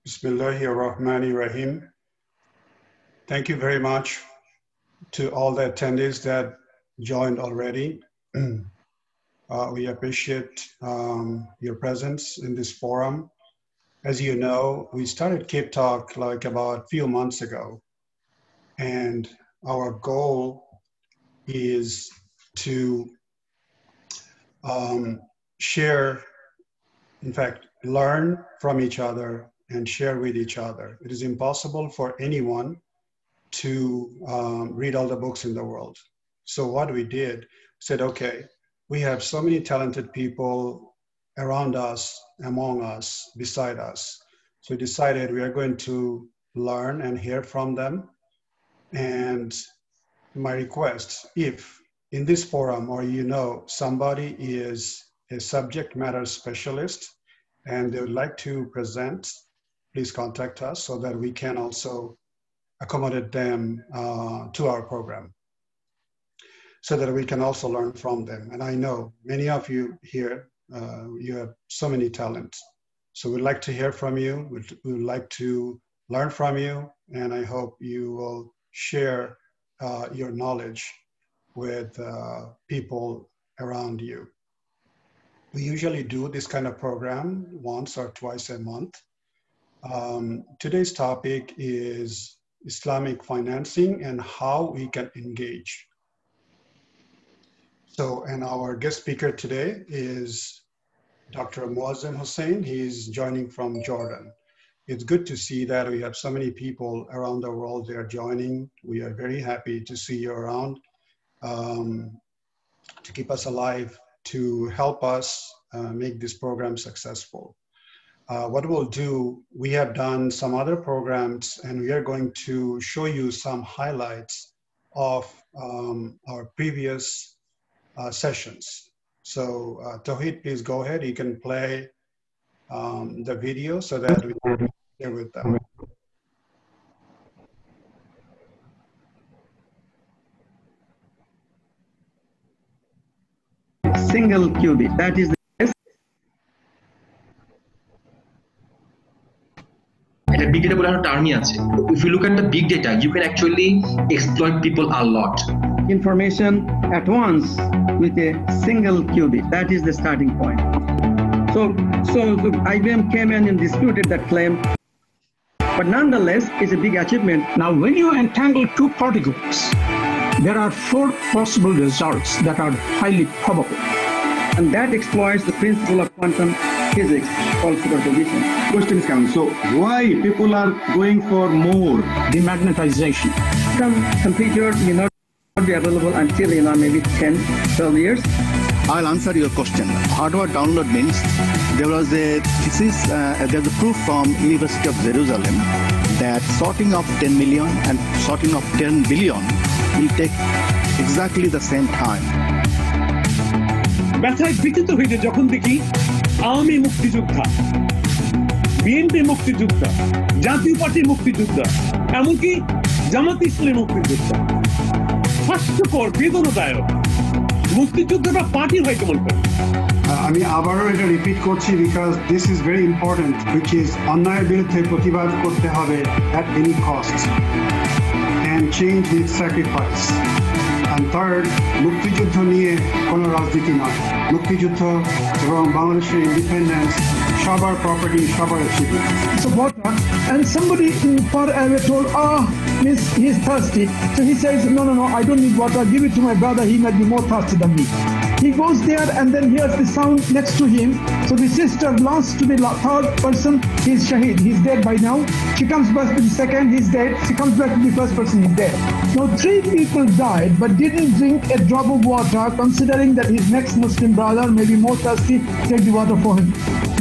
Bismillahirrahmanirrahim. Thank you very much to all the attendees that joined already. We appreciate your presence in this forum. As you know, we started Cape Talk like about a few months ago, and our goal is to share, in fact, learn from each other and share with each other. It is impossible for anyone to read all the books in the world. So what we did, said, okay, we have so many talented people around us, among us, beside us. So we decided we are going to learn and hear from them. And my request, if in this forum, or somebody is a subject matter specialist and they would like to present, please contact us so that we can also accommodate them to our program, so that we can also learn from them. And I know many of you here, you have so many talents. So we'd like to hear from you. We'd like to learn from you. And I hope you will share your knowledge with people around you. We usually do this kind of program once or twice a month. Today's topic is Islamic financing and how we can engage. So, and our guest speaker today is Dr. Muazzam Hussain. He's joining from Jordan. It's good to see that we have so many people around the world. They are joining. We are very happy to see you around, to keep us alive, to help us make this program successful. What we'll do, we have done some other programs and we are going to show you some highlights of our previous sessions. So Tawheed, please go ahead. You can play the video so that we can share with them. Single qubit, that is big data বলে একটা টার্মই আছে. If you look at the big data, you can actually exploit people a lot. Information at once with a single qubit. That is the starting point. So IBM came in and disputed that claim, but nonetheless, it's a big achievement. Now, when you entangle two particles, there are four possible results that are highly probable. And that exploits the principle of quantum physics called superposition. Questions come. So why people are going for more Demagnetization. Some computer may not be available until maybe 10, 12 years. I'll answer your question. Hardware download means there was a thesis, there's a proof from University of Jerusalem that sorting of 10 million and sorting of 10 billion will take exactly the same time. ব্যথায় বিচিত হইতে যখন দেখি আওয়ামী মুক্তিযোদ্ধা, BNP মুক্তিযোদ্ধা, জাতীয় party মুক্তিযোদ্ধা, এমনকি জামাত ইসলামী মুক্তিযোদ্ধা, হাস্যকর, বেদনাদায়ক, মুক্তিযোদ্ধাটা পার্টি হয় কেমন করে? আমি আবারও এটা রিপিট করছি because this is very important, which is অন্যায়ের বিরুদ্ধে প্রতিবাদ করতে হবে at any cost and change with sacrifice. And third, মুক্তিযুদ্ধ নিয়ে কোনো রাজনীতি নয়। মুক্তিযুদ্ধ এবং বাংলাদেশের ইন্ডিপেন্ডেন্স সবার প্রপার্টি, সবার achievement. So water, and somebody far away told, he's thirsty. So he says, no, I don't need water. Give it to my brother. He might be more thirsty than me. He goes there and then hears the sound next to him. So the sister belongs to the third person. He's Shahid. He's dead by now. She comes back to the second. He's dead. She comes back to the first person. He's dead. Now 3 people died but didn't drink a drop of water, considering that his next Muslim brother may be more thirsty. Take the water for him.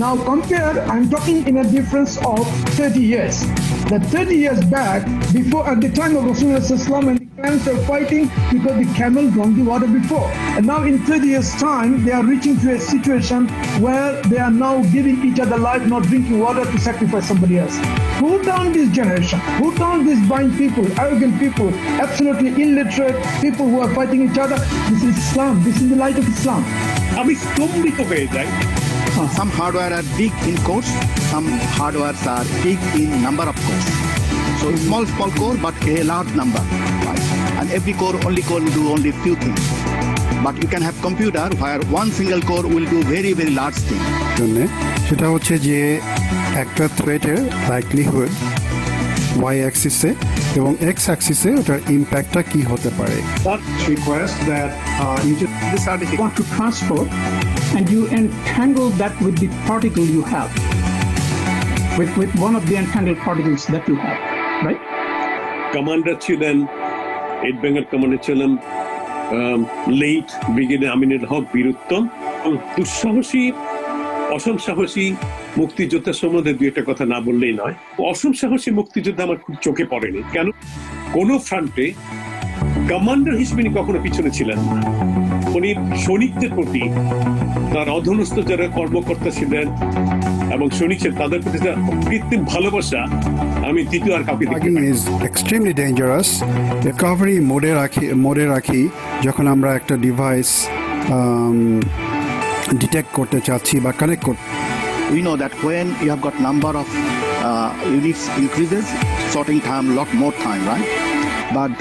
Now compare, I'm talking in a difference of 30 years. That 30 years back, before at the time of Rasulullah and the clans were fighting because the camel drank the water before. And now in 30 years time, they are reaching to a situation where they are now giving each other life, not drinking water to sacrifice somebody else. Who down this generation? Who down these blind people, arrogant people, absolutely illiterate people who are fighting each other? This is Islam. This is the light of Islam. আমি স্তম্ভিত হয়ে যাই Some hardware are big in cores, some hardwares are big in number of cores. So small core, but a large number, right? And every core can do only few things. But you can have computer where one single core will do very, very large thing. সেটা হচ্ছে যে একটা থ্রেটের likelihood y অ্যাক্সিসে এবং x অ্যাক্সিসে ওটার ইম্প্যাক্টটা কি হতে পারে। Request that you just want to transfer and you entangle that with the particle you have, with one of the entangled particles that you have, right? Commander ছিলেন, 8 Bengal Commander ছিলেন late Brigadier Aminul Haq Bir Uttom, দুঃসাহসী অসম সাহসী মুক্তিযোদ্ধার সম্বন্ধে দুই একটা কথা না বললেই নয়। অসম সাহসী মুক্তিযোদ্ধা আমার খুব চোখে পড়েনি, কেন কোন ফ্রন্টে কমান্ডার হিসেবে কখনো পিছনে ছিলেন না। উনি সৈনিকদের প্রতি তার অধীনস্থ যারা কর্মকর্তা ছিলেন এবং সৈনিক ছিলেন তাদের প্রতি কৃত্রিম ভালোবাসা আমি দ্বিতীয় আর কাউকে দেখিনি। Is extremely dangerous. রিকভারি মোডে রাখি যখন আমরা একটা ডিভাইস ডিটেক্ট করতে চাচ্ছি বা কানেক্ট করতে। We know that when you have got number of units increases, sorting time lot more time, right? But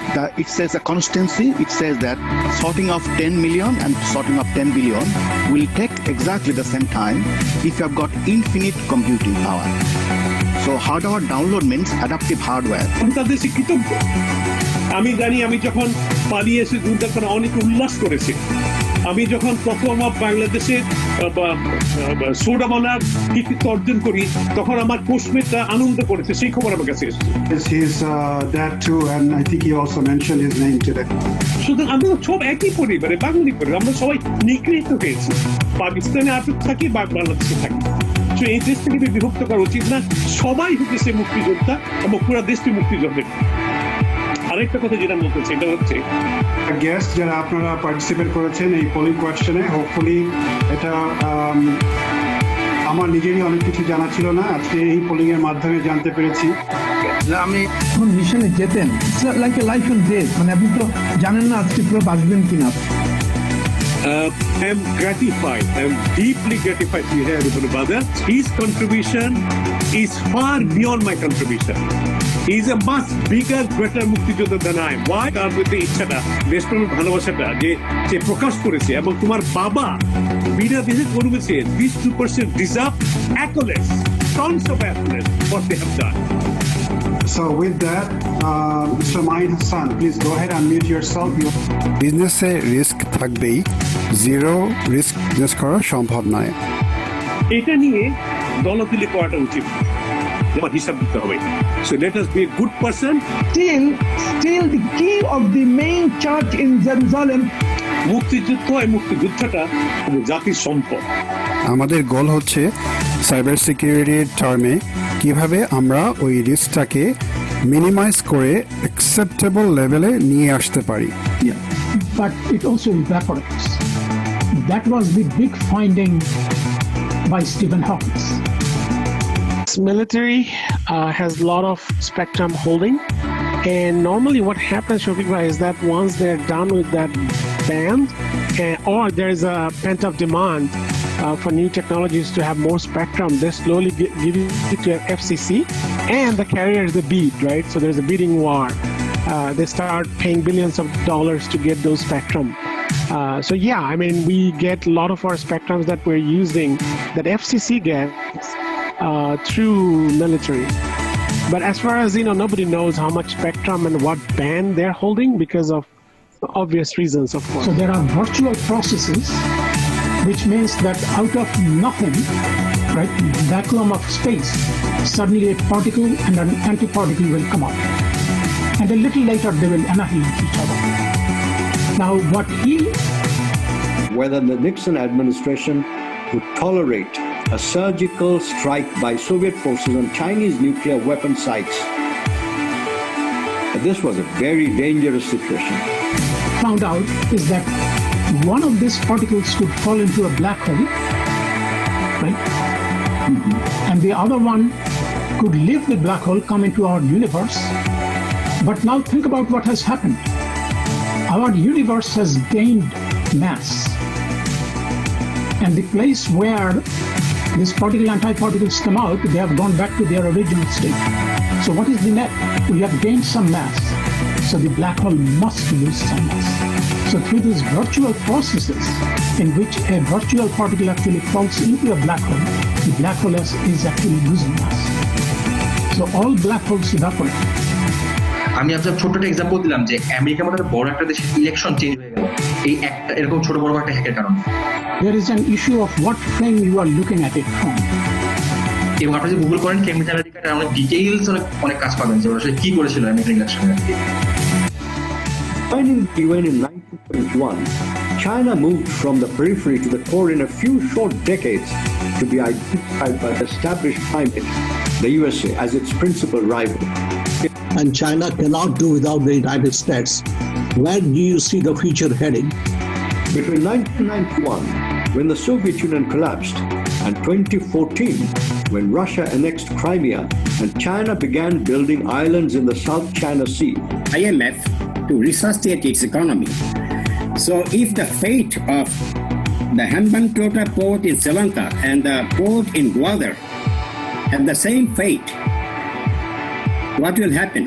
it says a constancy. It says that sorting of 10 million and sorting of 10 billion will take exactly the same time if you have got infinite computing power. So hardware download means adaptive hardware. তাদের কৃতজ্ঞ। আমি জানি, আমি যখন পালিয়ে এসে যুদ্ধ করা অনেক উল্লাস করেছি। আমি যখন প্রথম বাংলাদেশে সোডা বানার কৃতিত্ব অর্জন করি তখন আমার কোচমেটরা আনন্দ করেছে, সেই খবর আমার কাছে এসেছে। His dad too, and I think he also mentioned his name today. সুতরাং আমরা সব একই পরিবারে, বাঙালি পরিবার, আমরা সবাই নিগৃহীত হয়েছি। পাকিস্তানে আটক থাকি বা বাংলাদেশে থাকি। এই দেশ থেকে বিভক্ত করা উচিত না, সবাই হচ্ছে মুক্তিযোদ্ধা এবং পুরো দেশটি মুক্তিযোদ্ধা। আরেকটা কথা যেটা বলতে সেটা হচ্ছে গেস্ট যারা আপনারা পার্টিসিপেট করেছেন এই পোলিং কোয়েশ্চেনে, হোপফুলি এটা আমার নিজেরই অনেক কিছু জানা ছিল না, আজকে এই পোলিং এর মাধ্যমে জানতে পেরেছি। আমি যখন মিশনে যেতেন like a life and death, মানে আপনি তো জানেন না আজকে পুরো বাঁচবেন কিনা। I am gratified. I am deeply gratified to hear your brother. His contribution is far beyond my contribution. He is a much bigger, greater মুক্তিযোদ্ধা than I am. Why? তার প্রতি ইচ্ছাটা, দেশপ্রেমের ভালোবাসাটা যে প্রকাশ করেছে এবং তোমার বাবা বিনা দেশে করেছে, these 2% deserve accolades, tons of accolades what they have done. So with that, Mr. Mahin Hassan, please go ahead and mute yourself. বিজনেসে রিস্ক থাকবেই, জিরো রিস্ক বিজনেস করা সম্ভব নয়। এটা নিয়ে দলতিলে করাটা উচিত, আমার হিসাব দিতে হবে। So let us be a good person. Still the key of the main church in Jerusalem. মুক্তিযুদ্ধটা জাতির সম্পদ। আমাদের গোল হচ্ছে সাইবার সিকিউরিটির টার্মে কিভাবে আমরা ওই রিস্কটাকে মিনিমাইজ করে অ্যাকসেপ্টেবল লেভেলে নিয়ে আসতে পারি। But it also evaporates. That was the big finding by Stephen Hawking. Military has a lot of spectrum holding, and normally what happens, Shofikba, is that once they're done with that band, or there's a pent-up demand for new technologies to have more spectrum, they slowly give it to FCC, and the carriers the beat, right? So there's a bidding war. They start paying billions of dollars to get those spectrum. So yeah, I mean, we get a lot of our spectrums that we're using, that FCC gets through military. But as far as, nobody knows how much spectrum and what band they're holding because of obvious reasons, of course. So there are virtual processes, which means that out of nothing, right, vacuum of space, suddenly a particle and an antiparticle will come out. And a little later they will annihilate each other. Now whether the Nixon administration would tolerate a surgical strike by Soviet forces on Chinese nuclear weapon sites. This was a very dangerous situation. Found out is that one of these particles could fall into a black hole, right? Mm-hmm. And the other one could leave the black hole, come into our universe. But now think about what has happened. Our universe has gained mass. And the place where this particle antiparticles come out, they have gone back to their original state. So what is the net? We have gained some mass. So the black hole must lose some mass. So through these virtual processes in which a virtual particle actually falls into a black hole, the black hole is actually losing mass. So all black holes evaporate. আমি আপনার ছোট একটা example দিলাম যে আমেরিকার মতো বড় একটা দেশের ইলেকশন চেঞ্জ হয়ে গেল এই একটা এরকম ছোট বড় একটা হ্যাকের কারণে। There is an issue of what frame you are looking at it from. এবং আপনি যদি গুগল করেন কেমব্রিজ অ্যানালিটিকা অনেক ডিটেইলস অনেক কাজ পাবেন যে আসলে কি করেছিল আমেরিকান ইলেকশনে। Joining the UN in 1971, China moved from the periphery to the core in a few short decades to be identified by the established primate, the USA, as its principal rival. And China cannot do without the United States. Where do you see the future heading? Between 1991, when the Soviet Union collapsed, and 2014, when Russia annexed Crimea and China began building islands in the South China Sea, IMF to resuscitate its economy. So if the fate of the Hambantota port in Sri Lanka and the port in Gwadar have the same fate, what will happen?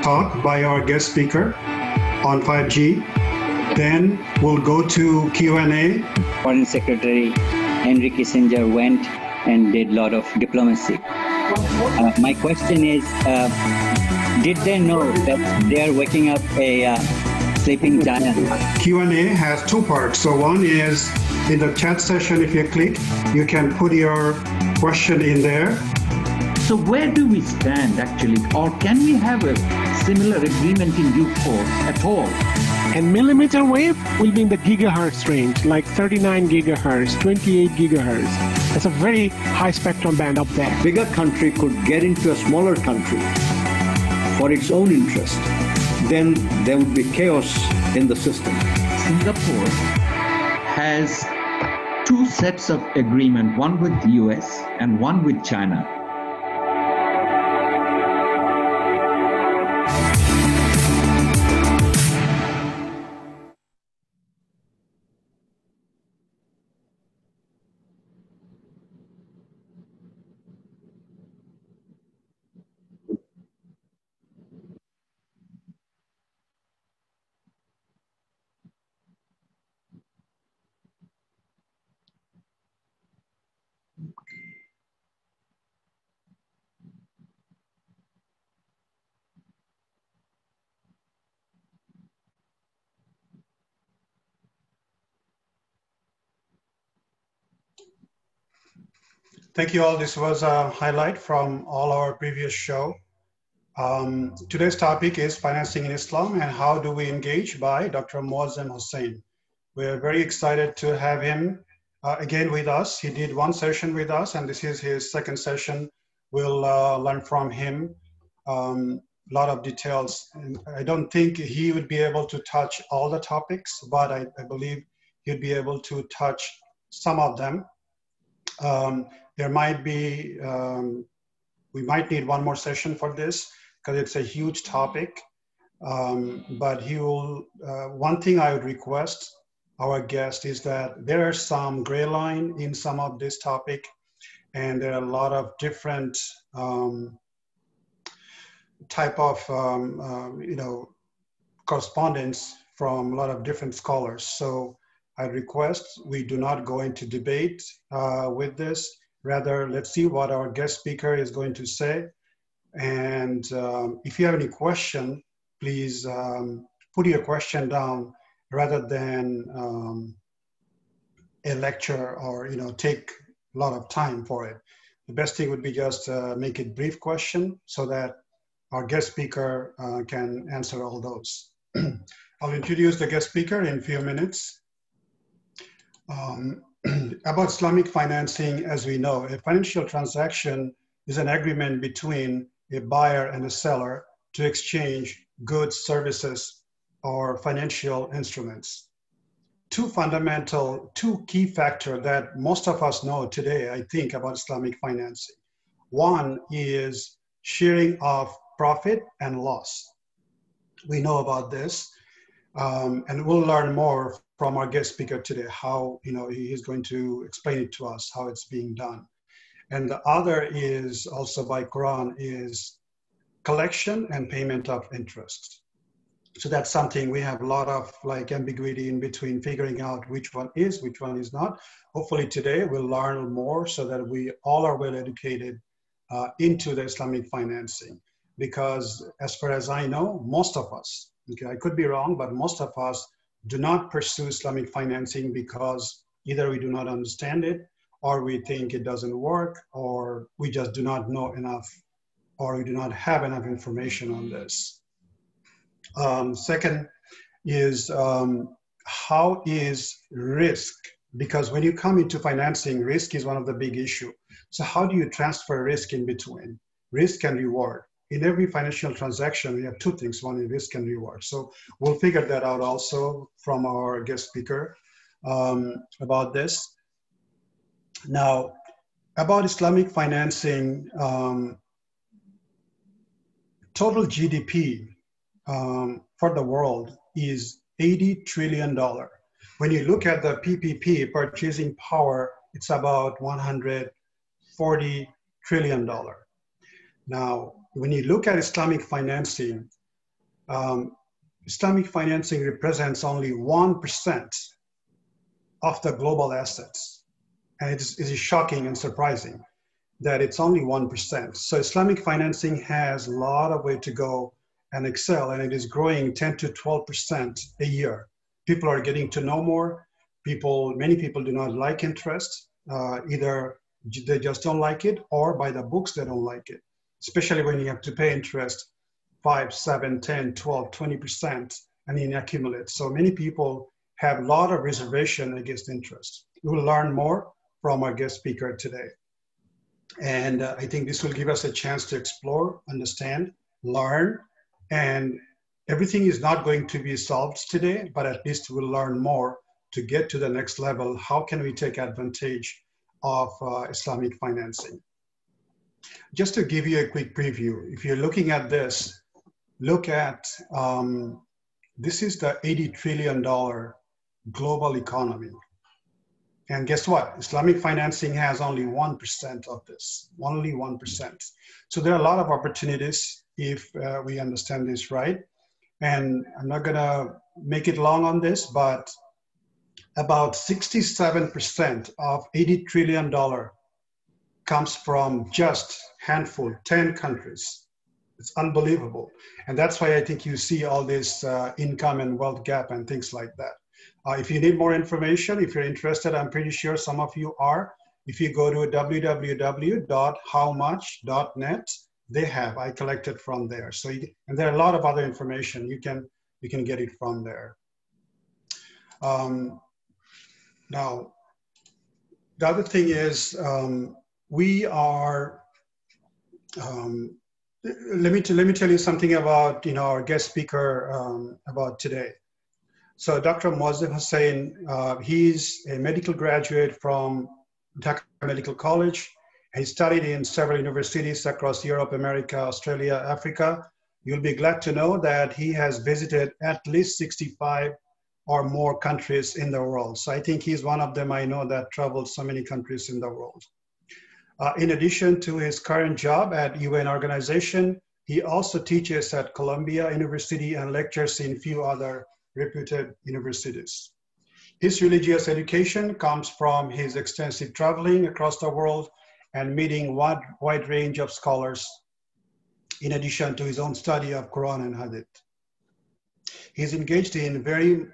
Talk by our guest speaker on 5G. Then we'll go to Q&A. Foreign Secretary Henry Kissinger went and did a lot of diplomacy. My question is, did they know that they are waking up a sleeping giant? Q&A has two parts. So one is in the chat session, if you click, you can put your question in there. So where do we stand actually, or can we have a similar agreement in due course at all? And millimeter wave will be in the gigahertz range, like 39 gigahertz, 28 gigahertz. That's a very high spectrum band up there. Bigger country could get into a smaller country for its own interest. Then there would be chaos in the system. Singapore has two sets of agreement, one with the US and one with China. Thank you all. This was a highlight from all our previous show. Today's topic is Financing in Islam and How Do We Engage by Dr. Muazzam Hussain. We're very excited to have him again with us. He did one session with us and this is his second session. We'll learn from him a lot of details. And I don't think he would be able to touch all the topics, but I believe he'd be able to touch some of them. There might be, we might need one more session for this because it's a huge topic. But he will, one thing I would request our guest is that there are some gray line in some of this topic and there are a lot of different type of, correspondence from a lot of different scholars. So I request we do not go into debate with this. Rather, let's see what our guest speaker is going to say. And if you have any question, please put your question down rather than a lecture or take a lot of time for it. The best thing would be just make it brief question so that our guest speaker can answer all those. I'll introduce the guest speaker in a few minutes. About Islamic financing, as we know, a financial transaction is an agreement between a buyer and a seller to exchange goods, services, or financial instruments. Two key factors that most of us know today, I think, about Islamic financing. One is sharing of profit and loss. We know about this. And we'll learn more from our guest speaker today, how, he is going to explain it to us, how it's being done. And the other is also by Quran, is collection and payment of interest. So that's something we have a lot of ambiguity in between, figuring out which one is not. Hopefully today we'll learn more so that we all are well educated into the Islamic financing. Because as far as I know, most of us, okay, I could be wrong, but most of us do not pursue Islamic financing because either we do not understand it, or we think it doesn't work, or we just do not know enough, or we do not have enough information on this. Second is how is risk? Because when you come into financing, risk is one of the big issue. So how do you transfer risk in between? Risk and reward. In every financial transaction, we have two things, one is risk and reward. So we'll figure that out also from our guest speaker about this. Now, about Islamic financing, total GDP for the world is $80 trillion. When you look at the PPP, purchasing power, it's about $140 trillion. Now, when you look at Islamic financing represents only 1% of the global assets. And it is shocking and surprising that it's only 1%. So Islamic financing has a lot of way to go and excel, and it is growing 10 to 12% a year. People are getting to know more. Many people do not like interest. Either they just don't like it, or by the books they don't like it, especially when you have to pay interest 5, 7, 10, 12, 20%, and it accumulates. So many people have a lot of reservation against interest. We will learn more from our guest speaker today. And I think this will give us a chance to explore, understand, learn, and everything is not going to be solved today, but at least we'll learn more to get to the next level. How can we take advantage of Islamic financing? Just to give you a quick preview, if you're looking at this, look at, this is the $80 trillion global economy. And guess what? Islamic financing has only 1% of this, only 1%. So there are a lot of opportunities if we understand this right. And I'm not gonna make it long on this, but about 67% of $80 trillion comes from just handful, 10 countries. It's unbelievable. And that's why I think you see all this income and wealth gap and things like that. If you need more information, if you're interested, I'm pretty sure some of you are. If you go to www.howmuch.net, I collected from there. So, and there are a lot of other information. You can get it from there. Now, the other thing is we are. Let me tell you something about our guest speaker about today. So Dr. Muazzam Hussain, he's a medical graduate from Dhaka Medical College. He studied in several universities across Europe, America, Australia, Africa. You'll be glad to know that he has visited at least 65 or more countries in the world. So I think he's one of them I know that traveled so many countries in the world. In addition to his current job at UN organization, he also teaches at Columbia University and lectures in few other reputed universities. His religious education comes from his extensive traveling across the world and meeting wide range of scholars, in addition to his own study of Quran and Hadith. He's engaged in very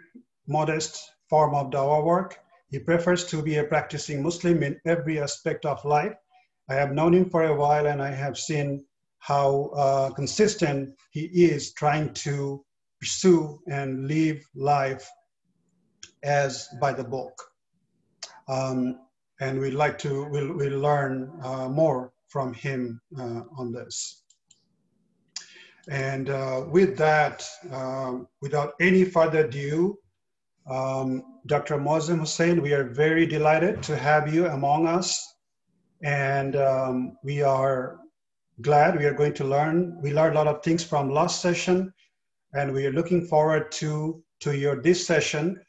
modest form of dawah work. He prefers to be a practicing Muslim in every aspect of life. I have known him for a while, and I have seen how consistent he is trying to pursue and live life as by the book. And we'll learn more from him on this. And with that, without any further ado, Dr. Muazzam Hussain, we are very delighted to have you among us. And we are glad we are going to learn. We learned a lot of things from last session, and we are looking forward to this session.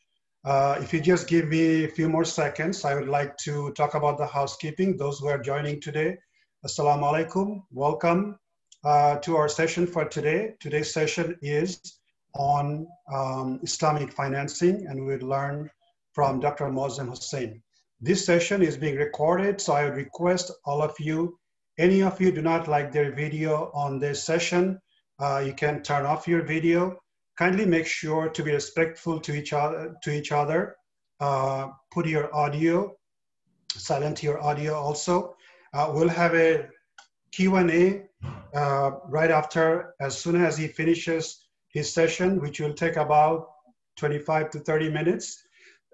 If you just give me a few more seconds, I would like to talk about the housekeeping. Those who are joining today, Assalamu alaikum, welcome to our session for today. Today's session is on Islamic financing, and we'll learn from Dr. Moazzam Hussain. This session is being recorded, so I would request all of you, any of you do not like their video on this session, you can turn off your video. Kindly make sure to be respectful to each other. Put your audio, silent your audio also. We'll have a Q&A right after, as soon as he finishes his session, which will take about 25 to 30 minutes.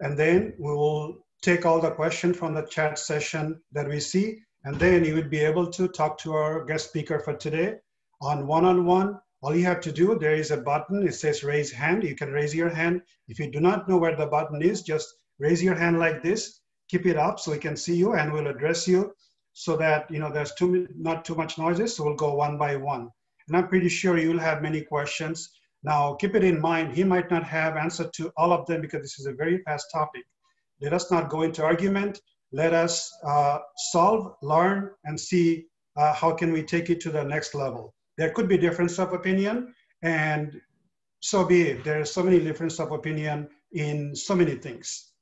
And then we will take all the questions from the chat session that we see. And then you will be able to talk to our guest speaker for today on one-on-one. All you have to do, there is a button, it says raise hand. You can raise your hand. If you do not know where the button is, just raise your hand like this, keep it up so we can see you, and we'll address you so that, you know, there's not too much noises, so we'll go one by one. And I'm pretty sure you'll have many questions. Now, keep it in mind, he might not have answer to all of them because this is a very fast topic. Let us not go into argument. Let us solve, learn, and see how can we take it to the next level. There could be difference of opinion, and so be it. There are so many difference of opinion in so many things.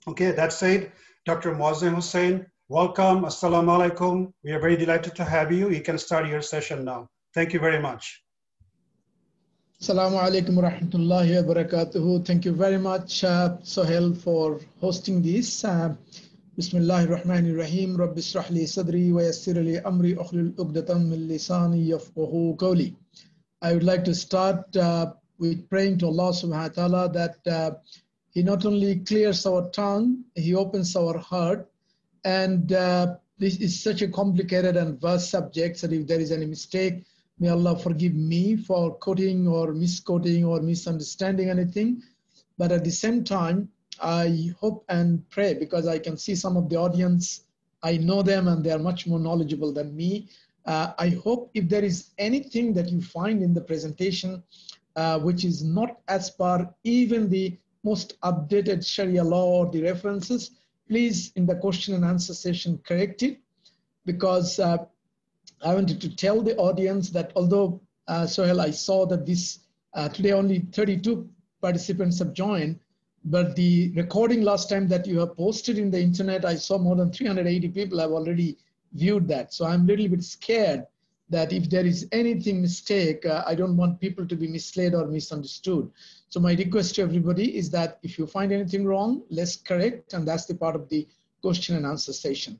Okay, that said, Dr. Moazzam Hussain, welcome. Assalamu alaikum. We are very delighted to have you. You can start your session now. Thank you very much. Assalamu alaikum wa rahmatullahi wa barakatuhu. Thank you very much, Sohail, for hosting this. Bismillahir Rahmanir Rahim. Rabbi israh li sadri wa yassir li amri ukhlul uqdatam min lisani yafqahu qawli. I would like to start with praying to Allah subhanahu wa ta'ala that He not only clears our tongue, He opens our heart. And this is such a complicated and vast subject, so if there is any mistake, may Allah forgive me for quoting or misquoting or misunderstanding anything. But at the same time, I hope and pray, because I can see some of the audience, I know them and they are much more knowledgeable than me. I hope if there is anything that you find in the presentation which is not as per even the most updated Sharia law or the references, please in the question and answer session correct it, because I wanted to tell the audience that although, Sohail, I saw that this today only 32 participants have joined, but the recording last time that you have posted in the internet, I saw more than 380 people have already viewed that. So I'm a little bit scared that if there is anything mistake, I don't want people to be misled or misunderstood. So my request to everybody is that if you find anything wrong, let's correct, and that's the part of the question and answer session.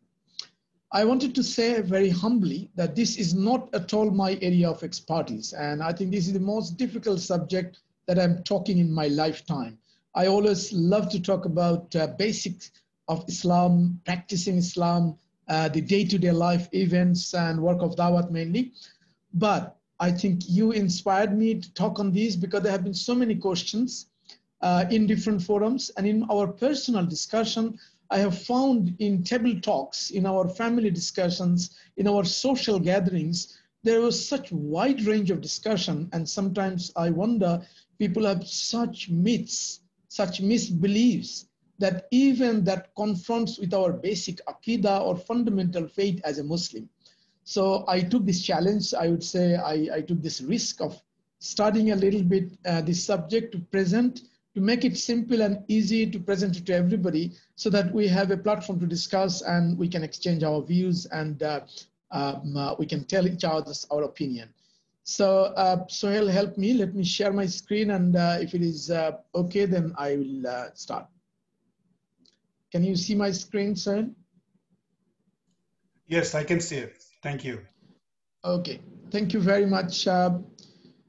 I wanted to say very humbly that this is not at all my area of expertise, and I think this is the most difficult subject that I'm talking in my lifetime. I always love to talk about basics of Islam, practicing Islam, the day-to-day life events and work of Dawat mainly. But I think you inspired me to talk on these because there have been so many questions in different forums, and in our personal discussion, I have found in table talks, in our family discussions, in our social gatherings, there was such wide range of discussion, and sometimes I wonder, people have such myths, such misbeliefs, that even that confronts with our basic aqidah or fundamental faith as a Muslim. So I took this challenge, I would say I took this risk of studying a little bit this subject to present, to make it simple and easy to present it to everybody so that we have a platform to discuss and we can exchange our views and we can tell each other our opinion. So Sohail, help me, let me share my screen, and if it is okay, then I will start. Can you see my screen, Sohail? Yes, I can see it. Thank you. Okay, thank you very much.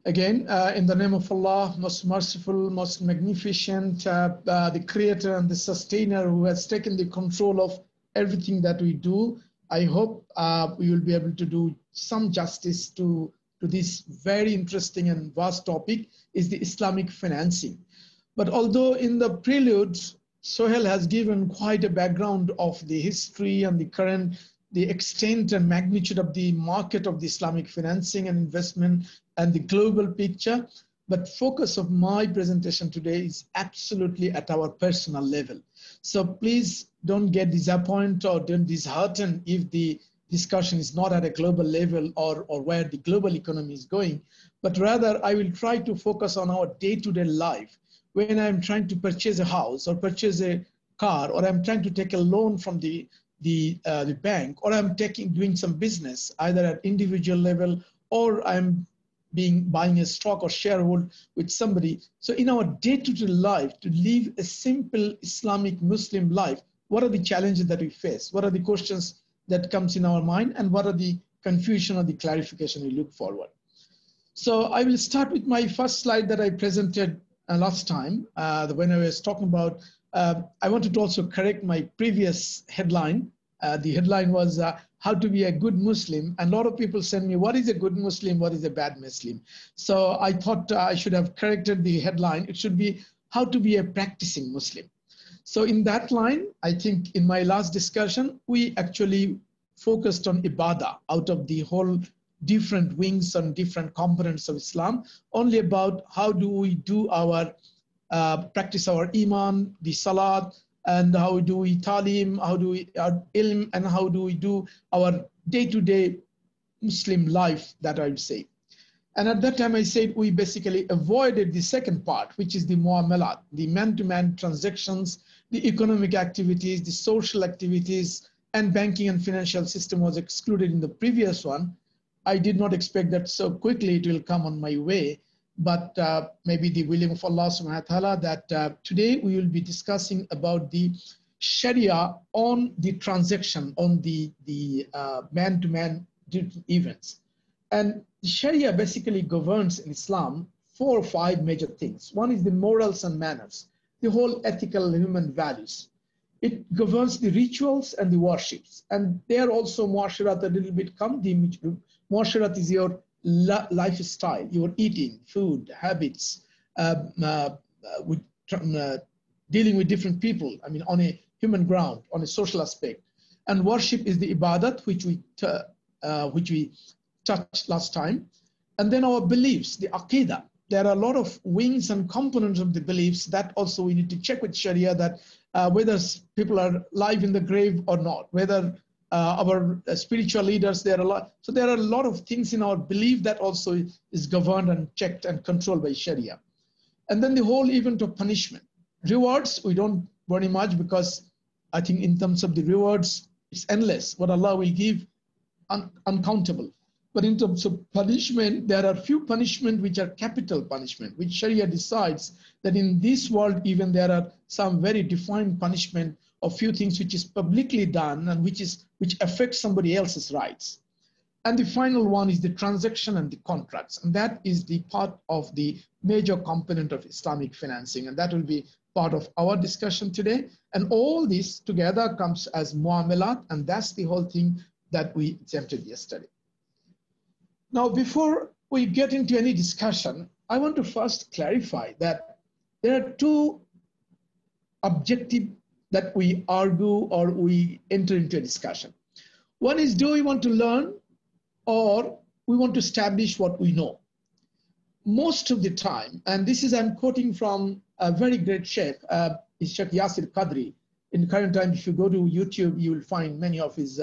Again, in the name of Allah, most merciful, most magnificent, the creator and the sustainer who has taken the control of everything that we do, I hope we will be able to do some justice to this very interesting and vast topic, is the Islamic financing. But although in the prelude, Sohail has given quite a background of the history and the current, the extent and magnitude of the market of the Islamic financing and investment and the global picture, but focus of my presentation today is absolutely at our personal level. So please don't get disappointed or don't disheartened if the discussion is not at a global level or where the global economy is going, but rather I will try to focus on our day-to-day life. When I'm trying to purchase a house or purchase a car, or I'm trying to take a loan from the bank, or I'm doing some business either at individual level, or I'm buying a stock or sharehold with somebody. So in our day-to-day life, to live a simple Islamic Muslim life, what are the challenges that we face? What are the questions that comes in our mind, and what are the confusion or the clarification we look forward? So I will start with my first slide that I presented last time when I was talking about, I wanted to also correct my previous headline. The headline was how to be a good Muslim. And a lot of people send me, what is a good Muslim? What is a bad Muslim? So I thought I should have corrected the headline. It should be how to be a practicing Muslim. So in that line, I think in my last discussion, we actually focused on ibadah out of the whole different wings and different components of Islam, only about how do we do our practice our iman, the salat, and how do we talim, how do we ilm, and how do we do our day-to-day Muslim life, that I would say. And at that time I said we basically avoided the second part, which is the muamalat, the man-to-man transactions, the economic activities, the social activities, and banking and financial system was excluded in the previous one. I did not expect that so quickly it will come on my way, but maybe the willing of Allah subhanahu wa ta'ala that today we will be discussing about the Sharia on the transaction, on the man-to-man events. And Sharia basically governs in Islam 4 or 5 major things. One is the morals and manners, the whole ethical human values. It governs the rituals and the worships. And there also muasharat a little bit come. The muasharat is your lifestyle, your eating, food, habits, dealing with different people, I mean, on a human ground, on a social aspect. And worship is the ibadat, which we touched last time. And then our beliefs, the aqidah. There are a lot of wings and components of the beliefs that also we need to check with Sharia, that whether people are alive in the grave or not, whether our spiritual leaders, they are alive. So there are a lot of things in our belief that also is governed and checked and controlled by Sharia. And then the whole event of punishment. Rewards, we don't worry much because I think in terms of the rewards, it's endless. What Allah will give, uncountable. But in terms of punishment, there are few punishment which are capital punishment, which Sharia decides that in this world, even there are some very defined punishment of few things which is publicly done and which affects somebody else's rights. And the final one is the transaction and the contracts. And that is the part of the major component of Islamic financing. And that will be part of our discussion today. And all this together comes as muamalat. And that's the whole thing that we attempted yesterday. Now, before we get into any discussion, I want to first clarify that there are 2 objectives that we argue or we enter into a discussion. One is, do we want to learn or we want to establish what we know? Most of the time, and this is, I'm quoting from a very great sheikh, Sheikh Yasir Qadri. In current time, if you go to YouTube, you will find many of his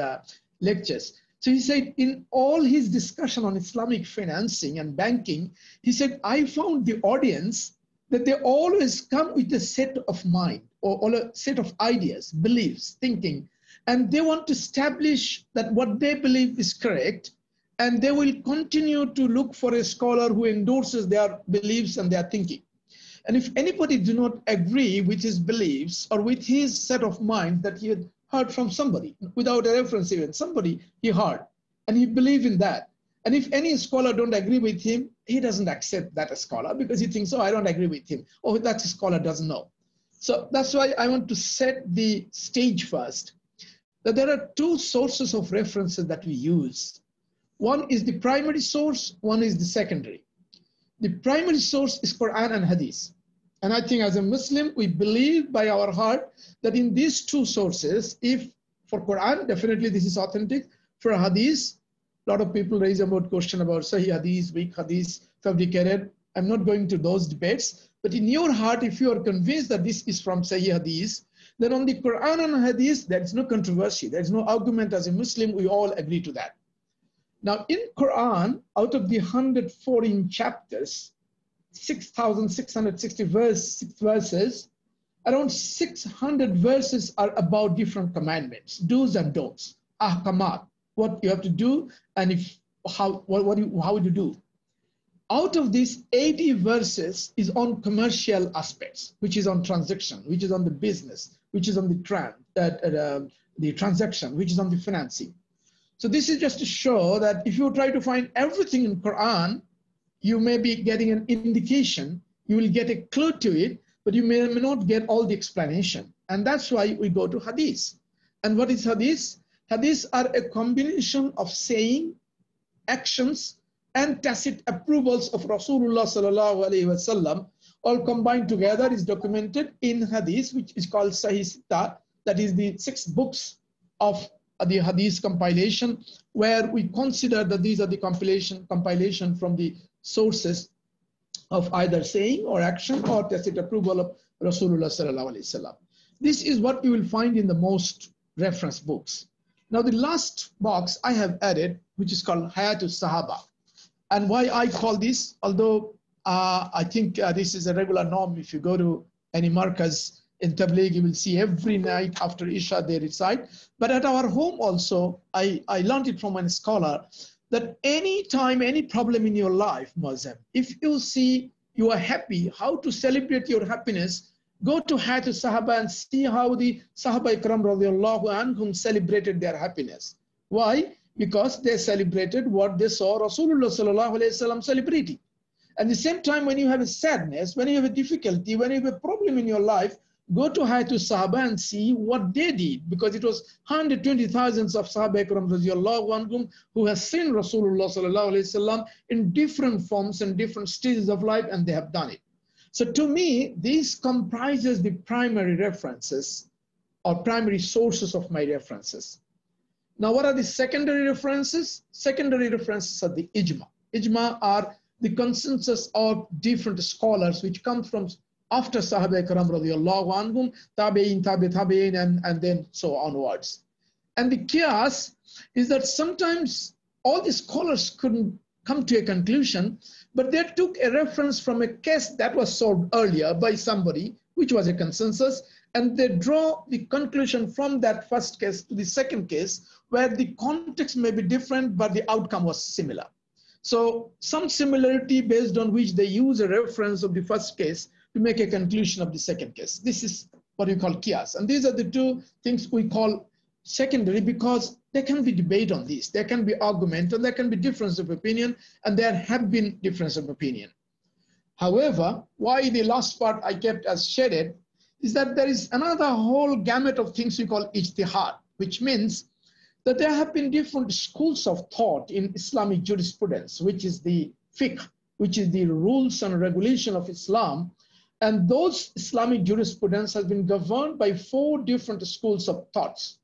lectures. So he said in all his discussion on Islamic financing and banking, he said, I found the audience that they always come with a set of mind or a set of ideas, beliefs, thinking, and they want to establish that what they believe is correct, and they will continue to look for a scholar who endorses their beliefs and their thinking. And if anybody do not agree with his beliefs or with his set of mind that he had heard from somebody, without a reference even, somebody he heard, and he believed in that. And if any scholar don't agree with him, he doesn't accept that a scholar because he thinks, oh, I don't agree with him. Oh, that scholar doesn't know. So that's why I want to set the stage first, that there are 2 sources of references that we use. One is the primary source, one is the secondary. The primary source is Quran and Hadith. And I think as a Muslim, we believe by our heart that in these 2 sources, if for Quran, definitely this is authentic. For Hadith, a lot of people raise about question about Sahih Hadith, weak Hadith, fabricated. I'm not going to those debates. But in your heart, if you are convinced that this is from Sahih Hadith, then on the Quran and Hadith, there is no controversy. There is no argument. As a Muslim, we all agree to that. Now, in Quran, out of the 114 chapters, 6,660 verses, around 600 verses are about different commandments, do's and don'ts, ahkamat, what you have to do and how you do. Out of these, 80 verses is on commercial aspects, which is on transaction, which is on the business, which is on the transaction, which is on the financing. So this is just to show that if you try to find everything in Quran, you may be getting an indication, you will get a clue to it, but you may not get all the explanation. And that's why we go to Hadith. And what is Hadith? Hadith are a combination of saying, actions, and tacit approvals of Rasulullah sallallahu alaihi wasallam, all combined together, is documented in Hadith, which is called Sahih Sitta. That is the 6 books of the Hadith compilation, where we consider that these are the compilation from the sources of either saying or action or tacit approval of Rasulullah sallallahu alaihi wasallam. This is what you will find in the most reference books. Now, the last box I have added, which is called Hayatul Sahaba. And why I call this, although I think this is a regular norm, if you go to any markaz in Tabligh, you will see every night after Isha they recite. But at our home also, I learned it from a scholar, that any time, any problem in your life, Muazzam, if you see you are happy, how to celebrate your happiness, go to Hayatul Sahaba and see how the Sahaba Ikram radiallahu anhum celebrated their happiness. Why? Because they celebrated what they saw Rasulullah sallallahu alaihi wasallam celebrating. At the same time, when you have a sadness, when you have a difficulty, when you have a problem in your life, go to Hayatul Sahaba and see what they did, because it was 120,000 of Sahaba Ikram radiallahu anhum who has seen Rasulullah sallallahu alaihi wasallam in different forms and different stages of life, and they have done it. So to me, this comprises the primary references or primary sources of my references. Now, what are the secondary references? Secondary references are the ijma. Ijma are the consensus of different scholars which come from after Sahaba Ikram radiallahu anhum, tabi'in, tabi'in, and then so onwards. And the qiyas is that sometimes all the scholars couldn't come to a conclusion, but they took a reference from a case that was solved earlier by somebody, which was a consensus, and they draw the conclusion from that first case to the second case, where the context may be different, but the outcome was similar. So some similarity based on which they use a reference of the first case to make a conclusion of the second case. This is what we call qiyas. And these are the two things we call secondary, because there can be debate on this. There can be argument, and there can be difference of opinion, and there have been difference of opinion. However, why the last part I kept as shaded is that there is another whole gamut of things we call ijtihad, which means that there have been different schools of thought in Islamic jurisprudence, which is the fiqh, which is the rules and regulation of Islam. And those Islamic jurisprudence has been governed by 4 different schools of thoughts.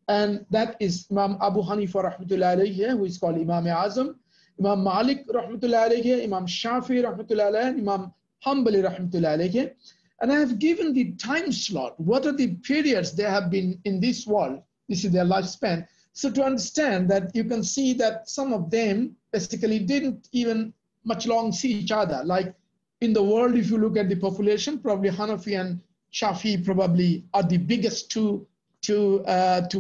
And that is Imam Abu Hanifa rahmatullahi alayhi, who is called Imam Azam, Imam Malik rahmatullahi alayhi, Imam Shafi rahmatullahi alayhi, Imam Hanbali rahmatullahi alayhi. And I have given the time slot, what are the periods they have been in this world, this is their lifespan. So to understand that, you can see that some of them basically didn't even much long see each other. Like in the world, if you look at the population, probably Hanafi and Shafi probably are the biggest two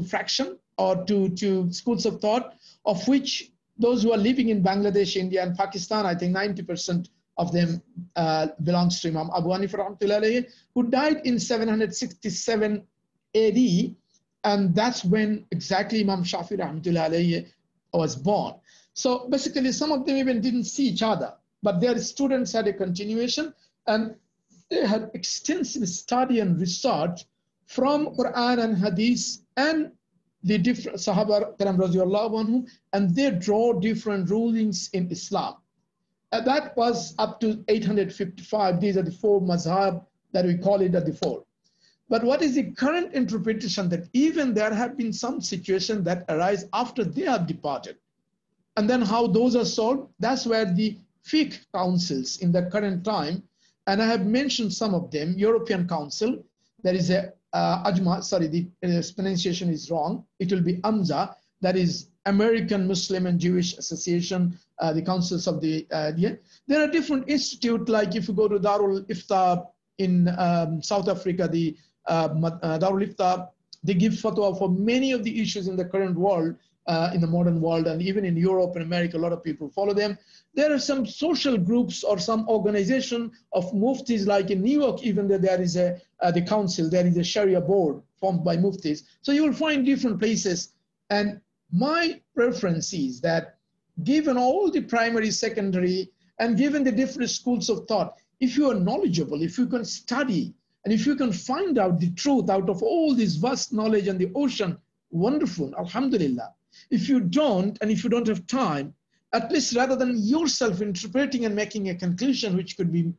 fraction or two schools of thought, of which those who are living in Bangladesh, India, and Pakistan, I think 90% of them belongs to Imam Abu Hanifa rahmatullahi alayhi, who died in 767 AD, and that's when exactly Imam Shafi rahmatullahi alayhi was born. So basically, some of them even didn't see each other, but their students had a continuation, and they had extensive study and research from Quran and Hadith and the different Sahaba Karam radiallahu anhu, and they draw different rulings in Islam. And that was up to 855. These are the 4 mazhab that we call it at the 4. But what is the current interpretation? That even there have been some situations that arise after they have departed. And then how those are solved, that's where the fiqh councils in the current time, and I have mentioned some of them. European Council, there is a Ajma, sorry, the pronunciation is wrong. It will be AMZA, that is American Muslim and Jewish Association, the councils of the There are different institutes, like if you go to Darul Ifta in South Africa, the Darul Ifta, they give fatwa for many of the issues in the current world, in the modern world, and even in Europe and America, a lot of people follow them. There are some social groups or some organization of muftis, like in New York, even there is the council, there is a Shariah board formed by muftis. So you will find different places. And my preference is that given all the primary, secondary, and given the different schools of thought, if you are knowledgeable, if you can study, and if you can find out the truth out of all this vast knowledge and the ocean, wonderful, alhamdulillah. If you don't, and if you don't have time, at least rather than yourself interpreting and making a conclusion which could be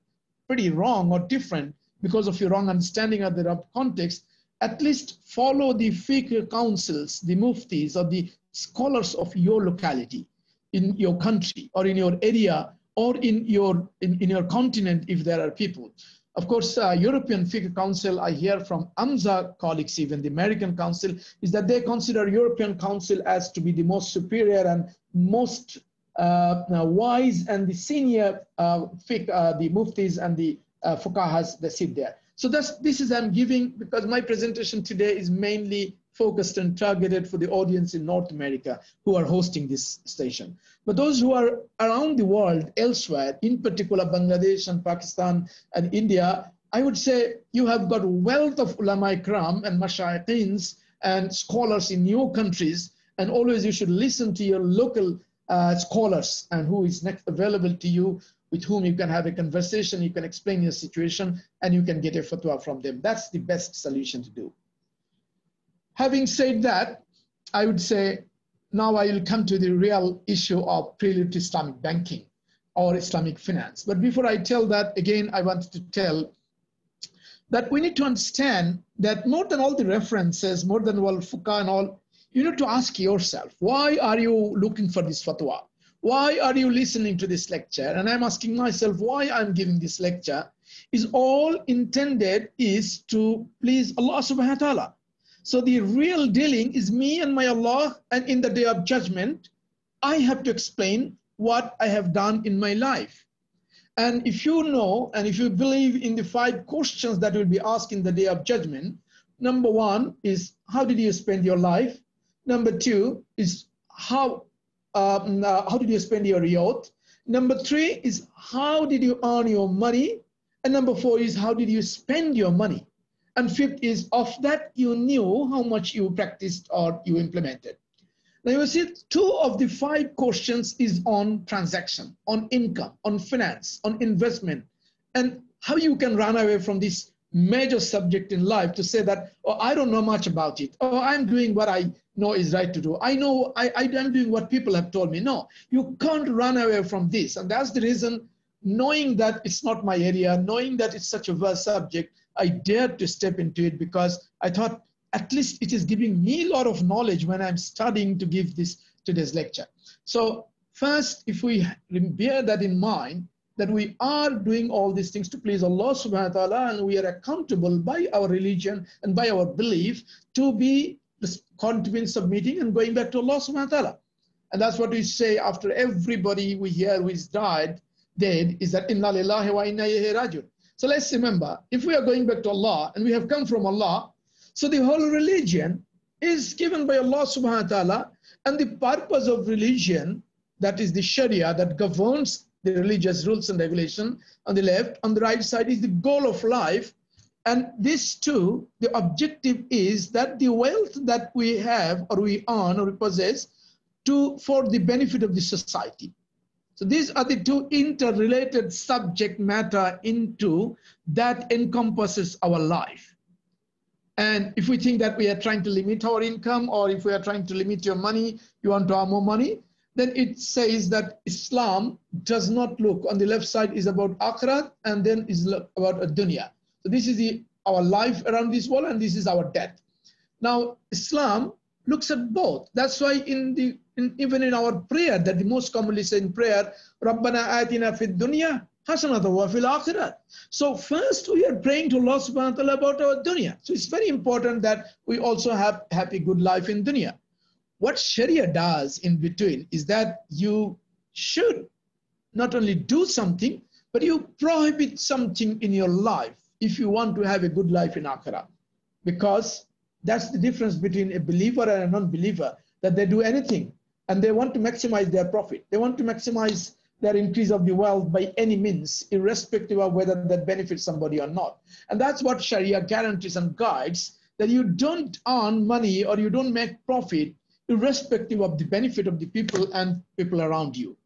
pretty wrong or different because of your wrong understanding of the context, at least follow the fiqh councils, the muftis or the scholars of your locality, in your country or in your area or in your continent if there are people. Of course, European Fiqh Council, I hear from AMZA colleagues, even the American Council, is that they consider European Council as to be the most superior and most wise and the senior fiqh, the muftis and the fuqahas that sit there. So this is I'm giving, because my presentation today is mainly focused and targeted for the audience in North America who are hosting this station. But those who are around the world elsewhere, in particular Bangladesh and Pakistan and India, I would say you have got a wealth of ulama ikram and mashayikhins and scholars in your countries, and always you should listen to your local scholars and who is next available to you, with whom you can have a conversation, you can explain your situation, and you can get a fatwa from them. That's the best solution to do. Having said that, I would say now I will come to the real issue of prelude to Islamic banking or Islamic finance. But before I tell that, again, I wanted to tell that we need to understand that more than all the references, more than all fuqah and all, you need to ask yourself, why are you looking for this fatwa? Why are you listening to this lecture? And I'm asking myself why I'm giving this lecture. Is all intended is to please Allah subhanahu wa ta'ala. So the real dealing is me and my Allah, and in the day of judgment, I have to explain what I have done in my life. And if you know, and if you believe in the 5 questions that will be asked in the day of judgment, number 1 is, how did you spend your life? Number 2 is, how did you spend your youth? Number 3 is, how did you earn your money? And number 4 is, how did you spend your money? And 5th is, of that you knew how much you practiced or you implemented. Now you see 2 of the 5 questions is on transaction, on income, on finance, on investment, and how you can run away from this major subject in life to say that, oh, I don't know much about it. Oh, I'm doing what I know is right to do. I know I'm doing what people have told me. No, you can't run away from this. And that's the reason, knowing that it's not my area, knowing that it's such a vast subject, I dared to step into it because I thought at least it is giving me a lot of knowledge when I'm studying to give today's lecture. So first, if we bear that in mind, that we are doing all these things to please Allah subhanahu wa ta'ala, and we are accountable by our religion and by our belief to be submitting and going back to Allah subhanahu wa ta'ala. And that's what we say after everybody we hear who is dead, is that inna lillahi wa inna ilayhi rajiun. So let's remember, if we are going back to Allah and we have come from Allah, so the whole religion is given by Allah subhanahu wa ta'ala, and the purpose of religion, that is the Sharia that governs the religious rules and regulation on the left, on the right side is the goal of life. And this too, the objective is that the wealth that we have or we earn or we possess for the benefit of the society. So these are the 2 interrelated subject matter into that encompasses our life. And if we think that we are trying to limit our income, or if we are trying to limit your money, you want to earn more money, then it says that Islam does not look, on the left side is about akhirat and then is about a dunya. So this is our life around this world, and this is our death. Now Islam looks at both. That's why in even in our prayer, that the most commonly said in prayer, Rabbana atina fid dunya hasanatan wa fil akhirah. So first we are praying to Allah subhanahu wa ta'ala about our dunya. So it's very important that we also have happy, good life in dunya. What Sharia does in between is that you should not only do something, but you prohibit something in your life if you want to have a good life in akhirah. Because that's the difference between a believer and a non-believer, that they do anything and they want to maximize their profit. They want to maximize their increase of the wealth by any means, irrespective of whether that benefits somebody or not. And that's what Sharia guarantees and guides, that you don't earn money or you don't make profit irrespective of the benefit of the people and people around you.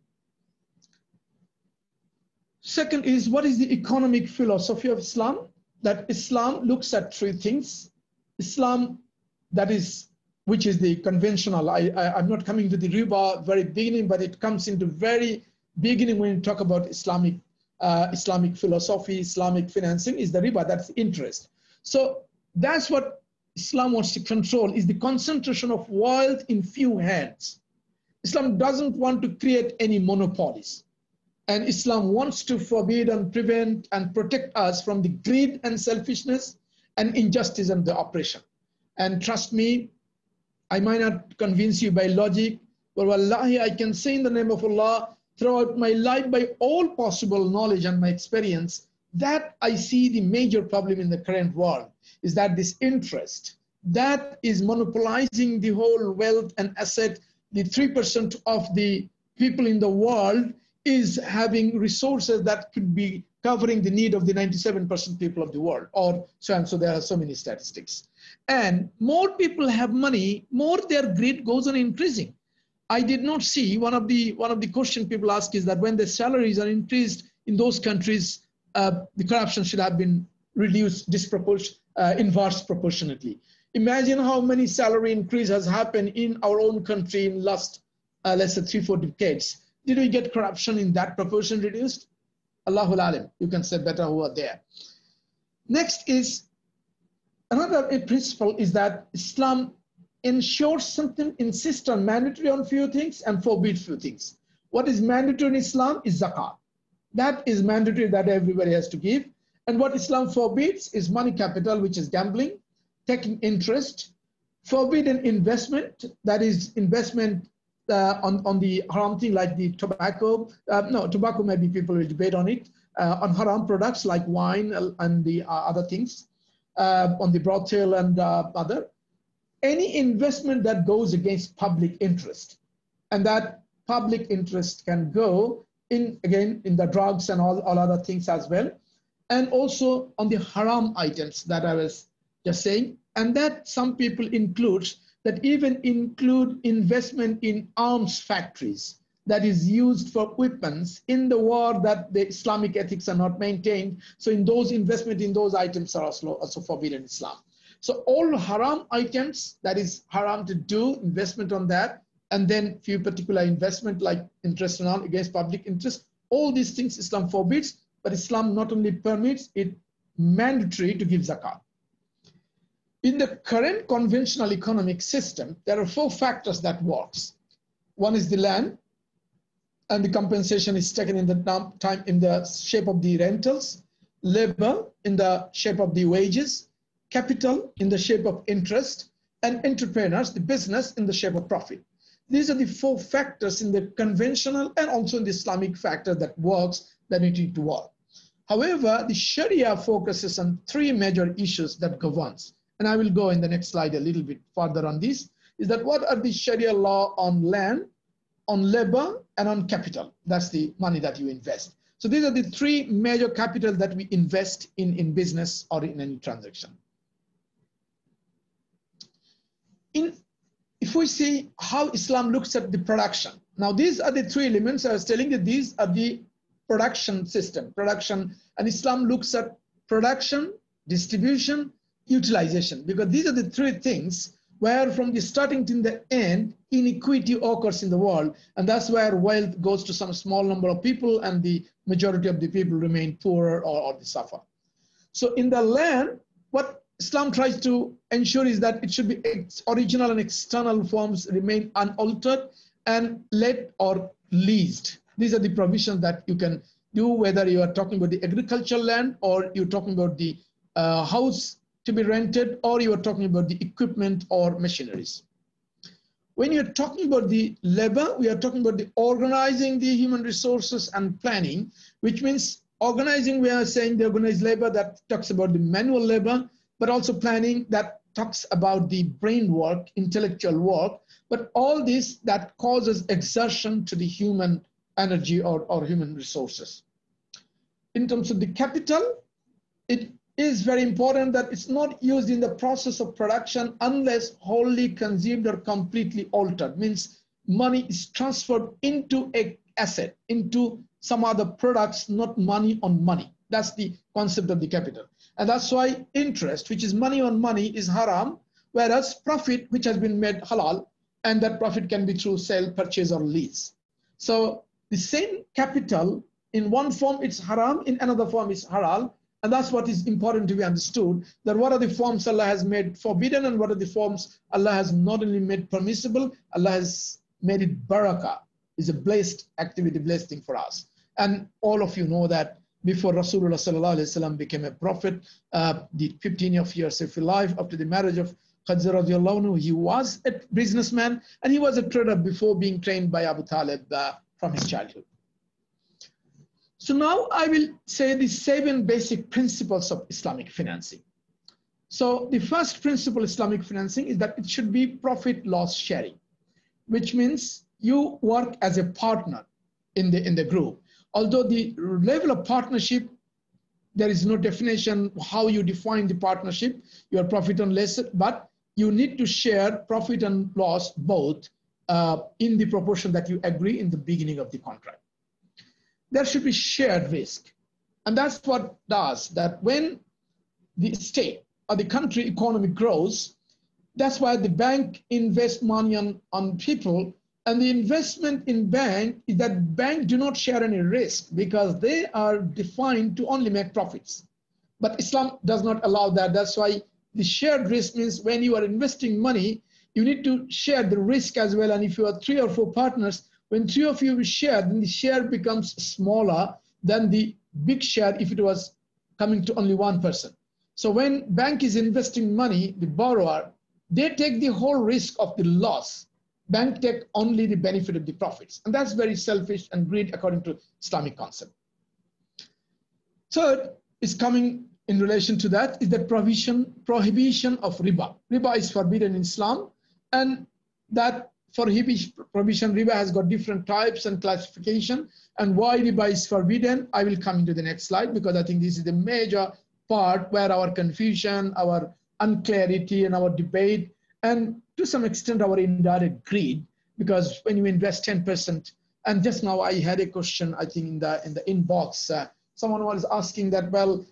Second is, what is the economic philosophy of Islam? That Islam looks at three things. Islam, that is, which is the conventional. I'm not coming to the riba very beginning, but it comes into very beginning when you talk about Islamic philosophy, Islamic financing, is the riba, that's interest. So that's what Islam wants to control, is the concentration of wealth in few hands. Islam doesn't want to create any monopolies. And Islam wants to forbid and prevent and protect us from the greed and selfishness and injustice and the oppression. And trust me, I might not convince you by logic, but wallahi, I can say in the name of Allah, throughout my life, by all possible knowledge and my experience, that I see the major problem in the current world is that this interest that is monopolizing the whole wealth and asset. The 3% of the people in the world is having resources that could be covering the need of the 97% people of the world, or so and so. There are so many statistics. And more people have money, more their greed goes on increasing. I did not see one of the question people ask is that when the salaries are increased in those countries, the corruption should have been reduced inverse proportionately. Imagine how many salary increase has happened in our own country in last, let's say 3-4 decades. Did we get corruption in that proportion reduced? Allahul Alim, you can say better who are there. Next is, another principle is that Islam ensures something, insists on mandatory on few things and forbids few things. What is mandatory in Islam is zakat. That is mandatory, that everybody has to give. And what Islam forbids is money capital, which is gambling, taking interest, forbidden investment, that is investment on the haram thing like the tobacco. No, tobacco maybe people will debate on it. On haram products like wine and the other things, on the brothel and other. Any investment that goes against public interest, and that public interest can go in, again, in the drugs and all other things as well, and also on the haram items that I was just saying, and that some people include investment in arms factories that is used for weapons in the war that the Islamic ethics are not maintained. So in those investment in those items are also forbidden in Islam. So all haram items that is haram to do investment on that, and then few particular investment like interest and all against public interest, all these things Islam forbids, but Islam not only permits, it mandatory to give zakat. In the current conventional economic system, there are 4 factors that works. One is the land, and the compensation is taken in the time in the shape of the rentals, labor in the shape of the wages, capital in the shape of interest, and entrepreneurs, the business, in the shape of profit. These are the 4 factors in the conventional and also in the Islamic factor that works, that we need to work. However, the Sharia focuses on 3 major issues that governs. And I will go in the next slide a little bit further on this, is that what are the Sharia law on land, on labor, and on capital? That's the money that you invest. So these are the 3 major capital that we invest in business or in any transaction. If we see how Islam looks at the production, now these are the 3 elements I was telling you, these are the production system, and Islam looks at production, distribution, utilization, because these are the 3 things where from the starting to the end, inequity occurs in the world, and that's where wealth goes to some small number of people and the majority of the people remain poorer or they suffer. So in the land, what Islam tries to ensure is that it should be its original and external forms remain unaltered, and let or leased. These are the provisions that you can do, whether you are talking about the agricultural land, or you're talking about the house to be rented, or you are talking about the equipment or machineries. When you're talking about the labor, we are talking about the organizing the human resources and planning, which means organizing, we are saying the organized labor that talks about the manual labor, but also planning that talks about the brain work, intellectual work, but all this that causes exertion to the human energy or human resources. In terms of the capital, it is very important that it's not used in the process of production unless wholly consumed or completely altered. Means money is transferred into an asset, into some other products, not money on money. That's the concept of the capital. And that's why interest, which is money on money, is haram, whereas profit, which has been made halal, and that profit can be through sale, purchase, or lease. So the same capital, in one form it's haram, in another form it's halal. And that's what is important to be understood, that what are the forms Allah has made forbidden and what are the forms Allah has not only made permissible, Allah has made it barakah. It's a blessed activity, blessed thing for us. And all of you know that before Rasulullah sallallahu alaihi wasallam became a prophet, the 15 years of his life after the marriage of Khadija radiallahu anhu, he was a businessman and he was a trader before being trained by Abu Talib from his childhood. So now I will say the 7 basic principles of Islamic financing. So the first principle of Islamic financing is that it should be profit loss sharing, which means you work as a partner in the group. Although the level of partnership, there is no definition how you define the partnership, your profit and loss, but you need to share profit and loss both in the proportion that you agree in the beginning of the contract. There should be shared risk. And that's what does that when the state or the country economy grows, that's why the bank invests money on people, and the investment in bank is that bank do not share any risk because they are defined to only make profits. But Islam does not allow that. That's why the shared risk means when you are investing money, you need to share the risk as well. And if you are 3 or 4 partners, when 3 of you share, then the share becomes smaller than the big share if it was coming to only one person. So when bank is investing money, the borrower, they take the whole risk of the loss. Bank take only the benefit of the profits. And that's very selfish and greed according to Islamic concept. Third is coming in relation to that is the prohibition of riba. Riba is forbidden in Islam, and that prohibition riba has got different types and classification, and why riba is forbidden, I will come into the next slide because I think this is the major part where our confusion, our unclarity and our debate, and to some extent our indirect greed, because when you invest 10%, and just now I had a question, I think in the inbox, someone was asking that, well,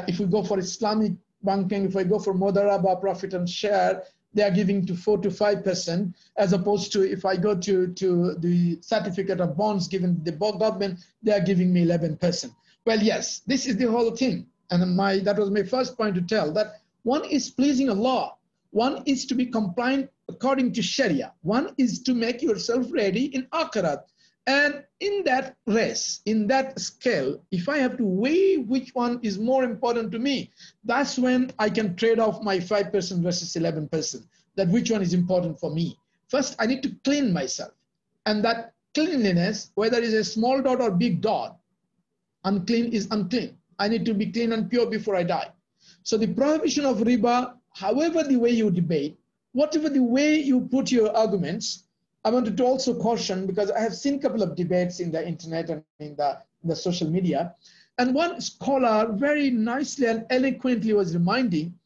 if we go for Islamic banking, if I go for Modaraba, profit and share, they are giving to 4 to 5%, as opposed to if I go to the certificate of bonds given the government, they are giving me 11%. Well, yes, this is the whole thing. And that was my first point to tell, that one is pleasing Allah. One is to be compliant according to Sharia. One is to make yourself ready in Akhirat. And in that race, in that scale, if I have to weigh which one is more important to me, that's when I can trade off my 5% versus 11%, that which one is important for me. First, I need to clean myself. And that cleanliness, whether it's a small dot or big dot, unclean is unclean. I need to be clean and pure before I die. So the prohibition of riba, however the way you debate, whatever the way you put your arguments, I wanted to also caution, because I have seen a couple of debates in the internet and in the social media, and one scholar very nicely and eloquently was reminding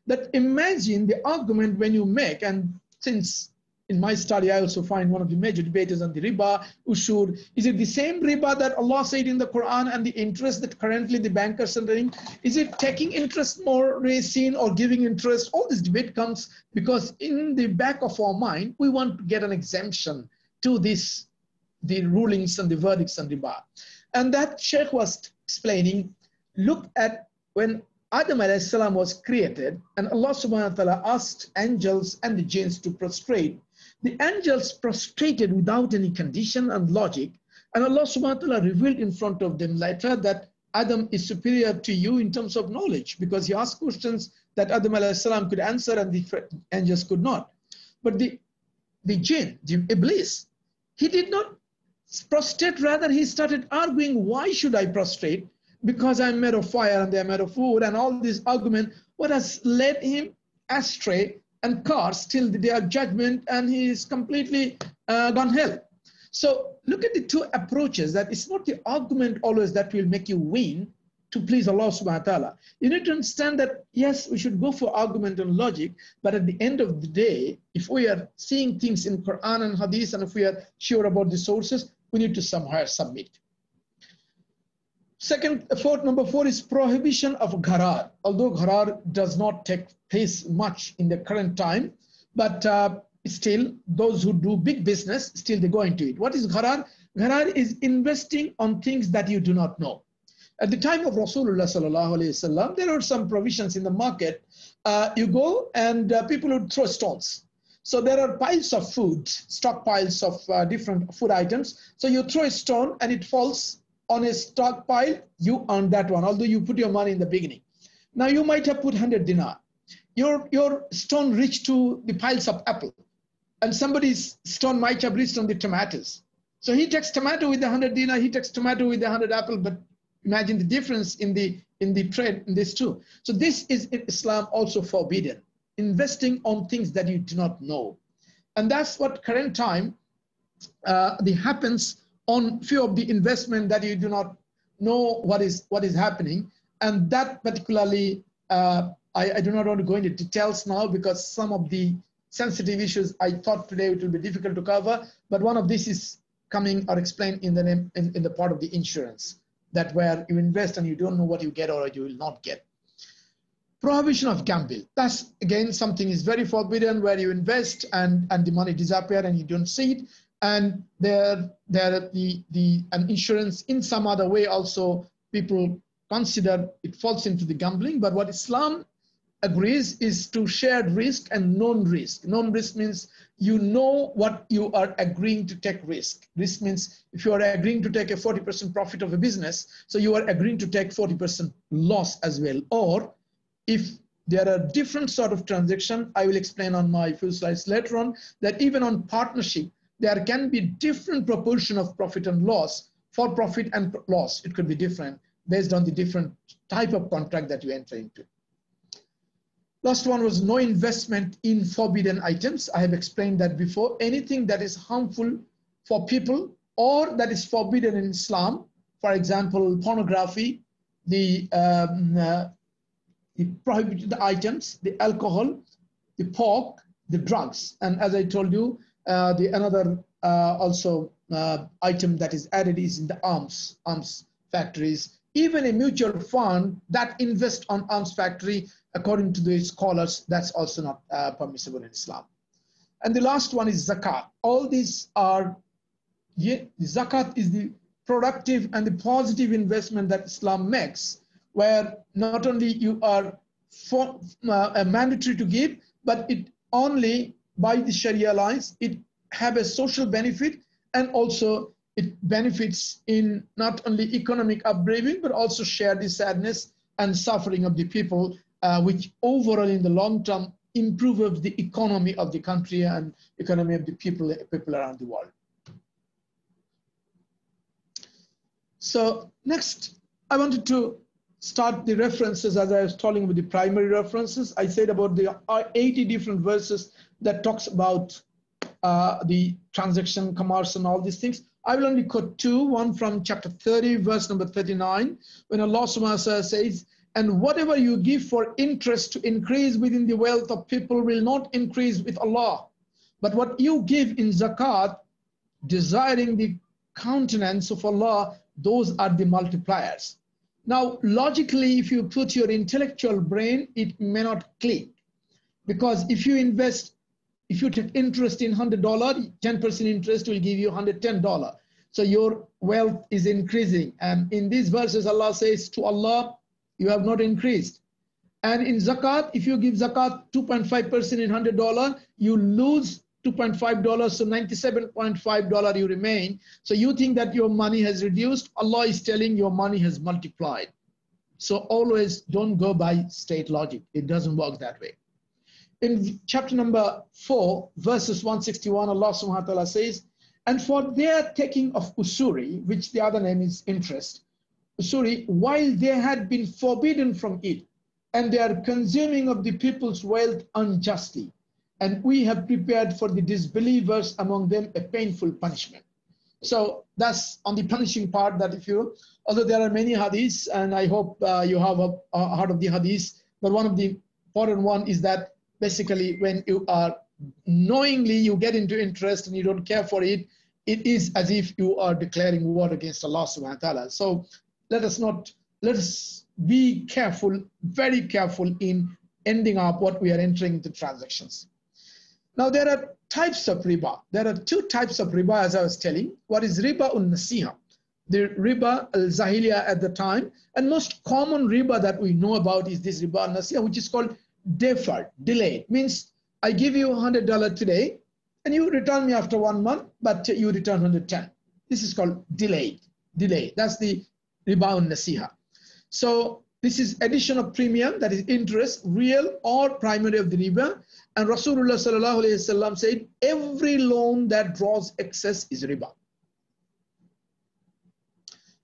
that imagine the argument when you make, and since in my study I also find one of the major debaters on the riba, ushur, is it the same riba that Allah said in the Quran and the interest that currently the bankers are doing? Is it taking interest more seen or giving interest? All this debate comes because in the back of our mind, we want to get an exemption to this, the rulings and the verdicts on riba. And that Sheikh was explaining, look at when Adam a.s. was created and Allah subhanahu wa ta'ala asked angels and the jinns to prostrate. the angels prostrated without any condition and logic, and Allah subhanahu wa ta'ala revealed in front of them later that Adam is superior to you in terms of knowledge, because he asked questions that Adam alayhi salam could answer and the angels could not. But the jinn, the Iblis, he did not prostrate, rather he started arguing, why should I prostrate? Because I'm made of fire and they're made of wood, and all this argument, what has led him astray and cursed till the day of judgment, and he is completely gone hell. So look at the two approaches, that it's not the argument always that will make you win to please Allah subhanahu wa ta'ala. You need to understand that, yes, we should go for argument and logic, but at the end of the day, if we are seeing things in Quran and Hadith, and if we are sure about the sources, we need to somewhere submit. Number four is prohibition of gharar. Although gharar does not take place much in the current time, but still those who do big business, still they go into it. What is gharar? Gharar is investing on things that you do not know. At the time of Rasulullah sallallahu alaihi wasallam, there are some provisions in the market. You go and people would throw stones. So there are piles of food, stockpiles of different food items. So you throw a stone and it falls on a stockpile, you earn that one, although you put your money in the beginning. Now you might have put 100 dinar. Your stone reached to the piles of apple, and somebody's stone might have reached on the tomatoes. So he takes tomato with the 100 dinar, he takes tomato with the 100 apple, but imagine the difference in the trade in these two. So this is in Islam also forbidden, investing on things that you do not know. And that's what current time happens on few of the investment that you do not know what is happening. And that particularly, I do not want to go into details now, because some of the sensitive issues I thought today it will be difficult to cover, but one of these is coming or explained in the part of the insurance, that where you invest and you don't know what you get or you will not get. Prohibition of gamble. That's again something is very forbidden, where you invest and the money disappear and you don't see it. And an insurance in some other way also, people consider it falls into the gambling. But what Islam agrees is to shared risk and known risk. Known risk means you know what you are agreeing to take risk. Risk means if you are agreeing to take a 40% profit of a business, so you are agreeing to take 40% loss as well. Or if there are different sort of transaction, I will explain on my few slides later on, that even on partnership, there can be different proportion of profit and loss. For profit and loss, it could be different based on the different type of contract that you enter into. Last one was no investment in forbidden items. I have explained that before. Anything that is harmful for people or that is forbidden in Islam, for example, pornography, the prohibited items, the alcohol, the pork, the drugs. And as I told you, another item that is added is in the arms factories. Even a mutual fund that invests on arms factory, according to the scholars, that's also not permissible in Islam. And the last one is zakat. All these are, the zakat is the productive and the positive investment that Islam makes, where not only you are mandatory to give, but it only by the Sharia lines, it have a social benefit, and also it benefits in not only economic upbringing, but also share the sadness and suffering of the people, which overall in the long term improves the economy of the country and economy of the people around the world. So next, I wanted to start the references. As I was telling with the primary references, I said about the 80 different verses that talks about the transaction, commerce, and all these things. I will only quote two, one from chapter 30, verse number 39, when Allah subhanahu wa ta'ala says, and whatever you give for interest to increase within the wealth of people will not increase with Allah. But what you give in zakat, desiring the countenance of Allah, those are the multipliers. Now, logically, if you put your intellectual brain, it may not click. Because if you invest, if you take interest in $100, 10% interest will give you $110. So your wealth is increasing. And in these verses, Allah says, to Allah, you have not increased. And in zakat, if you give zakat 2.5% in $100, you lose $2.5, so $97.5 you remain. So you think that your money has reduced. Allah is telling your money has multiplied. So always don't go by state logic. It doesn't work that way. In chapter number 4, verses 161, Allah subhanahu wa ta'ala says, and for their taking of usuri, which the other name is interest, usuri, while they had been forbidden from it, and they are consuming of the people's wealth unjustly, and we have prepared for the disbelievers among them a painful punishment. So that's on the punishing part, that if you, although there are many hadiths, and I hope you have heard of the hadiths, but one of the important one is that basically when you are knowingly you get into interest and you don't care for it, it is as if you are declaring war against Allah subhanahu wa ta'ala. So let us be careful, very careful in ending up what we are entering into transactions. Now there are types of riba. There are 2 types of riba, as I was telling. What is riba nasiha? The riba al-zahiliya at the time, and most common riba that we know about is this riba al-nasiha, which is called deferred, delayed. Means I give you $100 today, and you return me after 1 month, but you return 110. This is called delayed. That's the riba al-nasiha. So this is addition of premium, that is interest, real or primary of the riba. And Rasulullah sallallahu alayhi wasallam said, every loan that draws excess is riba.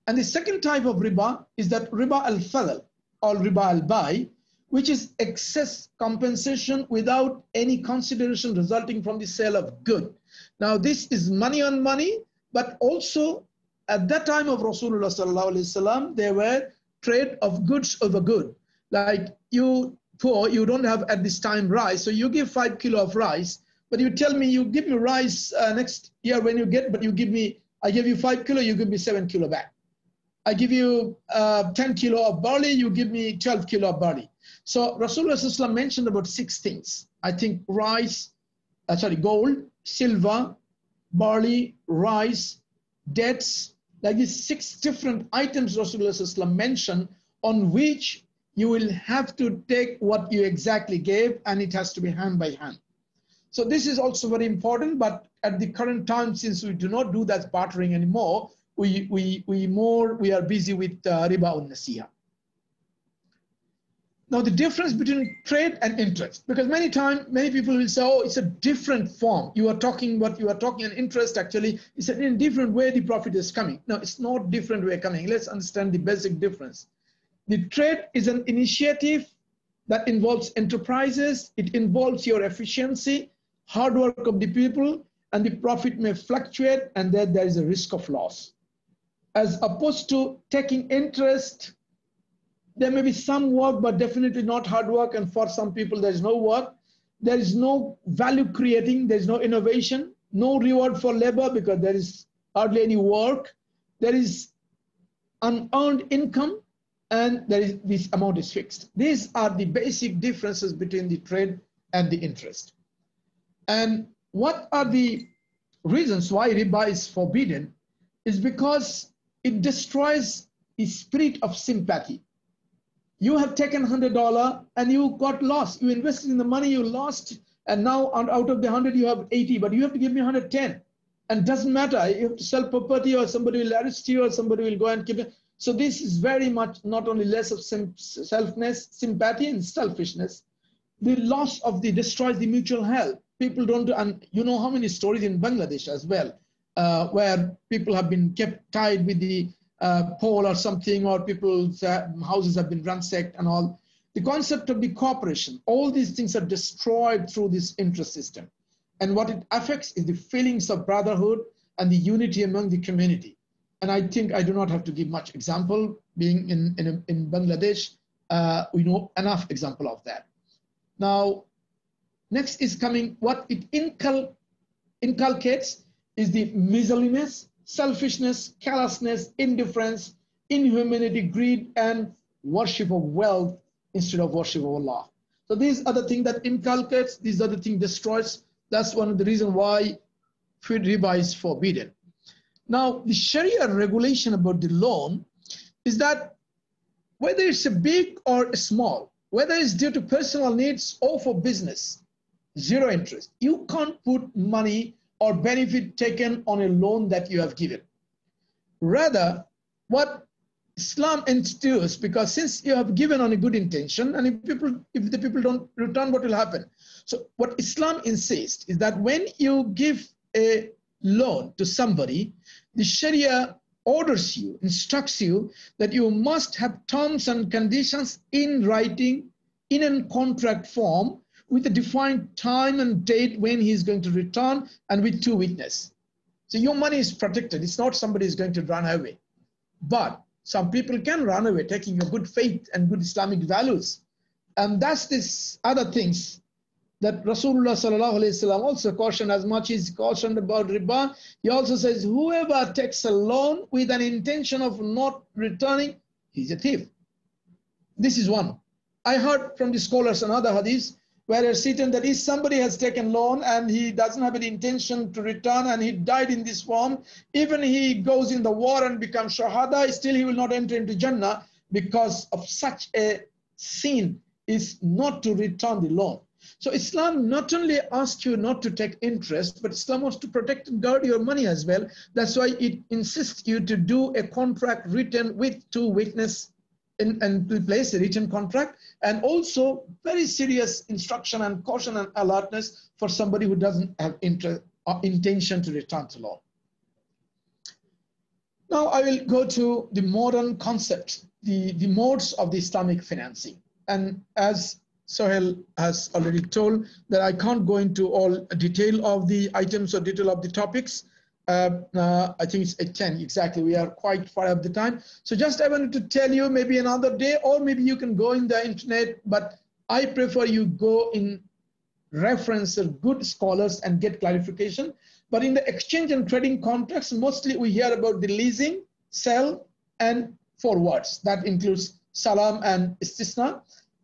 And the second type of riba is that riba al-fadl or riba al-bay, which is excess compensation without any consideration resulting from the sale of good. Now this is money on money, but also at that time of Rasulullah sallallahu alayhi wasallam, there were trade of goods over good. Like you poor, you don't have at this time rice, so you give 5 kilo of rice, but you tell me you give me rice next year when you get, but you give me, I give you 5 kilo, you give me 7 kilo back. I give you 10 kilo of barley, you give me 12 kilo of barley. So Rasulullah mentioned about 6 things. I think rice, gold, silver, barley, rice, debts, like these 6 different items Rasulullah mentioned, on which you will have to take what you exactly gave, and it has to be hand by hand. So this is also very important, but at the current time, since we do not do that bartering anymore, we are busy with riba al-nasiha. Now the difference between trade and interest, because many people will say, oh, it's a different form. You are talking what you are talking, and interest actually is in a different way the profit is coming. No, it's not different way coming. Let's understand the basic difference. The trade is an initiative that involves enterprises. It involves your efficiency, hard work of the people, and the profit may fluctuate, and then there is a risk of loss. As opposed to taking interest, there may be some work, but definitely not hard work. And for some people, there is no work. There is no value creating. There is no innovation, no reward for labor because there is hardly any work. There is unearned income, and this amount is fixed. These are the basic differences between the trade and the interest. And what are the reasons why riba is forbidden is because it destroys the spirit of sympathy. You have taken $100 and you got lost. You invested in the money, you lost, and now out of the 100 you have 80, but you have to give me 110. And doesn't matter, you have to sell property, or somebody will arrest you, or somebody will go and keep it. So this is very much not only less of sympathy and selfishness, the loss of destroys the mutual health. People don't, and you know how many stories in Bangladesh as well, where people have been kept tied with the pole or something, or people's houses have been ransacked and all. The concept of the cooperation, all these things are destroyed through this interest system. And what it affects is the feelings of brotherhood and the unity among the community. And I think I do not have to give much example. Being in Bangladesh, we know enough example of that. Now, next is coming, what it inculcates is the miserliness, selfishness, callousness, indifference, inhumanity, greed, and worship of wealth instead of worship of Allah. So these are the things that inculcates, these are the things destroys. That's one of the reasons why riba is forbidden. Now, the Sharia regulation about the loan is that whether it's a big or a small, whether it's due to personal needs or for business, zero interest. You can't put money or benefit taken on a loan that you have given. Rather, what Islam introduces, because since you have given on a good intention, and if the people don't return, what will happen? So what Islam insists is that when you give a loan to somebody, the Sharia orders you, instructs you that you must have terms and conditions in writing, in a contract form, with a defined time and date when he is going to return, and with 2 witnesses. So your money is protected. It's not somebody is going to run away. But some people can run away, taking your good faith and good Islamic values. And that's this other things that Rasulullah sallallahu alaihi wasallam also cautioned. As much as cautioned about riba, he also says, whoever takes a loan with an intention of not returning, he's a thief. This is one. I heard from the scholars another hadith where it's written that if somebody has taken loan and he doesn't have any intention to return and he died in this form, even he goes in the war and becomes shahada, still he will not enter into Jannah, because of such a sin is not to return the loan. So Islam not only asks you not to take interest, but Islam wants to protect and guard your money as well. That's why it insists you to do a contract written with 2 witnesses and to place a written contract, and also very serious instruction and caution and alertness for somebody who doesn't have interest or intention to return to loan. Now I will go to the modern concept, the modes of the Islamic financing. And as Sohail has already told, that I can't go into all detail of the items or detail of the topics. I think it's at 10 exactly. We are quite far off the time. So just I wanted to tell you maybe another day, or maybe you can go in the internet, but I prefer you go in reference of good scholars and get clarification. But in the exchange and trading contracts, mostly we hear about the leasing, sell, and forwards. That includes salam and istisna.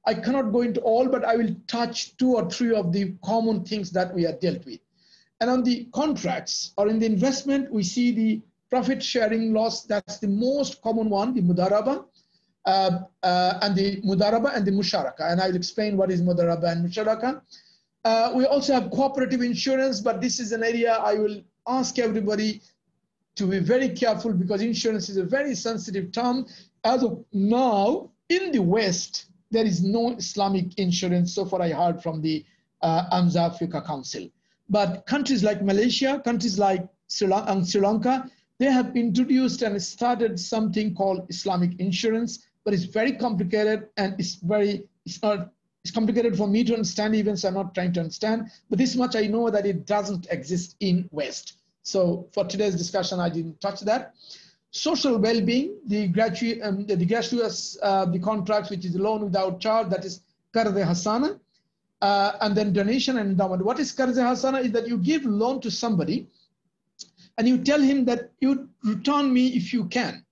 I cannot go into all, but I will touch 2 or 3 of the common things that we are dealt with. And on the contracts or in the investment, we see the profit sharing loss. That's the most common one, the mudaraba, and the musharaka. And I'll explain what is mudaraba and musharaka. We also have cooperative insurance, but this is an area I will ask everybody to be very careful, because insurance is a very sensitive term. As of now, in the West, there is no Islamic insurance. So far I heard from the AMZA Fiqh Council. But countries like Malaysia, countries like Sri Lanka, they have introduced and started something called Islamic insurance, but it's very complicated, and it's complicated for me to understand, even so I'm not trying to understand. But this much I know, that it doesn't exist in West. So for today's discussion, I didn't touch that. Social well-being, the gratuitous, the contracts, which is a loan without charge, that is Qarz Hasana. And then donation and endowment. What is Qarz Hasana is that you give loan to somebody and you tell him that you return me if you can.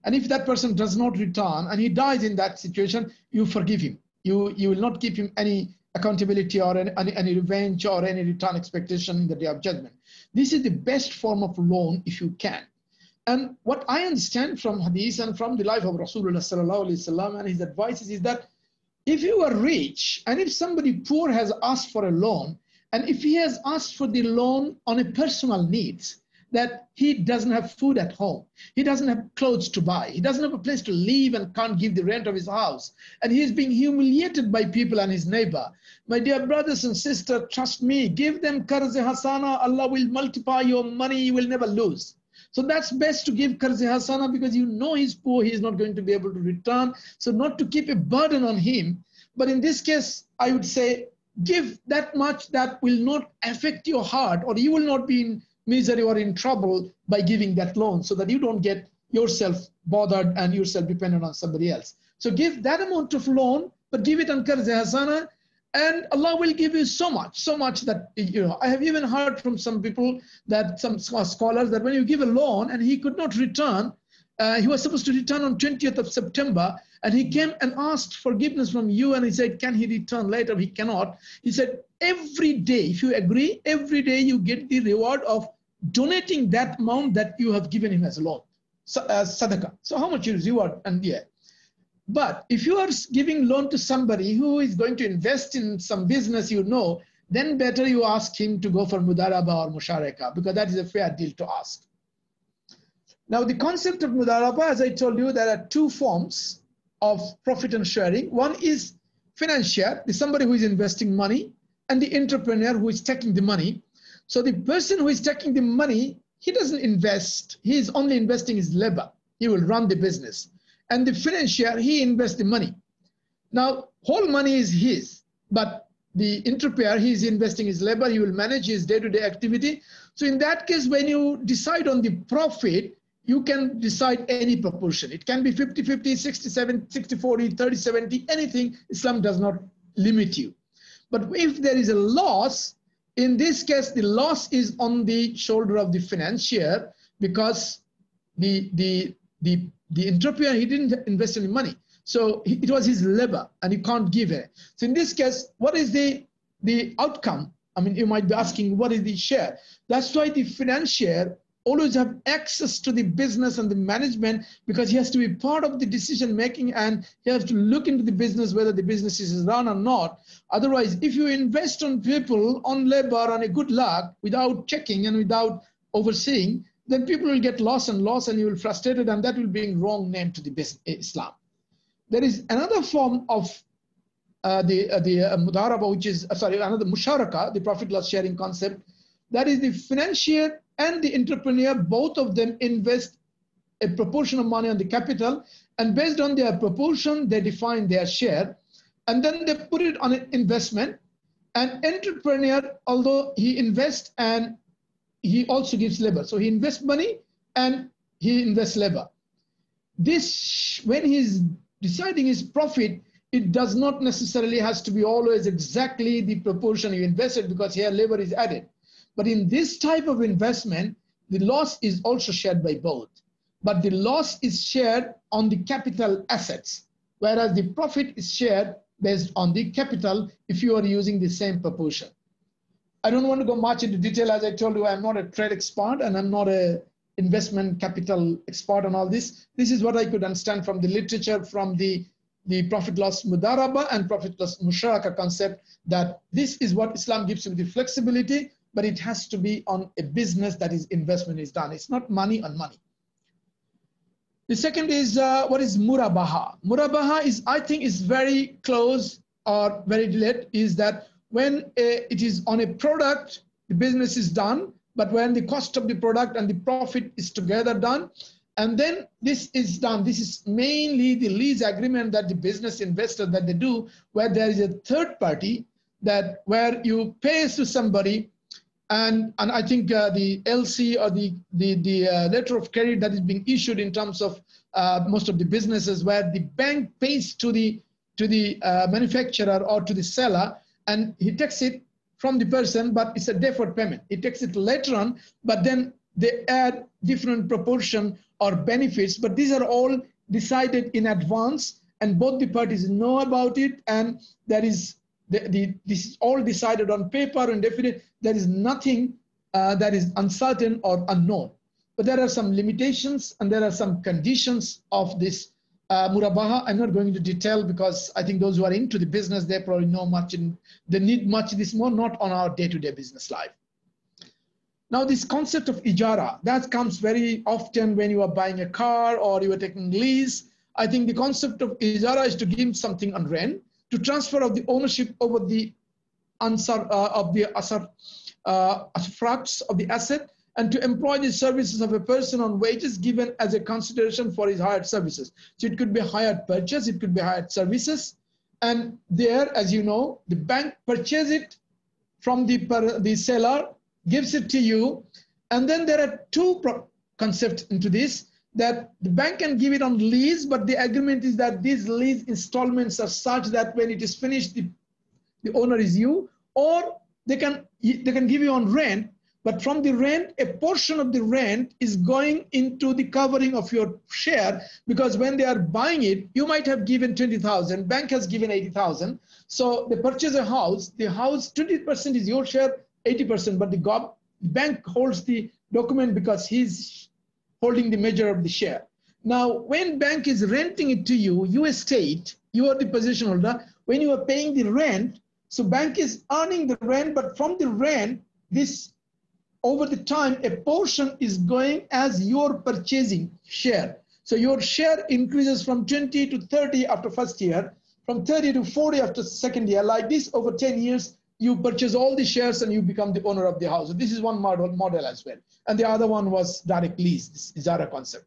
And if that person does not return and he dies in that situation, you forgive him. You will not give him any accountability or any revenge or any return expectation in the day of judgment. This is the best form of loan if you can. And what I understand from hadith and from the life of Rasulullah sallallahu alaihi wasallam and his advices is that if you are rich and if somebody poor has asked for a loan, and if he has asked for the loan on a personal needs, that he doesn't have food at home, he doesn't have clothes to buy, he doesn't have a place to live and can't give the rent of his house, and he is being humiliated by people and his neighbor. My dear brothers and sisters, trust me, give them Qarz Hasana, Allah will multiply your money, you will never lose. So that's best to give Qarz Hasana, because you know he's poor, he's not going to be able to return. So not to keep a burden on him, but in this case, I would say, give that much that will not affect your heart, or you will not be in misery or in trouble by giving that loan, so that you don't get yourself bothered and yourself dependent on somebody else. So give that amount of loan, but give it on Qarz Hasana, and Allah will give you so much that, I have even heard from some people, that some scholars, that when you give a loan and he could not return, he was supposed to return on 20th of September, and he came and asked forgiveness from you, and he said, can he return later? He cannot. He said, every day, if you agree, every day you get the reward of donating that amount that you have given him as a loan, as sadaqah. So how much is reward? And yeah. But if you are giving loan to somebody who is going to invest in some business, then better you ask him to go for mudaraba or musharaka, because that is a fair deal to ask. Now, the concept of mudaraba, as I told you, there are two forms of profit and sharing. One is financier, somebody who is investing money, and the entrepreneur who is taking the money. So the person who is taking the money, he doesn't invest. He is only investing his labor. He will run the business. And the financier, he invests the money. Now, whole money is his, but the entrepreneur, he is investing his labor. He will manage his day-to-day activity. So in that case, when you decide on the profit, you can decide any proportion. It can be 50-50, 60-70, 60-40, 30-70, anything. Islam does not limit you. But if there is a loss, in this case, the loss is on the shoulder of the financier, because the entrepreneur, he didn't invest any money. So it was his labor, and you can't give it. So in this case, what is the outcome? I mean, you might be asking, what is the share? That's why the financier always have access to the business and the management, because he has to be part of the decision making, and he has to look into the business, whether the business is run or not. Otherwise, if you invest on people, on labor, on a good luck, without checking and without overseeing, then people will get lost, and you will frustrated, and that will bring wrong name to the Islam. There is another form of the mudaraba, which is, another musharaka, the profit loss sharing concept. That is the financier and the entrepreneur, both of them invest a proportion of money on the capital, and based on their proportion, they define their share, and then they put it on an investment. And entrepreneur, although he invests and he also gives labor, so he invests money and he invests labor. This, when he's deciding his profit, it does not necessarily has to be always exactly the proportion you invested, because here labor is added. But in this type of investment, the loss is also shared by both. But the loss is shared on the capital assets, whereas the profit is shared based on the capital if you are using the same proportion. I don't want to go much into detail. As I told you, I'm not a trade expert, and I'm not a investment capital expert on all this. This is what I could understand from the literature, from the profit loss mudaraba and profit loss musharaka concept, that this is what Islam gives you the flexibility, but it has to be on a business that is investment is done. It's not money on money. The second is what is murabaha. Murabaha is, I think, is very close or very related, is that when it is on a product, the business is done, but when the cost of the product and the profit is together done, and then this is done. This is mainly the lease agreement that the business investor that they do, where there is a third party, that where you pay to somebody, and I think the LC or the letter of credit that is being issued in terms of most of the businesses, where the bank pays to the manufacturer or to the seller, and he takes it from the person, but it's a deferred payment. He takes it later on, but then they add different proportion or benefits, but these are all decided in advance, and both the parties know about it, and there is this is all decided on paper and definite. There is nothing that is uncertain or unknown. But there are some limitations and there are some conditions of this murabaha. I'm not going into detail, because I think those who are into the business, they probably know much, and they need much this more, not on our day-to-day business life. Now, this concept of ijara, that comes very often when you are buying a car or you are taking lease. I think the concept of ijara is to give something on rent, to transfer of the ownership over the ansar of the asfraks of the asset, and to employ the services of a person on wages given as a consideration for his hired services. So it could be hired purchase, it could be hired services, and there, as you know, the bank purchases it from the seller, gives it to you, and then there are two concepts into this, that the bank can give it on lease, but the agreement is that these lease installments are such that when it is finished, the owner is you, or they can give you on rent, but from the rent, a portion of the rent is going into the covering of your share, because when they are buying it, you might have given 20,000, bank has given 80,000. So they purchase a house, the house 20% is your share, 80%, but the bank holds the document because he's holding the measure of the share. Now, when bank is renting it to you, you a state, you are the possession holder, when you are paying the rent, So bank is earning the rent, but from the rent, this over the time, a portion is going as your purchasing share. So your share increases from 20 to 30 after first year, from 30 to 40 after second year. Like this, over 10 years, you purchase all the shares and you become the owner of the house. So this is one model as well. And the other one was direct lease, this Ijara concept.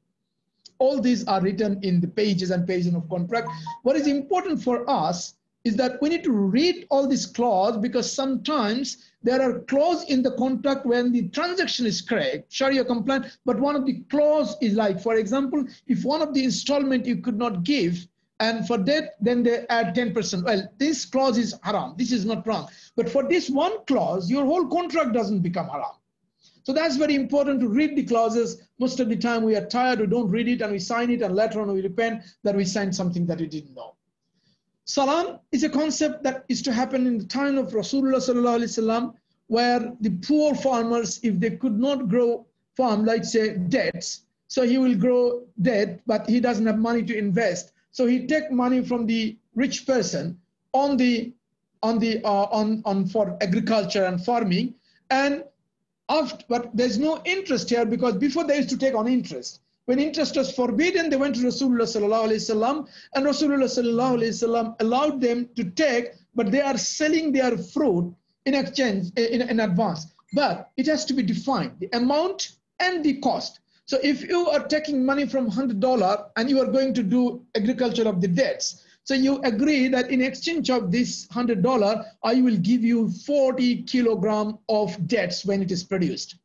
All these are written in the pages and pages of contract. What is important for us is that we need to read all these clauses, because sometimes there are clauses in the contract when the transaction is correct, Sharia compliant, but one of the clause is like, for example, if one of the installment you could not give, and for that, then they add 10%. Well, this clause is haram. This is not wrong. But for this one clause, your whole contract doesn't become haram. So that's very important to read the clauses. Most of the time we are tired, we don't read it and we sign it, and later on we repent that we signed something that we didn't know. Salam is a concept that is to happen in the time of Rasulullah sallallahu alaihi wasallam, where the poor farmers, if they could not grow farm, like say dates, so he will grow debt, but he doesn't have money to invest. So he take money from the rich person for agriculture and farming, and but there's no interest here, because before they used to take on interest. When interest was forbidden, they went to Rasulullah sallallahu alaihi wasallam, and Rasulullah sallallahu alaihi wasallam allowed them to take, but they are selling their fruit in exchange in advance. But it has to be defined, the amount and the cost. So if you are taking money from $100 and you are going to do agriculture of the dates, so you agree that in exchange of this $100, I will give you 40 kilogram of dates when it is produced.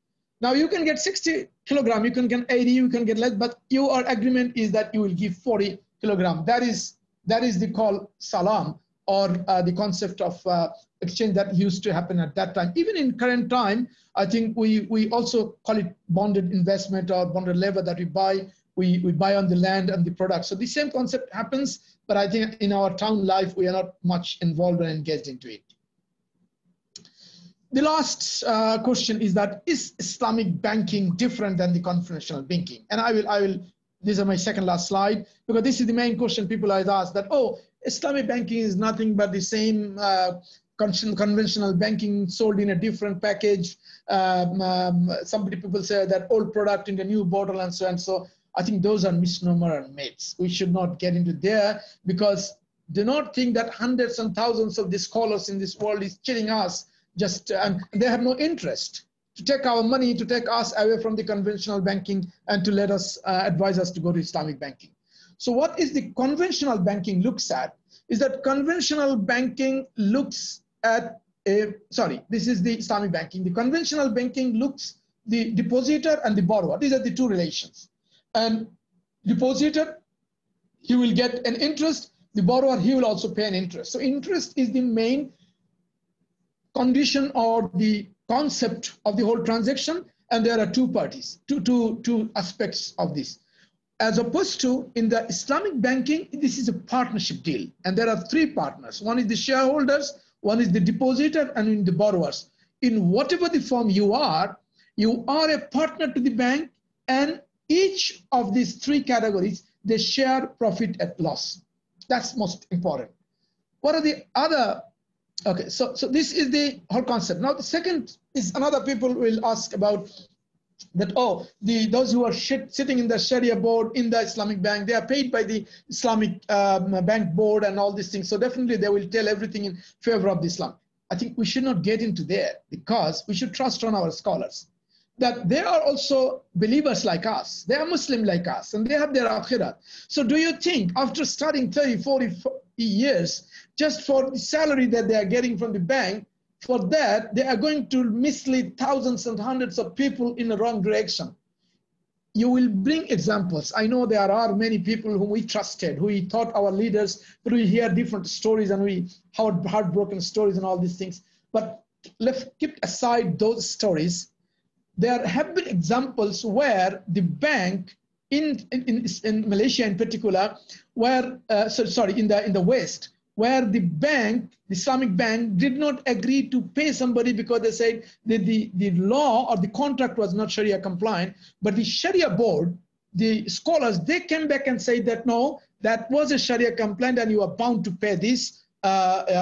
Now you can get 60 kilogram, you can get 80, you can get less, but your agreement is that you will give 40 kilogram. That is the call salam, or the concept of exchange that used to happen at that time. Even in current time, I think we also call it bonded investment or bonded labor, that we buy on the land and the product. So the same concept happens, but I think in our town life, we are not much involved and engaged into it. The last question is that, is Islamic banking different than the conventional banking? And I will, this is my second last slide, because this is the main question people always ask, that, oh, Islamic banking is nothing but the same conventional banking sold in a different package. Somebody people say that old product in the new bottle and so on. So I think those are misnomer and myths. We should not get into there, because do not think that hundreds and thousands of the scholars in this world is cheating us. And they have no interest to take our money, to take us away from the conventional banking, and to let us advise us to go to Islamic banking. So what is the conventional banking looks at is that conventional banking looks at this is the Islamic banking. The conventional banking looks the depositor and the borrower. These are the two relations. And depositor, he will get an interest. The borrower, he will also pay an interest. So interest is the main condition or the concept of the whole transaction, and there are two parties, two aspects of this. As opposed to in the Islamic banking, this is a partnership deal, and there are three partners. One is the shareholders, one is the depositor, and in the borrowers. In whatever the form you are a partner to the bank, and each of these three categories, they share profit at loss. That's most important. What are the other? Okay, so this is the whole concept. Now the second is, another people will ask about that, oh, those who are sitting in the Sharia board in the Islamic bank, they are paid by the Islamic bank board and all these things. So definitely they will tell everything in favor of the Islam. I think we should not get into there, because we should trust on our scholars that they are also believers like us. They are Muslim like us, and they have their akhirat. So do you think after studying 30, 40 years, just for the salary that they are getting from the bank, for that, they are going to mislead thousands and hundreds of people in the wrong direction? You will bring examples. I know there are many people whom we trusted, who we thought our leaders, but we hear different stories, and we heard heartbroken stories and all these things. But let's keep aside those stories. There have been examples where the bank in Malaysia in particular, where in the West, where the bank, the Islamic bank, did not agree to pay somebody because they said that the law or the contract was not Sharia compliant. But the Sharia board, the scholars, they came back and said that no, that was a Sharia compliant and you are bound to pay this.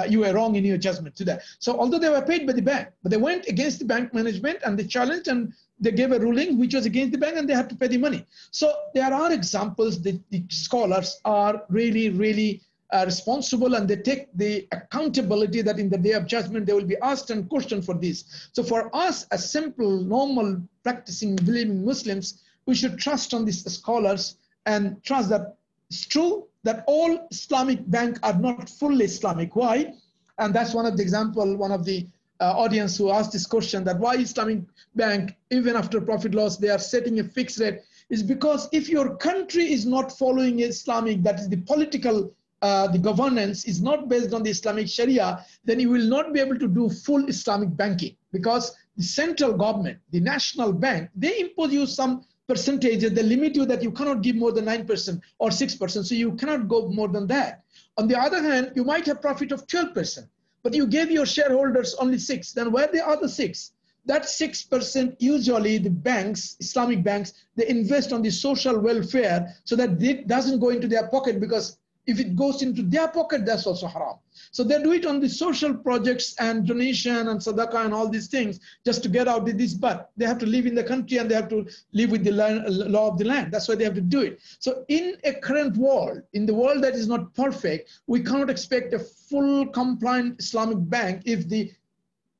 you were wrong in your judgment to that. So although they were paid by the bank, but they went against the bank management and they challenged and they gave a ruling which was against the bank and they had to pay the money. So there are examples that the scholars are really responsible and they take the accountability that in the day of judgment they will be asked and questioned for this. So for us as simple, normal, practicing, believing Muslims, we should trust on these scholars and trust that it's true that all Islamic banks are not fully Islamic. Why? And that's one of the example, one of the audience who asked this question, that why Islamic bank, even after profit loss, they are setting a fixed rate, is because if your country is not following Islamic, that is the political, the governance is not based on the Islamic Sharia, then you will not be able to do full Islamic banking, because the central government, the national bank, they impose you some percentage, they limit you that you cannot give more than 9% or 6%, so you cannot go more than that. On the other hand, you might have profit of 12%, but you gave your shareholders only 6%, then where the other 6%? That 6% usually the banks, Islamic banks, they invest on the social welfare so that it doesn't go into their pocket, because if it goes into their pocket, that's also haram. So they do it on the social projects and donation and sadaqah and all these things just to get out of this, but they have to live in the country and they have to live with the law of the land. That's why they have to do it. So in a current world, in the world that is not perfect, we cannot expect a full compliant Islamic bank if the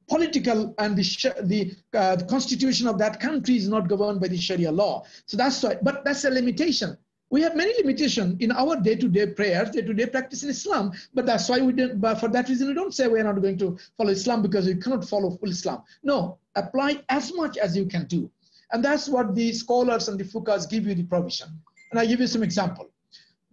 political and the constitution of that country is not governed by the Sharia law. So that's why, but that's a limitation. We have many limitations in our day-to-day prayers, day-to-day practice in Islam, but that's why we don't, but for that reason, we don't say we're not going to follow Islam because we cannot follow full Islam. No, apply as much as you can do. And that's what the scholars and the fuqahas give you the provision. And I give you some example.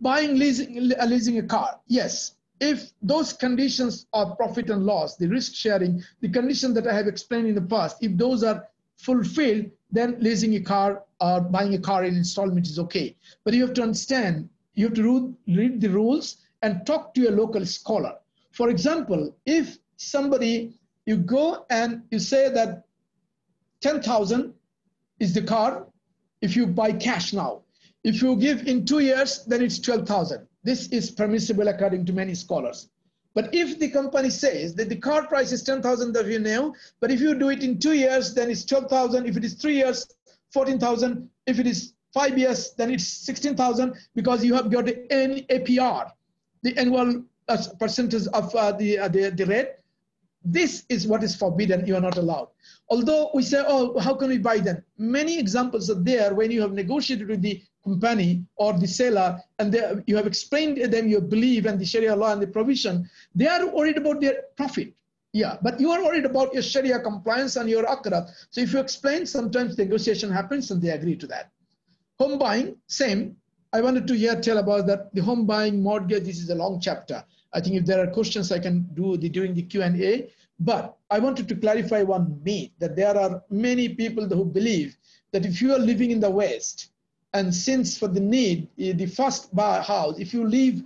Buying, leasing a car. Yes, if those conditions of profit and loss, the risk sharing, the conditions that I have explained in the past, if those are fulfilled, then leasing a car or buying a car in installment is okay. But you have to understand, you have to read the rules and talk to a local scholar. For example, if somebody, you go and you say that 10,000 is the car if you buy cash now. If you give in 2 years, then it's 12,000. This is permissible according to many scholars. But if the company says that the car price is 10,000 that you know, but if you do it in 2 years, then it's 12,000. If it is 3 years, 14,000. If it is 5 years, then it's 16,000 because you have got the APR, the annual percentage of the rate. This is what is forbidden. You are not allowed. Although we say, oh, how can we buy them? Many examples are there when you have negotiated with the company or the seller and you have explained to them your belief and the Sharia law and the provision. They are worried about their profit. Yeah, but you are worried about your Sharia compliance and your akhirat. So if you explain, sometimes negotiation happens and they agree to that. Home buying, same. I wanted to here tell about that. The home buying mortgage, this is a long chapter. I think if there are questions, I can do during the Q&A. But I wanted to clarify one myth, that there are many people who believe that if you are living in the West, and since for the need, the first buy house, if you live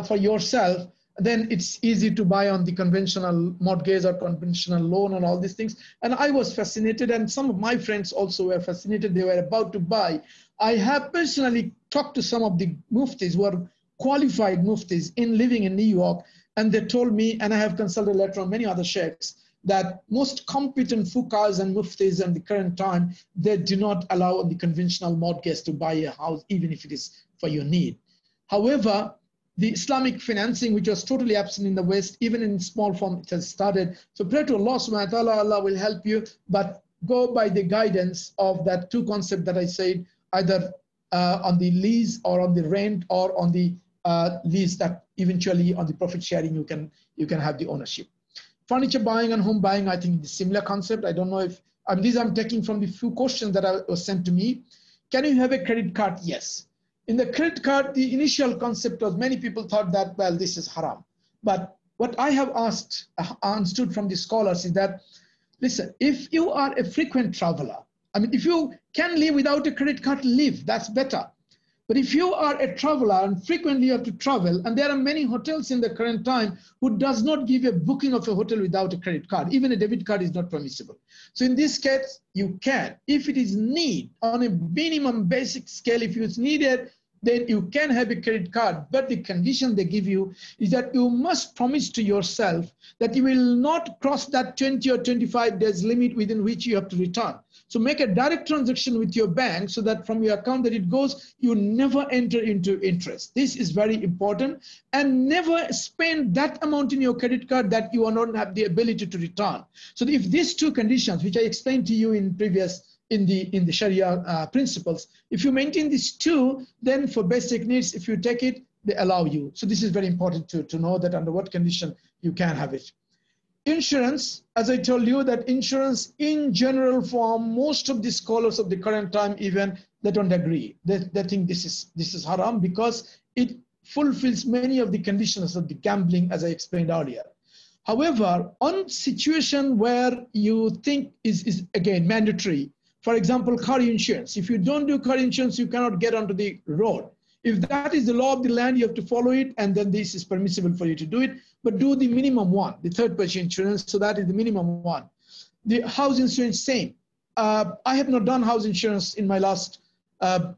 for yourself, then it's easy to buy on the conventional mortgage or conventional loan and all these things. And I was fascinated, and some of my friends also were fascinated. They were about to buy. I have personally talked to some of the muftis who are qualified muftis in living in New York, and they told me, and I have consulted later on many other sheikhs, that most competent fuqahas and muftis in the current time, they do not allow the conventional mortgage to buy a house, even if it is for your need. However, the Islamic financing, which was totally absent in the West, even in small form, it has started. So pray to Allah subhanahu wa ta'ala, Allah will help you, but go by the guidance of that two concepts that I said, either on the lease or on the rent or on the lease, that eventually on the profit sharing, you can have the ownership. Furniture buying and home buying, I think is a similar concept. I don't know if, these I'm taking from the few questions that was sent to me. Can you have a credit card? Yes. In the credit card, the initial concept was many people thought that, well, this is haram. But what I have understood from the scholars is that, listen, if you are a frequent traveler, if you can live without a credit card, live, that's better. But if you are a traveler and frequently you have to travel, and there are many hotels in the current time who does not give a booking of a hotel without a credit card, even a debit card is not permissible. So in this case, you can, if it is need on a minimum basic scale, if it's needed, then you can have a credit card. But the condition they give you is that you must promise to yourself that you will not cross that 20 or 25 days limit within which you have to return. So make a direct transaction with your bank so that from your account that it goes, you never enter into interest. This is very important. And never spend that amount in your credit card that you will not have the ability to return. So if these two conditions, which I explained to you in previous in the Sharia principles, if you maintain these two, then for basic needs, if you take it, they allow you. So this is very important to know that under what condition you can have it. Insurance, as I told you, that insurance in general form, most of the scholars of the current time even, they don't agree. They think this is haram because it fulfills many of the conditions of the gambling, as I explained earlier. However, on situation where you think is again mandatory, for example, car insurance. If you don't do car insurance, you cannot get onto the road. If that is the law of the land, you have to follow it, and then this is permissible for you to do it. But do the minimum one, the third-party insurance, so that is the minimum one. The house insurance, same. I have not done house insurance in my last 30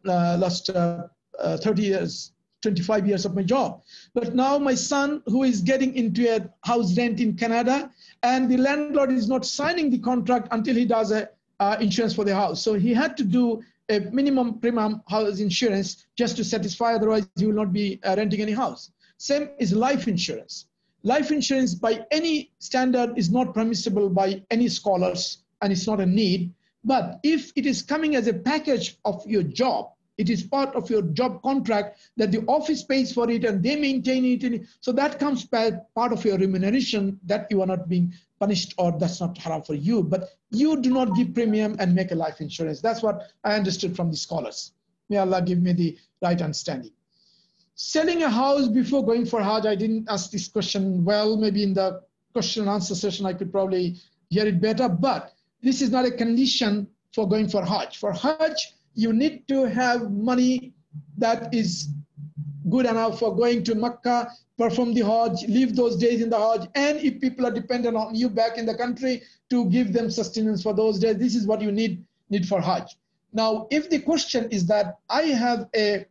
years, 25 years of my job. But now my son, who is getting into a house rent in Canada, and the landlord is not signing the contract until he does a insurance for the house. So he had to do a minimum premium house insurance just to satisfy, otherwise he will not be renting any house. Same is life insurance. Life insurance by any standard is not permissible by any scholars, and it's not a need. But if it is coming as a package of your job, it is part of your job contract that the office pays for it and they maintain it. So that comes part of your remuneration, that you are not being punished, or that's not haram for you. But you do not give premium and make a life insurance. That's what I understood from the scholars. May Allah give me the right understanding. Selling a house before going for Hajj, I didn't ask this question well. Maybe in the question and answer session, I could probably hear it better. But this is not a condition for going for Hajj. For Hajj, you need to have money that is good enough for going to Makkah, perform the Hajj, live those days in the Hajj, and if people are dependent on you back in the country, to give them sustenance for those days. This is what you need for Hajj. Now, if the question is that I have the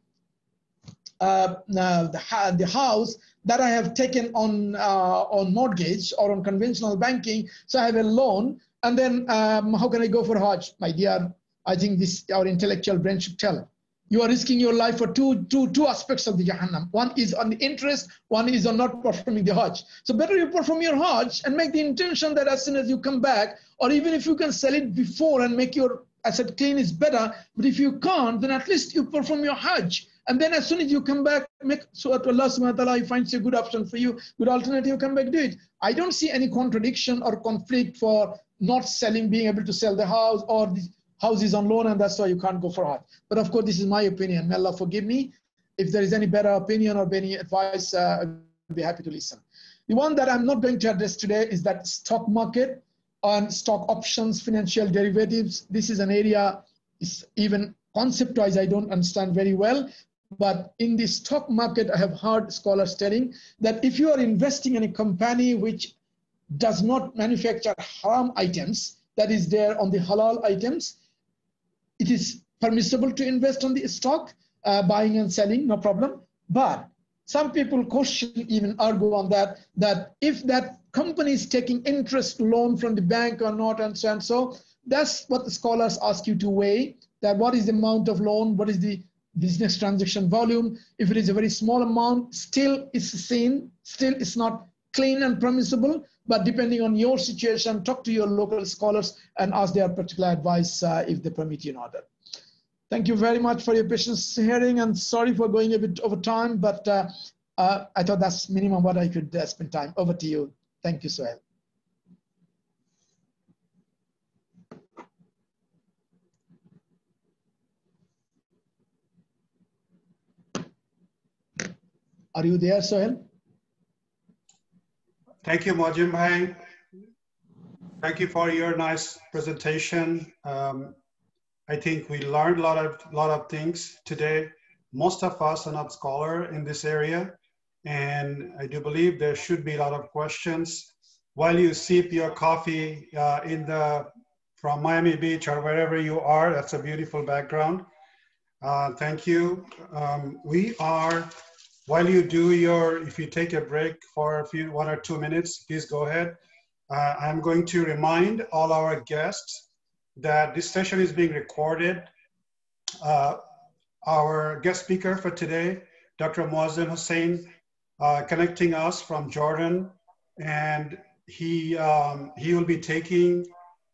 house that I have taken on mortgage or on conventional banking, so I have a loan, and then how can I go for Hajj? My dear, I think this our intellectual brain should tell. You are risking your life for two aspects of the Jahannam. One is on the interest, one is on not performing the Hajj. So better you perform your Hajj and make the intention that as soon as you come back, or even if you can sell it before and make your asset clean, is better. But if you can't, then at least you perform your Hajj. And then as soon as you come back, make so that Allah subhanahu wa ta'ala finds a good option for you, good alternative, you come back, do it. I don't see any contradiction or conflict for not selling, being able to sell the house, or the house is on loan and that's why you can't go for Hajj. But of course, this is my opinion. May Allah forgive me. If there is any better opinion or any advice, I'll be happy to listen. The one that I'm not going to address today is that stock market on stock options, financial derivatives. This is an area, even concept-wise, I don't understand very well. But in the stock market, I have heard scholars telling that if you are investing in a company which does not manufacture haram items, that is there on the halal items, it is permissible to invest on the stock, buying and selling, no problem. But some people question, even argue on that if that company is taking interest loan from the bank or not, and so, that's what the scholars ask you to weigh, that what is the amount of loan, what is the business transaction volume. If it is a very small amount, still it's seen, still it's not clean and permissible. But depending on your situation, talk to your local scholars and ask their particular advice if they permit you in order. Thank you very much for your patience hearing, and sorry for going a bit over time, but I thought that's minimum what I could spend time. Over to you. Thank you, Sohail. Are you there, Sohail? Thank you, Mojim Bhai. Thank you for your nice presentation. I think we learned a lot of things today. Most of us are not scholars in this area, and I do believe there should be a lot of questions. While you sip your coffee from Miami Beach or wherever you are, that's a beautiful background. Thank you. While you do if you take a break for 1 or 2 minutes, please go ahead. I'm going to remind all our guests that this session is being recorded. Our guest speaker for today, Dr. Muazzam Hussain, connecting us from Jordan, and he will be taking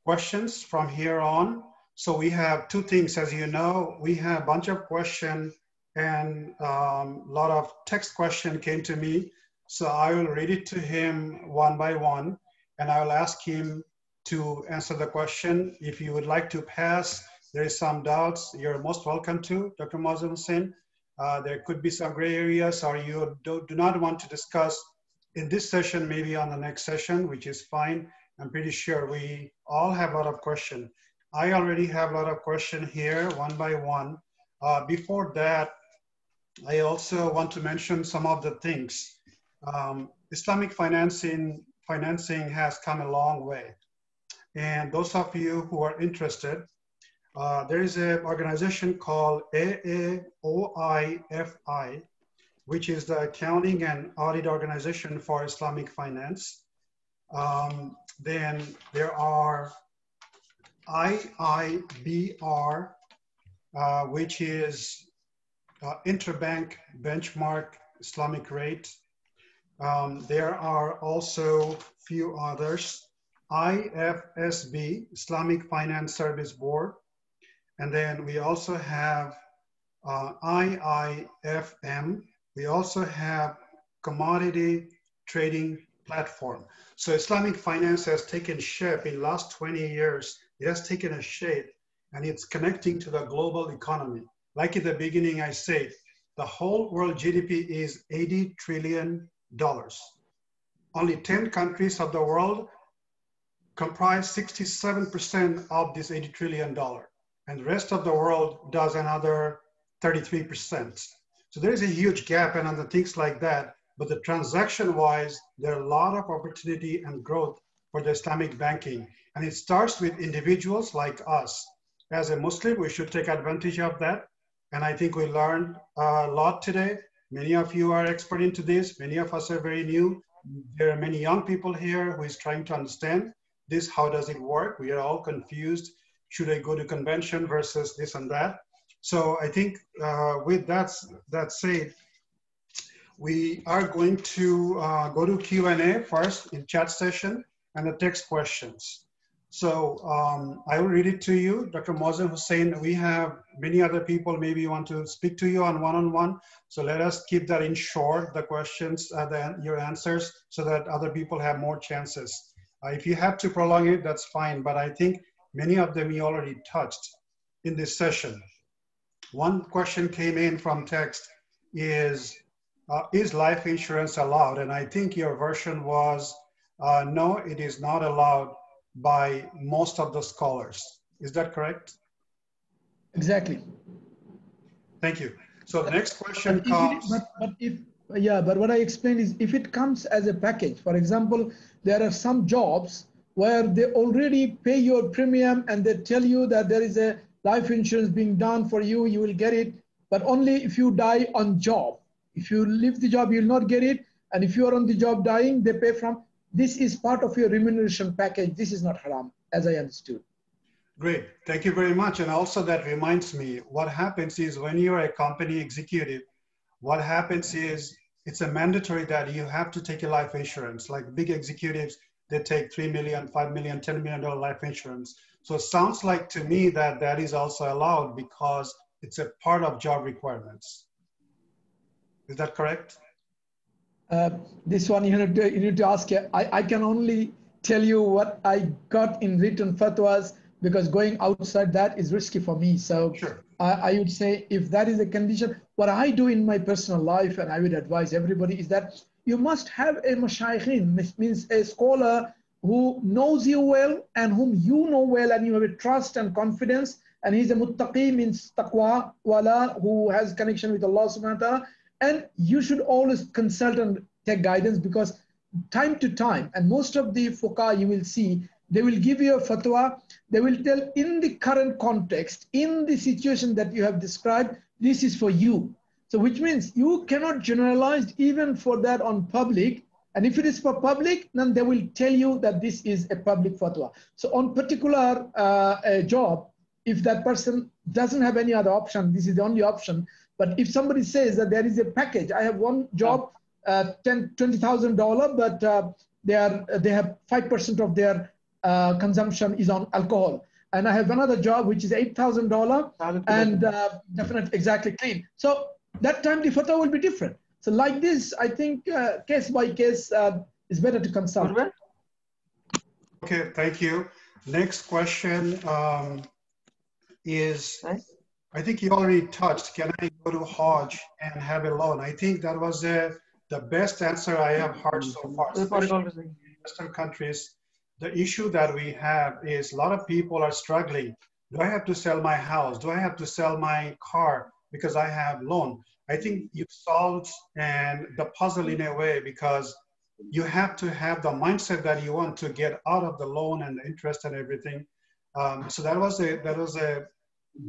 questions from here on. So we have two things, as you know, we have a bunch of questions and a lot of text question came to me. So I will read it to him one by one, and I will ask him to answer the question. If you would like to pass, there is some doubts, you're most welcome to, Dr. Muazzam Hussain. There could be some gray areas, or you do not want to discuss in this session, maybe on the next session, which is fine. I'm pretty sure we all have a lot of questions. I already have a lot of questions here, one by one. Before that, I also want to mention some of the things. Islamic financing has come a long way. And those of you who are interested, there is an organization called AAOIFI, which is the Accounting and Audit Organization for Islamic Finance. Then there are IIBR, which is Interbank Benchmark Islamic Rate. There are also few others. IFSB, Islamic Finance Service Board. And then we also have IIFM. We also have Commodity Trading Platform. So Islamic finance has taken shape in the last 20 years. It has taken a shape, and it's connecting to the global economy. Like in the beginning, I said, the whole world GDP is $80 trillion. Only 10 countries of the world comprise 67% of this $80 trillion. And the rest of the world does another 33%. So there is a huge gap and other things like that. But the transaction-wise, there are a lot of opportunity and growth for the Islamic banking. And it starts with individuals like us. As a Muslim, we should take advantage of that. And I think we learned a lot today. Many of you are expert into this. Many of us are very new. There are many young people here who is trying to understand this. How does it work? We are all confused. Should I go to convention versus this and that? So I think with that said, we are going to go to Q&A first in chat session and the text questions. So I will read it to you. Dr. Muazzam Hussain, we have many other people maybe want to speak to you on one-on-one. So let us keep that in short, the questions, your answers, so that other people have more chances. If you have to prolong it, that's fine. But I think many of them you already touched in this session. One question came in from text is life insurance allowed? And I think your version was, no, it is not allowed by most of the scholars. Is that correct? Exactly. Thank you. So the next question comes. But what I explained is if it comes as a package, for example, there are some jobs where they already pay your premium and they tell you that there is a life insurance being done for you, you will get it, but only if you die on job. If you leave the job, you will not get it. And if you are on the job dying, they pay from. This is part of your remuneration package. This is not haram, as I understood. Great. Thank you very much. And also that reminds me, what happens is when you're a company executive, what happens is it's a mandatory that you have to take a life insurance. Like big executives, they take $3 million, $5 million, $10 million life insurance. So it sounds like to me that that is also allowed because it's a part of job requirements. Is that correct? This one you need to ask. I can only tell you what I got in written fatwas, because going outside that is risky for me. So sure. I would say if that is a condition, what I do in my personal life, and I would advise everybody, is that you must have a mashayikhin, means a scholar who knows you well and whom you know well, and you have a trust and confidence, and he's a muttaqi, means taqwa wala, who has connection with Allah subhanahu wa ta'ala. And you should always consult and take guidance, because time to time, and most of the fuqaha you will see, They will give you a fatwa. They will tell in the current context, in the situation that you have described, this is for you. So which means you cannot generalize even for that on public. And if it is for public, then they will tell you that this is a public fatwa. So on particular job, if that person doesn't have any other option, this is the only option. But if somebody says that there is a package, I have one job, $20,000, but they have 5% of their consumption is on alcohol. And I have another job, which is $8,000 and definitely exactly clean. So that time the fatwa will be different. So like this, I think case by case is better to consult. Okay, thank you. Next question is, I think you already touched, can I go to Hajj and have a loan? I think that was the best answer I have heard so far. Especially in Western countries, the issue that we have is a lot of people are struggling. Do I have to sell my house? Do I have to sell my car because I have loan? I think you've solved the puzzle in a way, because you have to have the mindset that you want to get out of the loan and the interest and everything. So that was a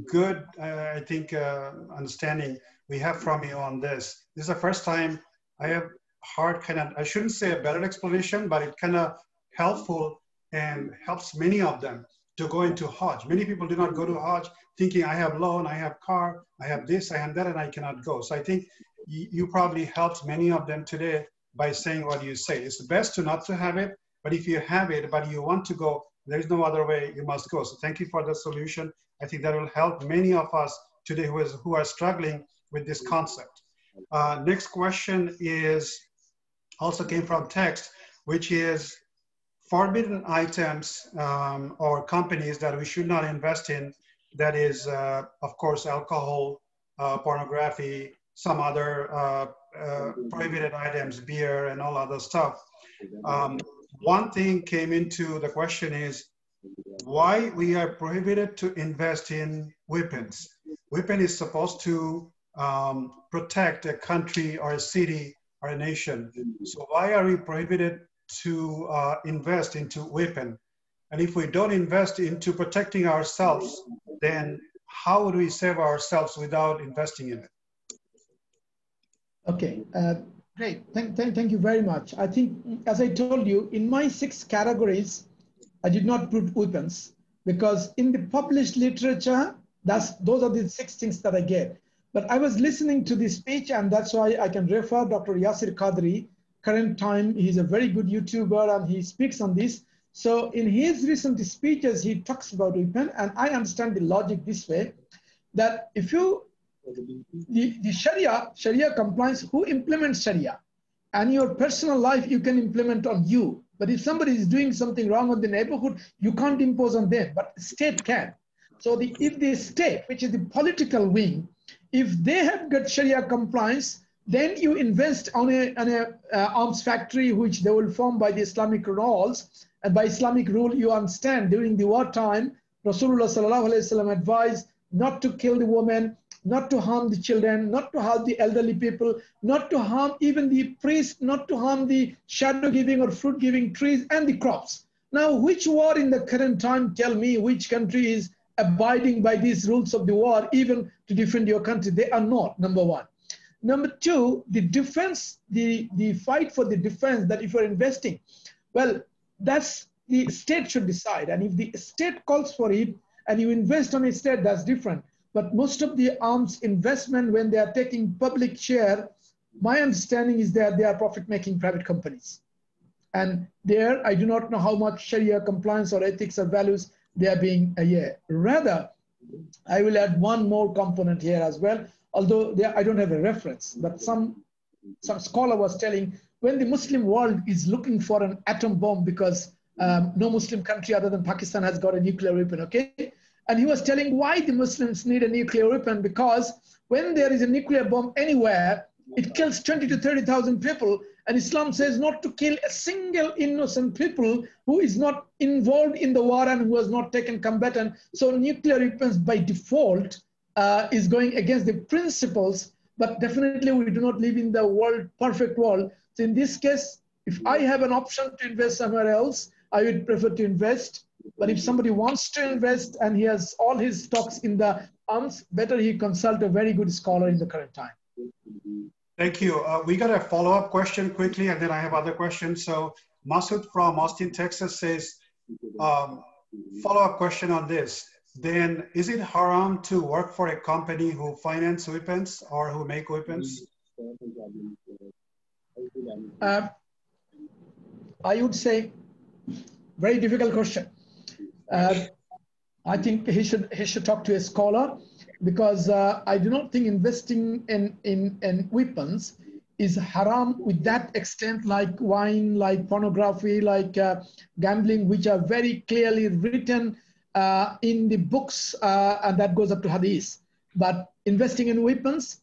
good, I think, understanding we have from you on this. This is the first time I have heard kind of, I shouldn't say a better explanation, but it kind of helpful and helps many of them to go into Hajj. Many people do not go to Hajj thinking I have loan, I have car, I have this, I have that, and I cannot go. So I think you probably helped many of them today by saying what you say. It's best to not to have it, but if you have it, but you want to go, there's no other way, you must go. So thank you for the solution. I think that will help many of us today who are struggling with this concept. Next question is, also came from text, which is forbidden items or companies that we should not invest in. That is, of course, alcohol, pornography, some other prohibited items, beer and all other stuff. One thing came into the question is why we are prohibited to invest in weapons. Weapon is supposed to protect a country or a city or a nation. So why are we prohibited to invest into weapon? And if we don't invest into protecting ourselves, then how would we save ourselves without investing in it? Okay, great. Thank you very much. I think, as I told you, in my 6 categories, I did not put weapons because in the published literature, those are the 6 things that I get. But I was listening to the speech, and that's why I can refer Dr. Yasir Qadri. Current time, he's a very good YouTuber, and he speaks on this. So in his recent speeches, he talks about weapon, and I understand the logic this way, that if you, the Sharia compliance, who implements Sharia? And your personal life, you can implement on you. But if somebody is doing something wrong in the neighborhood, you can't impose on them, but the state can. So if the state, which is the political wing, if they have got Sharia compliance, then you invest on a arms factory, which they will form by the Islamic rules. And by Islamic rule, you understand during the wartime, Rasulullah sallallahu alaihi wasallam advised not to kill the women, not to harm the children, not to harm the elderly people, not to harm even the priests, not to harm the shadow giving or fruit giving trees and the crops. Now, which war in the current time, tell me which country is abiding by these rules of the war, even to defend your country? They are not, number one. Number two, the defense, the fight for the defense, that if you're investing, well, that's the state should decide. And if the state calls for it and you invest on a state, that's different. But most of the arms investment, when they are taking public share, my understanding is that they are profit-making private companies. And there, I do not know how much Sharia compliance or ethics or values they are being Rather, I will add one more component here as well, although I don't have a reference, but some scholar was telling, when the Muslim world is looking for an atom bomb because no Muslim country other than Pakistan has got a nuclear weapon, okay? And he was telling why the Muslims need a nuclear weapon, because when there is a nuclear bomb anywhere, it kills 20 to 30,000 people. And Islam says not to kill a single innocent people who is not involved in the war and who has not taken combatant. So nuclear weapons by default is going against the principles, but definitely we do not live in the perfect world. So in this case, if I have an option to invest somewhere else, I would prefer to invest. But if somebody wants to invest and he has all his stocks in the arms, better he consult a very good scholar in the current time. Thank you. We got a follow-up question quickly, and then I have other questions. So Masood from Austin, Texas says, follow-up question on this. Then is it haram to work for a company who finance weapons or who make weapons? I would say very difficult question. I think he should talk to a scholar, because I do not think investing in weapons is haram with that extent, like wine, like pornography, like gambling, which are very clearly written in the books, and that goes up to hadith. But investing in weapons,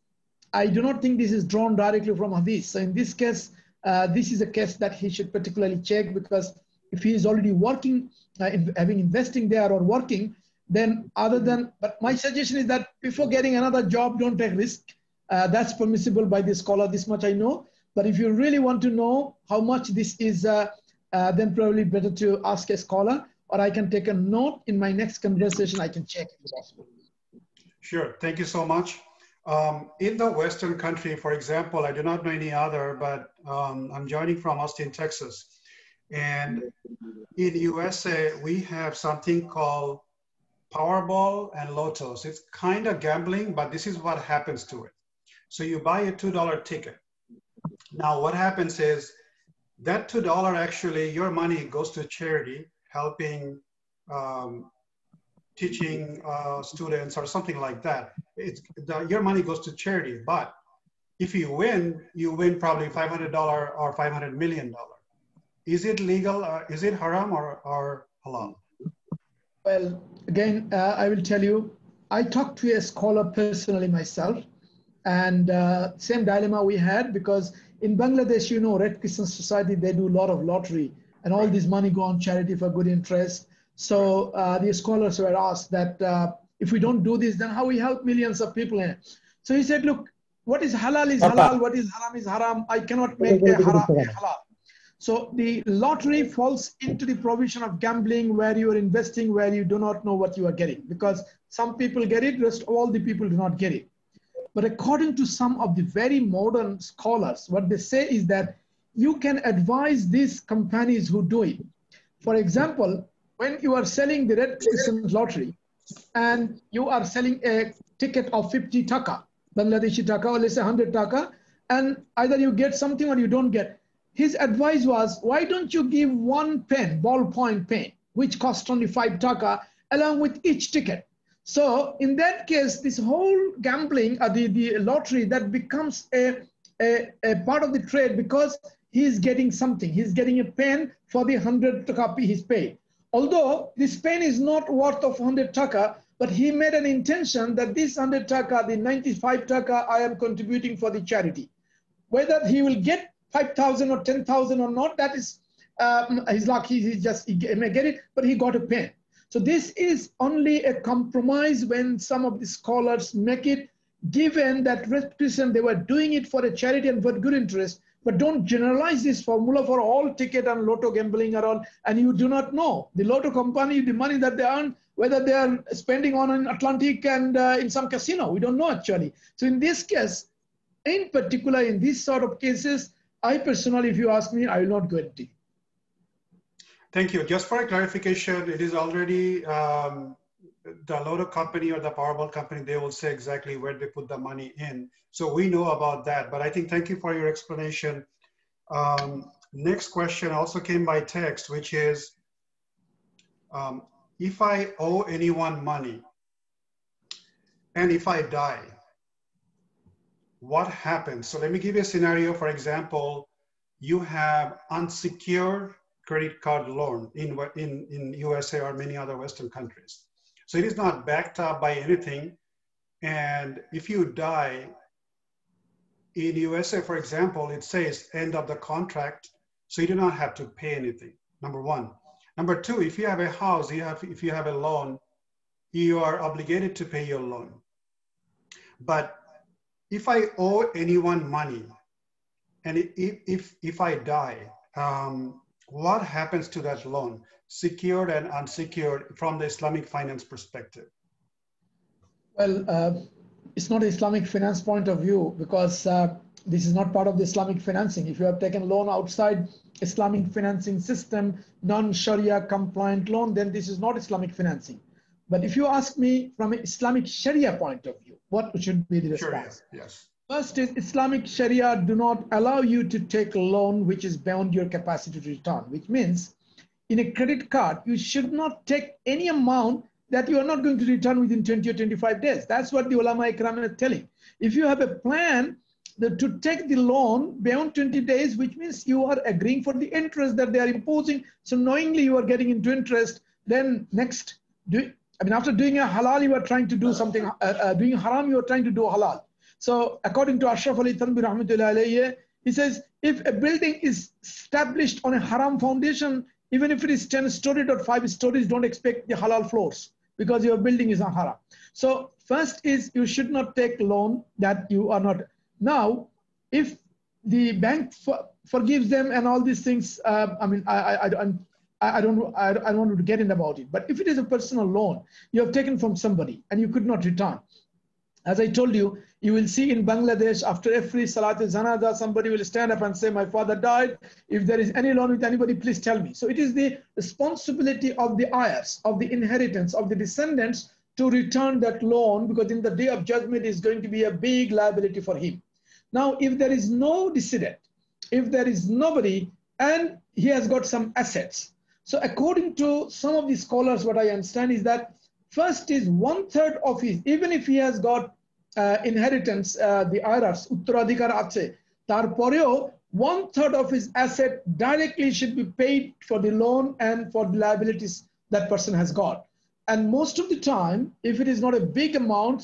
I do not think this is drawn directly from hadith. So in this case, this is a case that he should particularly check, because if he is already working, having investing there or working, then but my suggestion is that before getting another job, don't take risk. That's permissible by the scholar, this much I know. But if you really want to know how much this is, then probably better to ask a scholar, or I can take a note in my next conversation, I can check if possible. Sure, thank you so much. In the Western country, for example, I do not know any other, but I'm joining from Austin, Texas. And in USA, we have something called Powerball and Lottos. It's kind of gambling, but this is what happens to it. So you buy a $2 ticket. Now what happens is that $2 actually, your money goes to charity, helping teaching students or something like that. Your money goes to charity, but if you win probably $500 or $500 million. Is it legal? Is it haram or halal? Well, again, I will tell you, I talked to a scholar personally myself, and same dilemma we had, because in Bangladesh, you know, Red Crescent Society, they do a lot of lottery, and all this money go on charity for good interest. So the scholars were asked that if we don't do this, then how we help millions of people here? So he said, look, what is halal is halal, what is haram. I cannot make a haram a halal. So the lottery falls into the provision of gambling, where you are investing, where you do not know what you are getting, because some people get it, rest all the people do not get it. But according to some of the very modern scholars, what they say is that you can advise these companies who do it. For example, when you are selling the Red Crescent lottery and you are selling a ticket of 50 taka, Bangladeshi taka, or let's say 100 taka, and either you get something or you don't get. His advice was, why don't you give one pen, ballpoint pen, which costs only 5 taka, along with each ticket. So in that case, this whole gambling, the lottery, that becomes a part of the trade, because he is getting something. He's getting a pen for the 100 taka he's paid. Although this pen is not worth of 100 taka, but he made an intention that this 100 taka, the 95 taka, I am contributing for the charity. Whether he will get 5,000 or 10,000 or not, that is his luck. He may get it, but he got a pen. So this is only a compromise when some of the scholars make it, given that Red Crescent, they were doing it for a charity and for good interest, but don't generalize this formula for all ticket and lotto gambling or all, and you do not know. The lotto company, the money that they earn, whether they are spending on an Atlantic and in some casino, we don't know actually. So in this case, in particular, in these sort of cases, I personally, if you ask me, I will not go into it. Thank you. Just for a clarification, it is already the lotto company or the Powerball company, they will say exactly where they put the money in. So we know about that, but I think thank you for your explanation. Next question also came by text, which is, if I owe anyone money and if I die, what happens? So let me give you a scenario. For example, you have unsecured credit card loan in USA or many other Western countries. So it is not backed up by anything. And if you die in USA, for example, it says end of the contract. So you do not have to pay anything, number one. Number two, if you have a house, if you have a loan, you are obligated to pay your loan. But if I owe anyone money, and if I die, what happens to that loan, secured and unsecured, from the Islamic finance perspective? Well, it's not Islamic finance point of view, because this is not part of the Islamic financing. If you have taken loan outside Islamic financing system, non-Sharia compliant loan, then this is not Islamic financing. But if you ask me from an Islamic Sharia point of view, what should be the response? Sharia, yes. First is Islamic Sharia do not allow you to take a loan which is beyond your capacity to return, which means in a credit card, you should not take any amount that you are not going to return within 20 or 25 days. That's what the ulama ikram are telling. If you have a plan to take the loan beyond 20 days, which means you are agreeing for the interest that they are imposing, so knowingly you are getting into interest, then next, after doing a halal, you are trying to do something, doing haram, you are trying to do halal. So according to Ashraf Ali Thanvi Rahmatullah Alayhi, he says, if a building is established on a haram foundation, even if it is 10 stories or 5 stories, don't expect the halal floors, because your building is on haram. So first is you should not take loan that you are not. Now, if the bank forgives them and all these things, I don't want to get in about it. But if it is a personal loan you have taken from somebody and you could not return, as I told you, you will see in Bangladesh after every Salat al-Janaza, somebody will stand up and say, my father died. If there is any loan with anybody, please tell me. So it is the responsibility of the heirs, of the inheritance, of the descendants to return that loan, because in the day of judgment is going to be a big liability for him. Now, if there is no decedent, if there is nobody, and he has got some assets. So according to some of the scholars, what I understand is that first is 1/3 of his, even if he has got inheritance, the IRS, Uttaradhikar Ache, Tarporeo, 1/3 of his asset directly should be paid for the loan and for the liabilities that person has got. And most of the time, if it is not a big amount,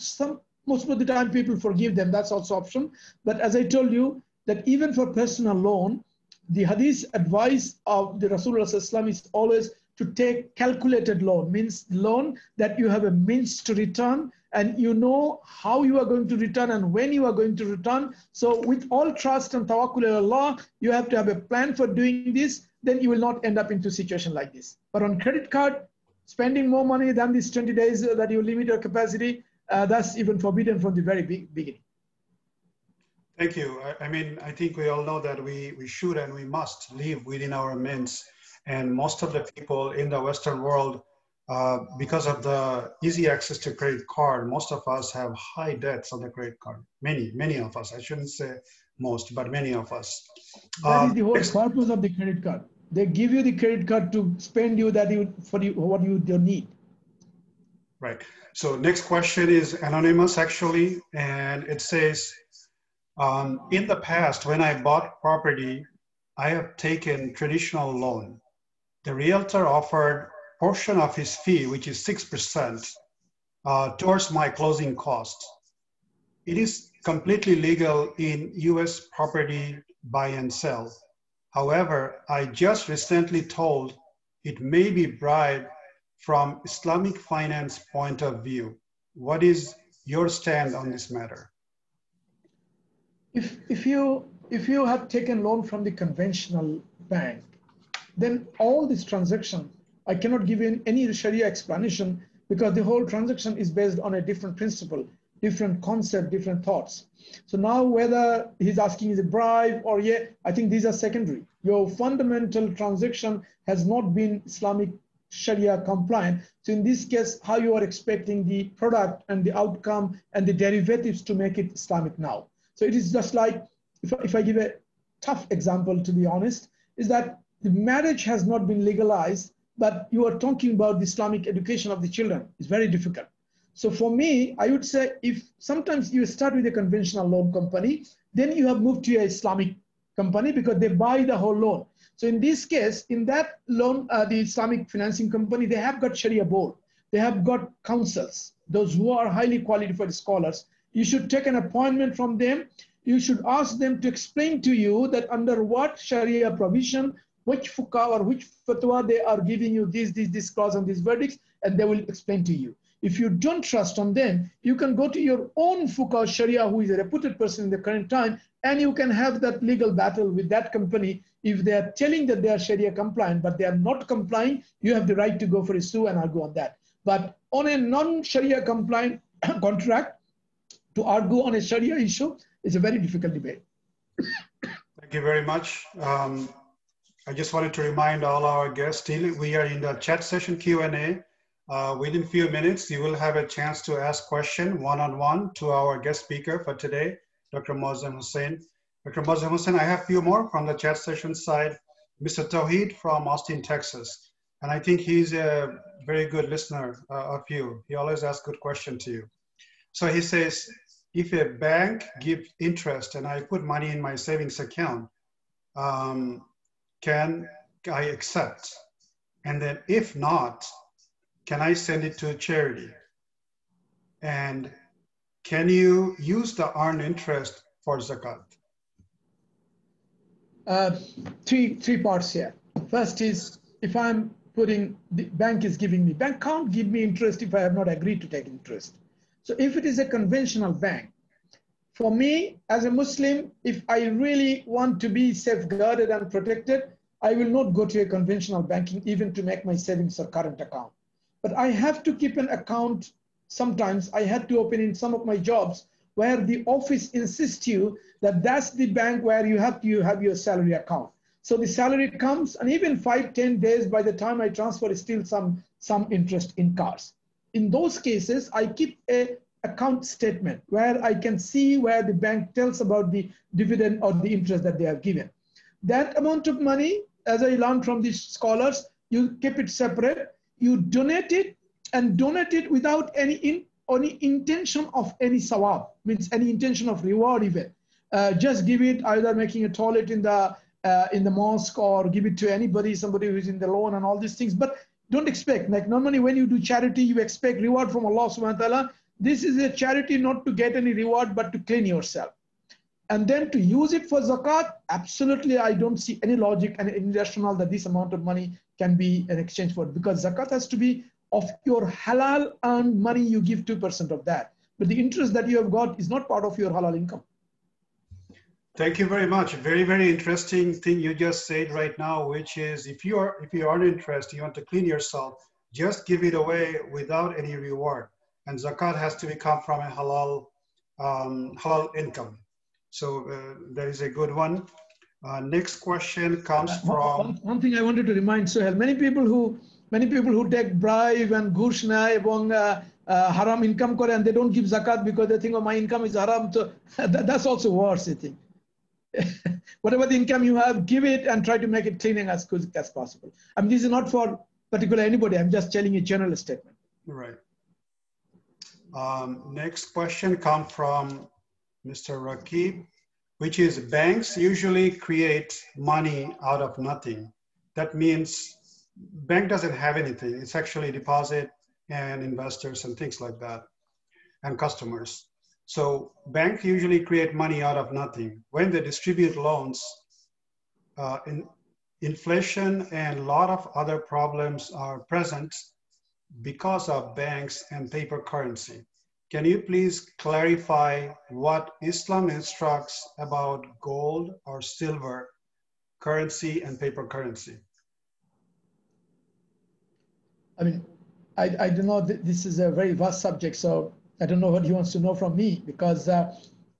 most of the time people forgive them, that's also option. But as I told you, that even for personal loan, the hadith advice of the Rasulullah is always to take calculated loan, means loan that you have a means to return and you know how you are going to return and when you are going to return. So with all trust and tawakkul ala Allah, you have to have a plan for doing this, then you will not end up into a situation like this. But on credit card, spending more money than these 20 days that you limit your capacity, that's even forbidden from the very beginning. Thank you. I think we all know that we should and we must live within our means. And most of the people in the Western world, because of the easy access to credit card, most of us have high debts on the credit card. Many of us. I shouldn't say most, but many of us. That is the whole purpose of the credit card. They give you the credit card to spend what you don't need. Right. So next question is anonymous actually, and it says, in the past, when I bought property, I have taken traditional loan. The realtor offered portion of his fee, which is 6%, towards my closing costs. It is completely legal in US property buy and sell. However, I just recently told it may be bribe from Islamic finance point of view. What is your stand on this matter? If you have taken loan from the conventional bank, then all this transaction, I cannot give you any Sharia explanation, because the whole transaction is based on a different principle, different concept, different thoughts. So now whether he's asking is a bribe or I think these are secondary. Your fundamental transaction has not been Islamic Sharia compliant. So in this case, how you are expecting the product and the outcome and the derivatives to make it Islamic now. So it is just like, if I give a tough example, to be honest, is that the marriage has not been legalized, but you are talking about the Islamic education of the children. It's very difficult. So for me, I would say, if sometimes you start with a conventional loan company, then you have moved to an Islamic company because they buy the whole loan. So in this case, in that loan, the Islamic financing company, they have got Sharia board. They have got counsels, those who are highly qualified scholars. You should take an appointment from them. You should ask them to explain to you that under what Sharia provision, which fuqaha or which fatwa they are giving you this clause and these verdicts, and they will explain to you. If you don't trust on them, you can go to your own fuqaha Sharia, who is a reputed person in the current time, and you can have that legal battle with that company. If they are telling that they are Sharia compliant, but they are not complying, you have the right to go for a sue and argue on that. But on a non-Sharia compliant contract, to argue on a Sharia issue is a very difficult debate. Thank you very much. I just wanted to remind all our guests, still we are in the chat session Q&A. Within few minutes, you will have a chance to ask question one-on-one to our guest speaker for today, Dr. Moazzam Hussain. Dr. Moazzam Hussain, I have a few more from the chat session side. Mr. Tawheed from Austin, Texas. And I think he's a very good listener of you. He always asks good questions to you. So he says, if a bank gives interest and I put money in my savings account, can I accept? And then if not, can I send it to a charity? And can you use the earned interest for zakat? Three parts here. First is, if I'm putting, the bank is giving me, bank can't give me interest if I have not agreed to take interest. So if it is a conventional bank, for me as a Muslim, if I really want to be safeguarded and protected, I will not go to a conventional banking even to make my savings or current account. But I have to keep an account. Sometimes I had to open in some of my jobs where the office insists you that that's the bank where you have to have your salary account. So the salary comes, and even 5-10 days by the time I transfer is still some interest in cars. In those cases, I keep a account statement where I can see where the bank tells about the dividend or the interest that they have given. That amount of money, as I learned from these scholars, you keep it separate, you donate it, and donate it without any intention of any sawab, means any intention of reward even. Just give it, either making a toilet in the mosque, or give it to anybody, somebody who's in the loan and all these things. But don't expect, like normally when you do charity, you expect reward from Allah subhanahu wa ta'ala. This is a charity not to get any reward, but to clean yourself. And then to use it for zakat, absolutely, I don't see any logic and any rationale that this amount of money can be an exchange for it, because zakat has to be of your halal earned money. You give 2% of that, but the interest that you have got is not part of your halal income. Thank you very much. Very, very interesting thing you just said right now, which is if you earn interest, you want to clean yourself, just give it away without any reward. And zakat has to come from a halal income. So that is a good one. Next question comes from. One thing I wanted to remind Sohail, many people who take bribe and ghoosh neয় এবং haram income করে, and they don't give zakat because they think, oh, my income is haram. So that's also worse, I think. Whatever the income you have, give it and try to make it clean as good as possible. I mean, this is not for particular anybody. I'm just telling a general statement. Right. Next question comes from Mr. Rakib, which is banks usually create money out of nothing. That means bank doesn't have anything. It's actually deposit and investors and things like that, and customers. So banks usually create money out of nothing. When they distribute loans, inflation and a lot of other problems are present because of banks and paper currency. Can you please clarify what Islam instructs about gold or silver currency and paper currency? I mean, I don't know, this is a very vast subject, so I don't know what he wants to know from me, because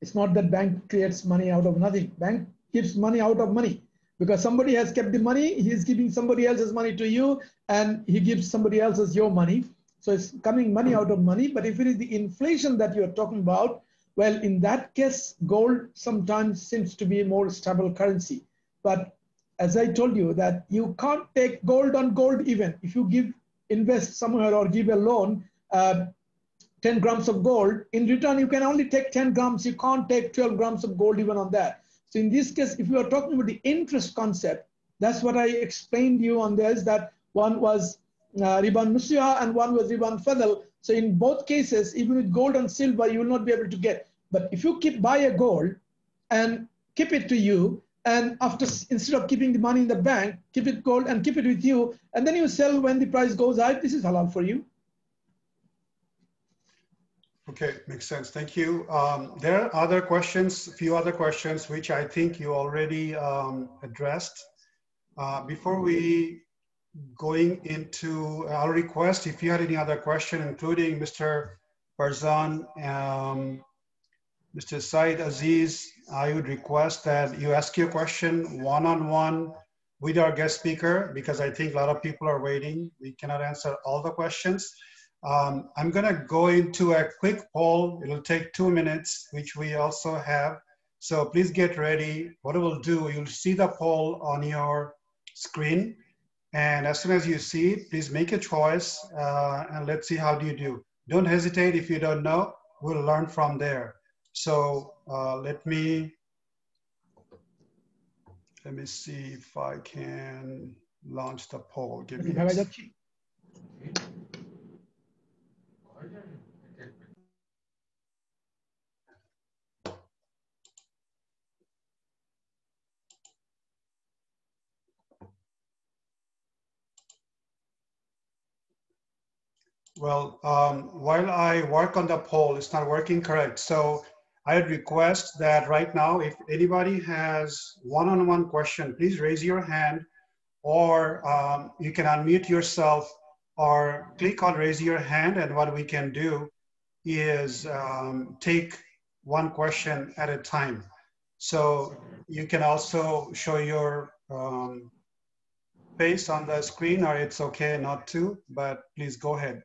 it's not that bank creates money out of nothing. Bank gives money out of money, because somebody has kept the money, he is giving somebody else's money to you, and he gives somebody else's your money. So it's coming money out of money. But if it is the inflation that you're talking about, well, in that case, gold sometimes seems to be a more stable currency. But as I told you, that you can't take gold on gold even. If you invest somewhere or give a loan, 10 grams of gold, in return, you can only take 10 grams. You can't take 12 grams of gold even on that. So in this case, if you are talking about the interest concept, that's what I explained to you on this, that one was riban nusya and one was riban fadl. So in both cases, even with gold and silver, you will not be able to get. But if you buy a gold and keep it to you, and instead of keeping the money in the bank, keep it gold and keep it with you, and then you sell when the price goes high, this is halal for you. Okay, makes sense. Thank you. There are other questions, a few other questions, which I think you already addressed. Before we going into, I'll request if you had any other question, including Mr. Farzan, Mr. Said Aziz, I would request that you ask your question one-on-one with our guest speaker, because I think a lot of people are waiting. We cannot answer all the questions. I'm gonna go into a quick poll. It'll take 2 minutes, which we also have. So please get ready. What it will do, you'll see the poll on your screen. And as soon as you see it, please make a choice and let's see how do you do. Don't hesitate if you don't know, we'll learn from there. So let me see if I can launch the poll. Give me a second. Well, while I work on the poll, it's not working correct. So I'd request that right now, if anybody has one-on-one question, please raise your hand, or you can unmute yourself or click on raise your hand. And what we can do is take one question at a time. So you can also show your face on the screen, or it's okay not to, but please go ahead.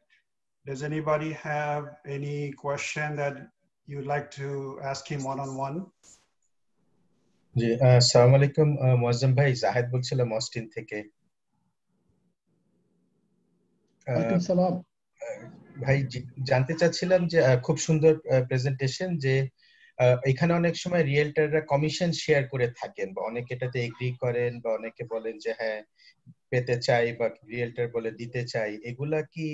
Does anybody have any question that you'd like to ask him one-on-one? জি আসসালামু আলাইকুম মুয়াজ্জম ভাই জাহেদ বলছিলাম Austin থেকে ওয়ালাইকুম সালাম ভাই জানতে চাচ্ছিলাম যে খুব সুন্দর প্রেজেন্টেশন যে এখানে অনেক সময় রিয়েলটররা কমিশন শেয়ার করে থাকেন বা অনেকে এটাতে এগ্রি করেন বা অনেকে বলেন যে হ্যাঁ পেতে চাই বা রিয়েলটর বলে দিতে চাই এগুলা কি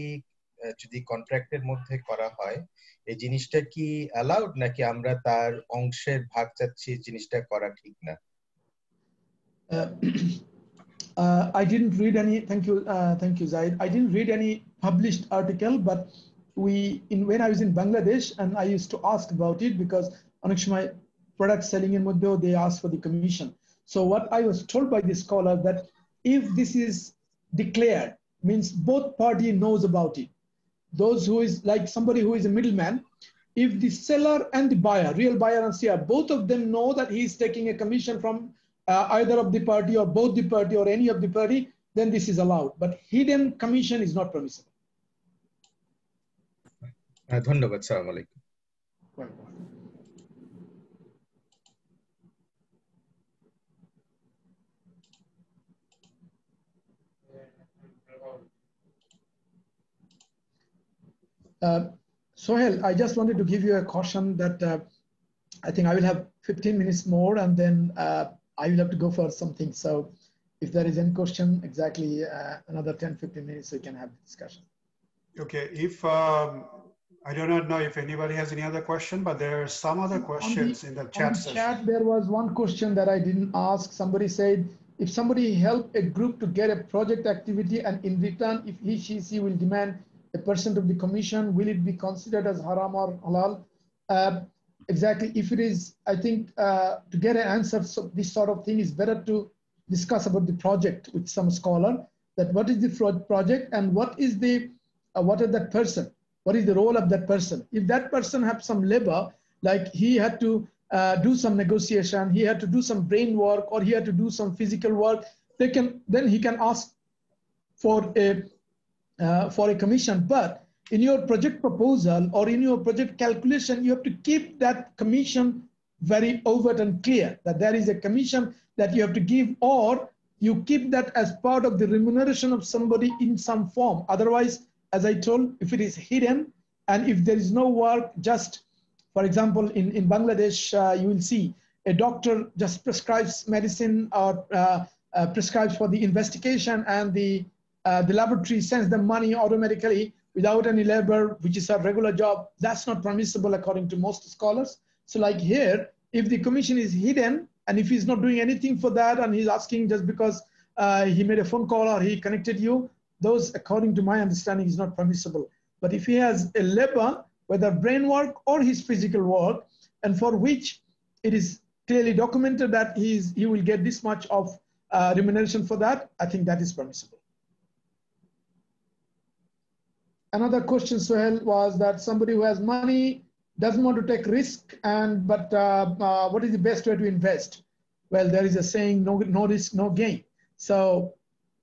যদি কন্ট্রাক্টের মধ্যে করা হয় এই জিনিসটা কি অ্যালাউড নাকি আমরা তার অংশের ভাগ চাচ্ছি জিনিসটা করা ঠিক না I didn't read any thank you Zaid I didn't read any published article but when I was in Bangladesh and I used to ask about it because অনেক সময় product selling in মধ্যেও they ask for the commission so what I was told by the scholar that if this is declared means both party knows about it those who is like somebody who is a middleman, if the seller and the buyer, real buyer and seller, both of them know that he is taking a commission from either of the party or both the party or any of the party, then this is allowed. But hidden commission is not permissible. ধন্যবাদ আসসালামু আলাইকুম Sohail, I just wanted to give you a caution that I think I will have 15 minutes more and then I will have to go for something. So if there is any question, exactly another 10-15 minutes, we can have the discussion. Okay, if I do not know if anybody has any other question, but there are some other questions in the chat session. Chat, there was one question that I didn't ask. Somebody said, if somebody help a group to get a project activity and in return, if she will demand a % of the commission, will it be considered as haram or halal? Exactly. If it is, I think to get an answer, so this sort of thing is better to discuss about the project with some scholar. That what is the project and what is the what is that person? What is the role of that person? If that person have some labor, like he had to do some negotiation, he had to do some brain work, or he had to do some physical work, then he can ask for a commission. But in your project proposal or in your project calculation, you have to keep that commission very overt and clear that there is a commission that you have to give, or you keep that as part of the remuneration of somebody in some form. Otherwise, as I told, if it is hidden and if there is no work, just for example, in Bangladesh, you will see a doctor just prescribes medicine or prescribes for the investigation and the laboratory sends them money automatically without any labor, which is a regular job. That's not permissible according to most scholars. So like here, if the commission is hidden and if he's not doing anything for that and he's asking just because he made a phone call or he connected you, those according to my understanding is not permissible. But if he has a labor whether brain work or his physical work, and for which it is clearly documented that he will get this much of remuneration for that, I think that is permissible. Another question, Sohail, was that somebody who has money doesn't want to take risk, but what is the best way to invest? Well, there is a saying, no risk, no gain. So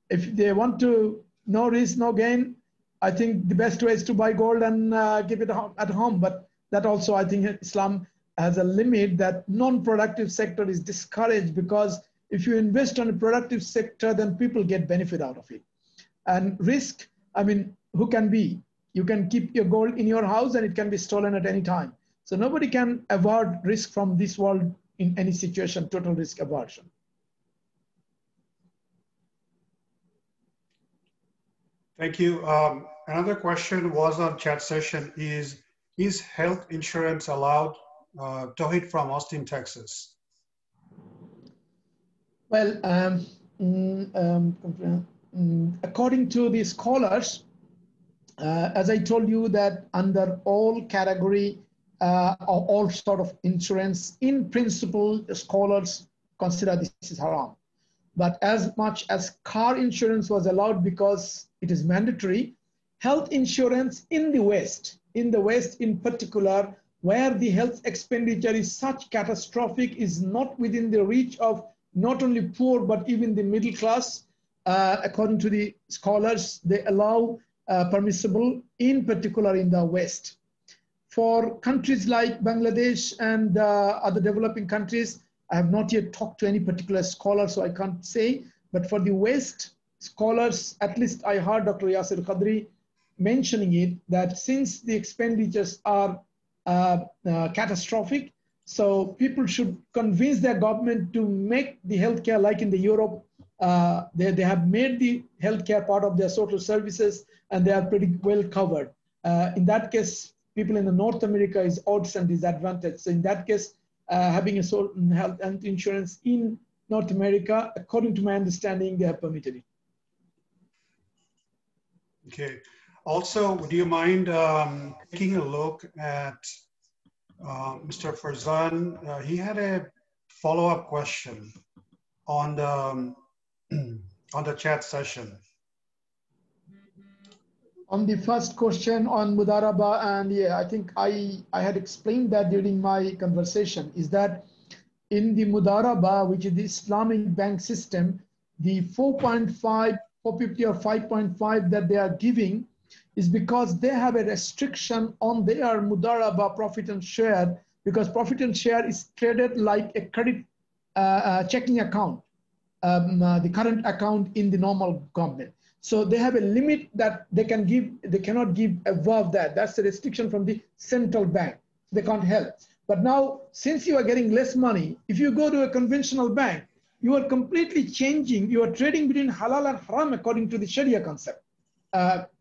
if they want to no risk, no gain, I think the best way is to buy gold and keep it at home. But that also, I think Islam has a limit that non-productive sector is discouraged, because if you invest on a productive sector, then people get benefit out of it. And risk, I mean, who can be? You can keep your gold in your house and it can be stolen at any time. So nobody can avoid risk from this world in any situation, total risk aversion. Thank you. Another question was on chat session is health insurance allowed? Tawhid from Austin, Texas. Well, according to the scholars, as I told you, that under all category, all sort of insurance, in principle, the scholars consider this is haram. But as much as car insurance was allowed because it is mandatory, health insurance in the West in particular, where the health expenditure is such catastrophic, is not within the reach of not only poor, but even the middle class. According to the scholars, they allow permissible, in particular in the West. For countries like Bangladesh and other developing countries, I have not yet talked to any particular scholar, so I can't say. But for the West, scholars, at least I heard Dr. Yasir Qadri mentioning it, that since the expenditures are catastrophic, so people should convince their government to make the healthcare like in the Europe. They have made the healthcare part of their social services, and they are pretty well covered. In that case, people in the North America is odds and disadvantages. So in that case, having a certain health and insurance in North America, according to my understanding, they have permitted it. Okay. Also, would you mind taking a look at Mr. Farzan? He had a follow-up question on the chat session. On the first question on Mudaraba, and yeah, I think I had explained that during my conversation, is that in the Mudaraba, which is the Islamic bank system, the 4.5, 450 or 5.5 that they are giving is because they have a restriction on their Mudaraba profit and share, because profit and share is traded like a credit checking account, the current account in the normal government. So they have a limit that they can give, they cannot give above that. That's the restriction from the central bank. They can't help. But now, since you are getting less money, if you go to a conventional bank, you are completely changing, you are trading between halal and haram according to the Sharia concept.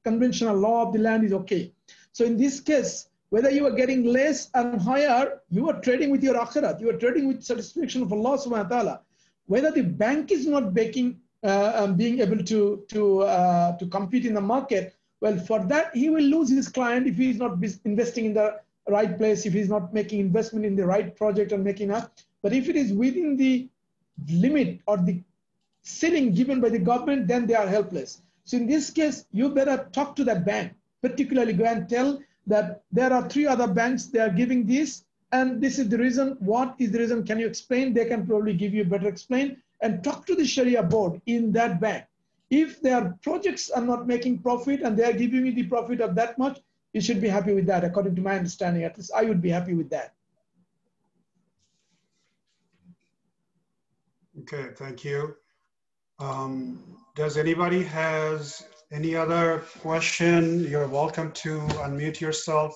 Conventional law of the land is okay. So in this case, whether you are getting less and higher, you are trading with your akhirat, you are trading with satisfaction of Allah subhanahu wa ta'ala. Whether the bank is not being able to compete in the market, well, for that, he will lose his client if he is not investing in the right place, if he's not making investment in the right project and making up. But if it is within the limit or the ceiling given by the government, then they are helpless. So in this case, you better talk to that bank, particularly go and tell that there are 3 other banks, they are giving this, and this is the reason. What is the reason? Can you explain? They can probably give you better explain, and talk to the Sharia board in that bank. If their projects are not making profit and they are giving you the profit of that much, you should be happy with that. According to my understanding, at least I would be happy with that. Okay, thank you. Does anybody has any other question? You're welcome to unmute yourself,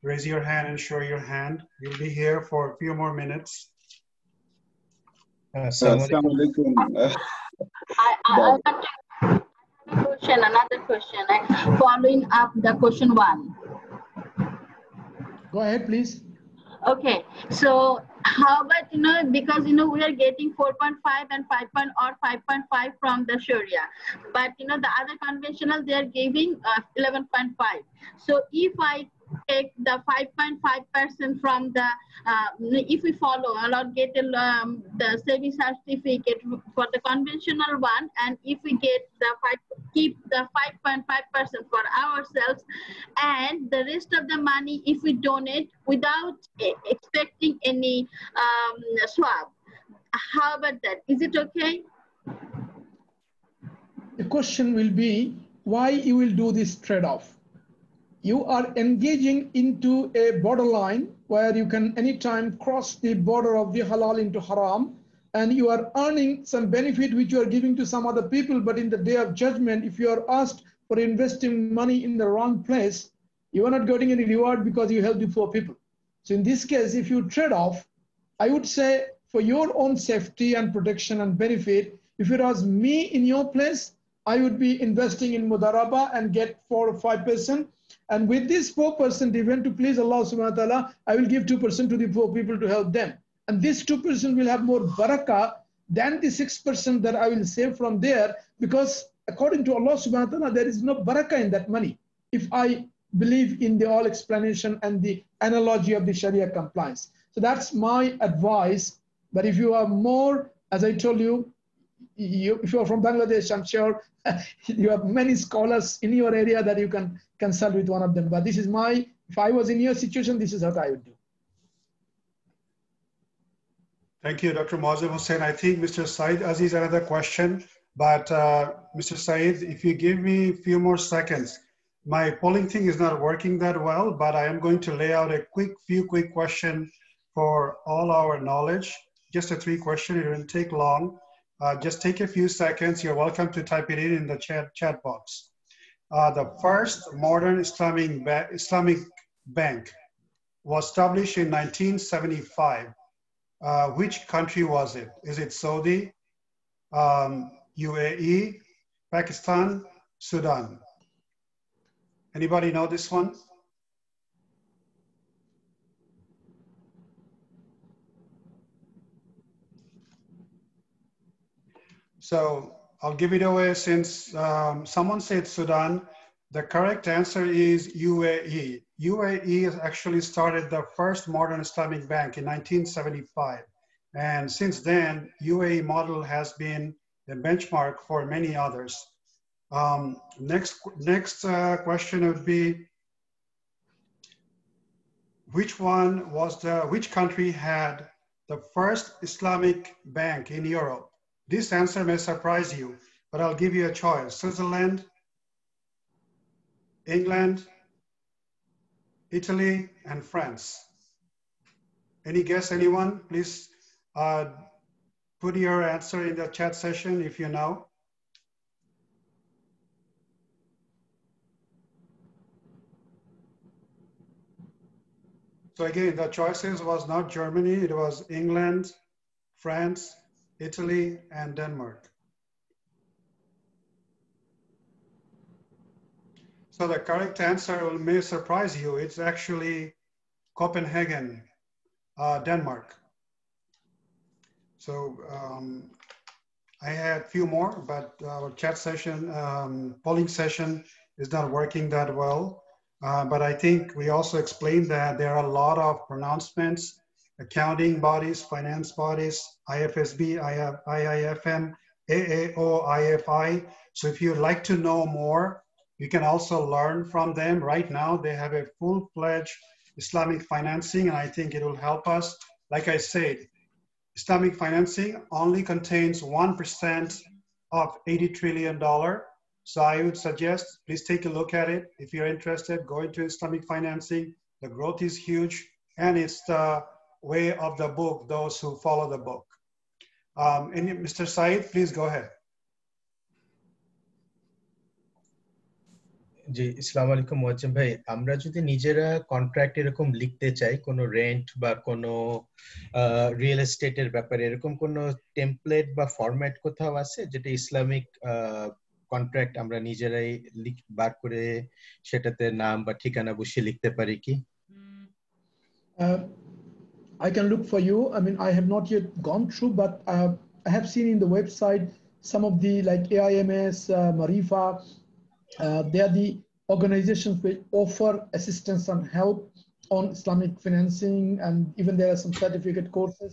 raise your hand and show your hand. You'll be here for a few more minutes. I have a question, another question, following up the question 1. Go ahead, please. Okay, so how about, because, we are getting 4.5 and 5.5 from the Sharia, but, the other conventional, they are giving 11.5. So if I take the 5.5% from the, if we follow or get the saving certificate for the conventional one, and if we get keep the 5.5% for ourselves, and the rest of the money if we donate without expecting any swap. How about that? Is it okay? The question will be why you will do this trade-off. You are engaging into a borderline where you can anytime cross the border of the halal into haram, and you are earning some benefit which you are giving to some other people, but in the day of judgment, if you are asked for investing money in the wrong place, you are not getting any reward because you helped the poor people. So in this case, if you trade off, I would say for your own safety and protection and benefit, if it was me in your place, I would be investing in Mudaraba and get 4 or 5%. And with this 4%, even to please Allah subhanahu wa ta'ala, I will give 2% to the poor people to help them. And this 2% will have more barakah than the 6% that I will save from there, because according to Allah subhanahu wa ta'ala, there is no barakah in that money. If I believe in the all explanation and the analogy of the Sharia compliance. So that's my advice. But if you are more, as I told you, if you are from Bangladesh, I'm sure you have many scholars in your area that you can consult with one of them. But this is if I was in your situation, this is what I would do. Thank you, Dr. Moazem Hussain. I think Mr. Said Aziz, another question. But Mr. Said, if you give me a few more seconds, my polling thing is not working that well, but I am going to lay out a few quick questions for all our knowledge. Just a 3 questions, it won't take long. Just take a few seconds. You're welcome to type it in the chat box. The first modern Islamic bank was established in 1975. Which country was it? Is it Saudi, UAE, Pakistan, Sudan? Anybody know this one? So I'll give it away since someone said Sudan. The correct answer is UAE. UAE has actually started the first modern Islamic bank in 1975. And since then, UAE model has been the benchmark for many others. Next question would be, which country had the first Islamic bank in Europe? This answer may surprise you, but I'll give you a choice. Switzerland, England, Italy, and France. Any guess, anyone? Please put your answer in the chat session if you know. So again, the choices was not Germany, it was England, France, Italy, and Denmark. So the correct answer may surprise you. It's actually Copenhagen, Denmark. So I had a few more, but our chat session, polling session is not working that well. But I think we also explained that there are a lot of pronouncements, accounting bodies, finance bodies, IFSB, IIFM, AAO, IFI. So if you'd like to know more, you can also learn from them. Right now, they have a full-fledged Islamic financing, and I think it will help us. Like I said, Islamic financing only contains 1% of $80 trillion. So I would suggest, please take a look at it. If you're interested, go into Islamic financing. The growth is huge, and it's the way of the book, those who follow the book. Mr. Said, please go ahead. জি আসসালামু আলাইকুম মোয়াজ্জেম ভাই, আমরা যদি নিজেরা contract এরকম লিখতে চাই কোনো রেন্ট বা কোনো রিয়েল এস্টেটের ব্যাপারে, এরকম কোনো টেমপ্লেট বা ফরম্যাট কোথাও আছে যেটা ইসলামিক কন্ট্রাক্ট আমরা নিজেরাই বার করে সেটাতে নাম বা ঠিকানা বসিয়ে লিখতে পারি কি? I can look for you. I mean, I have not yet gone through, but I have seen in the website some of the like AIMS, Marifa. They are the organizations which offer assistance and help on Islamic financing, and even there are some certificate courses.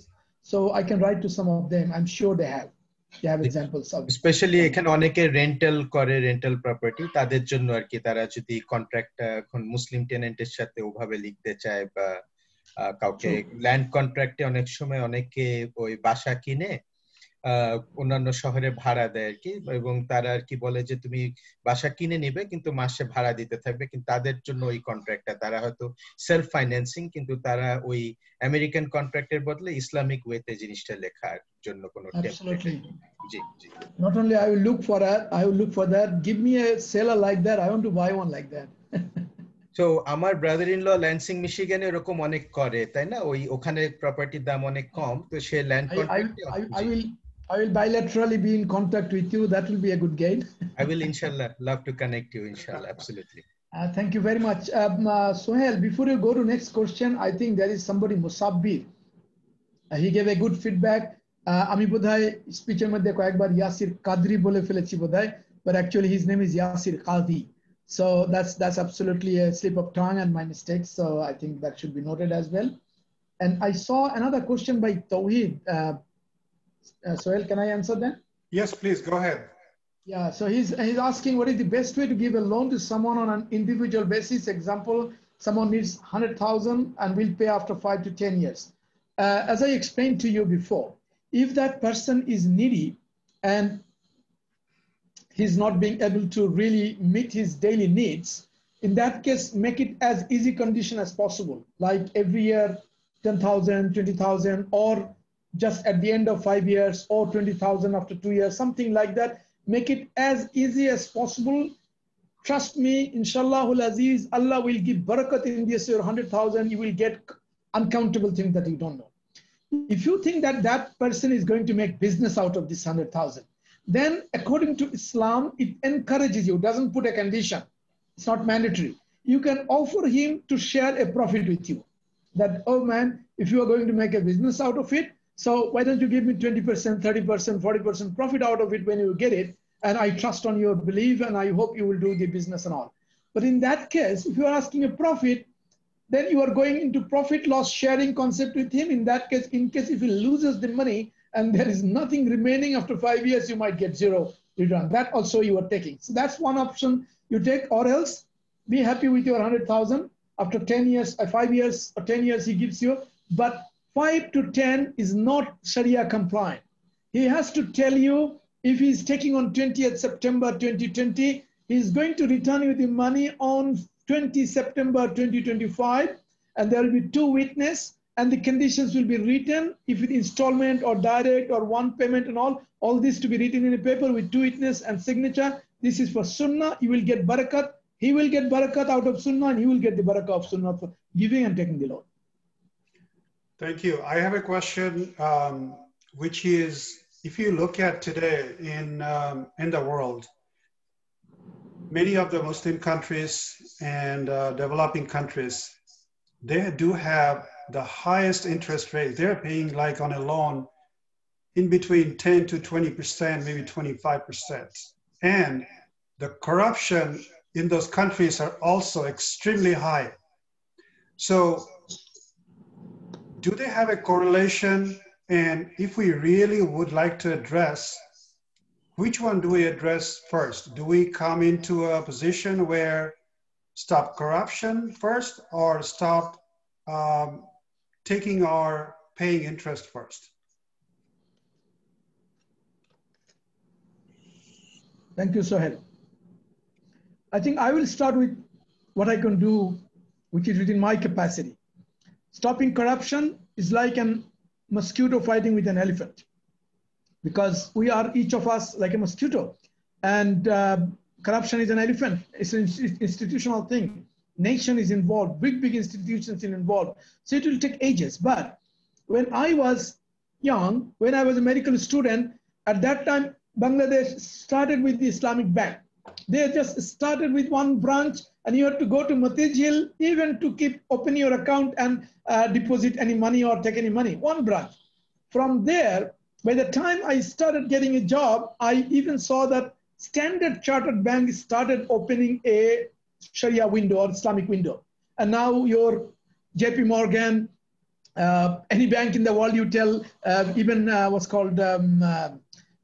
So I can write to some of them. I'm sure they have examples of it. Especially এখানে অনেকে rental করে, rental property, তাদের জন্য আর কি, তারা যদি contract এখন মুসলিম টেনেন্টের সাথে ওভাবে লিখতে চায়, বা কাউকে ল্যান্ড কন্ট্রাক্টে অনেক সময় অনেকে ওই বাসা কিনে অন্যান্য শহরে ভাড়া দেয় আর কি, এবং তারা আর কি বলে যে তুমি বাসা কিনে নিবে কিন্তু মাসে ভাড়া দিতে থাকবে, কিন্তু তাদের জন্য ওই কন্ট্রাক্টটা তারা হয়তো সেলফ ফাইন্যান্সিং, কিন্তু তারা ওই আমেরিকান কন্ট্রাক্টের বদলে ইসলামিক ওয়েতে জিনিসটা লেখার জন্য কোনো template. G G, not only I will look for that, I will look for that. Give me a seller like that. I want to buy one like that. So আমার brother in law lancing মিশিগানে এরকম অনেক করে, তাই না? ওই ওখানে প্রপার্টির দাম অনেক কম, তো সে land কন্ট্রাক্টে I will bilaterally be in contact with you. That will be a good gain. I will, inshallah, love to connect you, inshallah, absolutely. Thank you very much. Sohail, before you go to next question, I think there is somebody, Musabbir. He gave a good feedback. আমি বোধহয় স্পিচের মধ্যে কয়েকবার ইয়াসির কাদরি বলে ফেলেছি বোধহয়, but actually his name is Yasir Qadi. So that's absolutely a slip of tongue and my mistake. So I think that should be noted as well. And I saw another question by Tawheed. Sohail, can I answer that? Yes, please, go ahead. Yeah, so he's asking what is the best way to give a loan to someone on an individual basis. Example, someone needs 100,000 and will pay after 5 to 10 years. As I explained to you before, if that person is needy and he's not being able to really meet his daily needs, in that case, make it as easy condition as possible, like every year 10,000, 20,000, or just at the end of 5 years, or 20,000 after 2 years, something like that. Make it as easy as possible. Trust me, Inshallahul Aziz, Allah will give barakat in this your 100,000. You will get uncountable things that you don't know. If you think that that person is going to make business out of this 100,000, then according to Islam, it encourages you, doesn't put a condition. It's not mandatory. You can offer him to share a profit with you. That, oh man, if you are going to make a business out of it, so why don't you give me 20%, 30%, 40% profit out of it when you get it? And I trust on your belief and I hope you will do the business and all. But in that case, if you are asking a profit, then you are going into profit loss sharing concept with him. In that case, in case if he loses the money and there is nothing remaining after 5 years, you might get zero return. That also you are taking. So that's one option you take, or else be happy with your 100,000. After 10 years, 5 years or 10 years he gives you, but 5 to 10 is not Sharia compliant. He has to tell you if he's taking on 20th September 2020, he's going to return you the money on 20 September 2025, and there will be 2 witnesses, and the conditions will be written, if it's installment or direct or one payment and all this to be written in a paper with 2 witnesses and signature. This is for Sunnah. You will get barakat. He will get barakat out of Sunnah, and he will get the barakah of Sunnah for giving and taking the loan. Thank you. I have a question, which is, if you look at today in the world, many of the Muslim countries and developing countries, they do have the highest interest rate. They're paying like on a loan in between 10 to 20%, maybe 25%. And the corruption in those countries are also extremely high. So do they have a correlation? And if we really would like to address, which one do we address first? Do we come into a position where stop corruption first, or stop taking or paying interest first? Thank you, Sohail. I think I will start with what I can do, which is within my capacity. Stopping corruption is like a mosquito fighting with an elephant, because we are each of us like a mosquito, and corruption is an elephant. It's an institutional thing. Nation is involved, big institutions are involved. So it will take ages. But when I was young, when I was a medical student, at that time, Bangladesh started with the Islamic Bank. They just started with one branch, and you had to go to Matij Hill even to open your account and deposit any money or take any money, one branch. From there, by the time I started getting a job, I even saw that Standard Chartered Bank started opening a Sharia window or Islamic window. And now your JP Morgan, any bank in the world you tell, even what's called the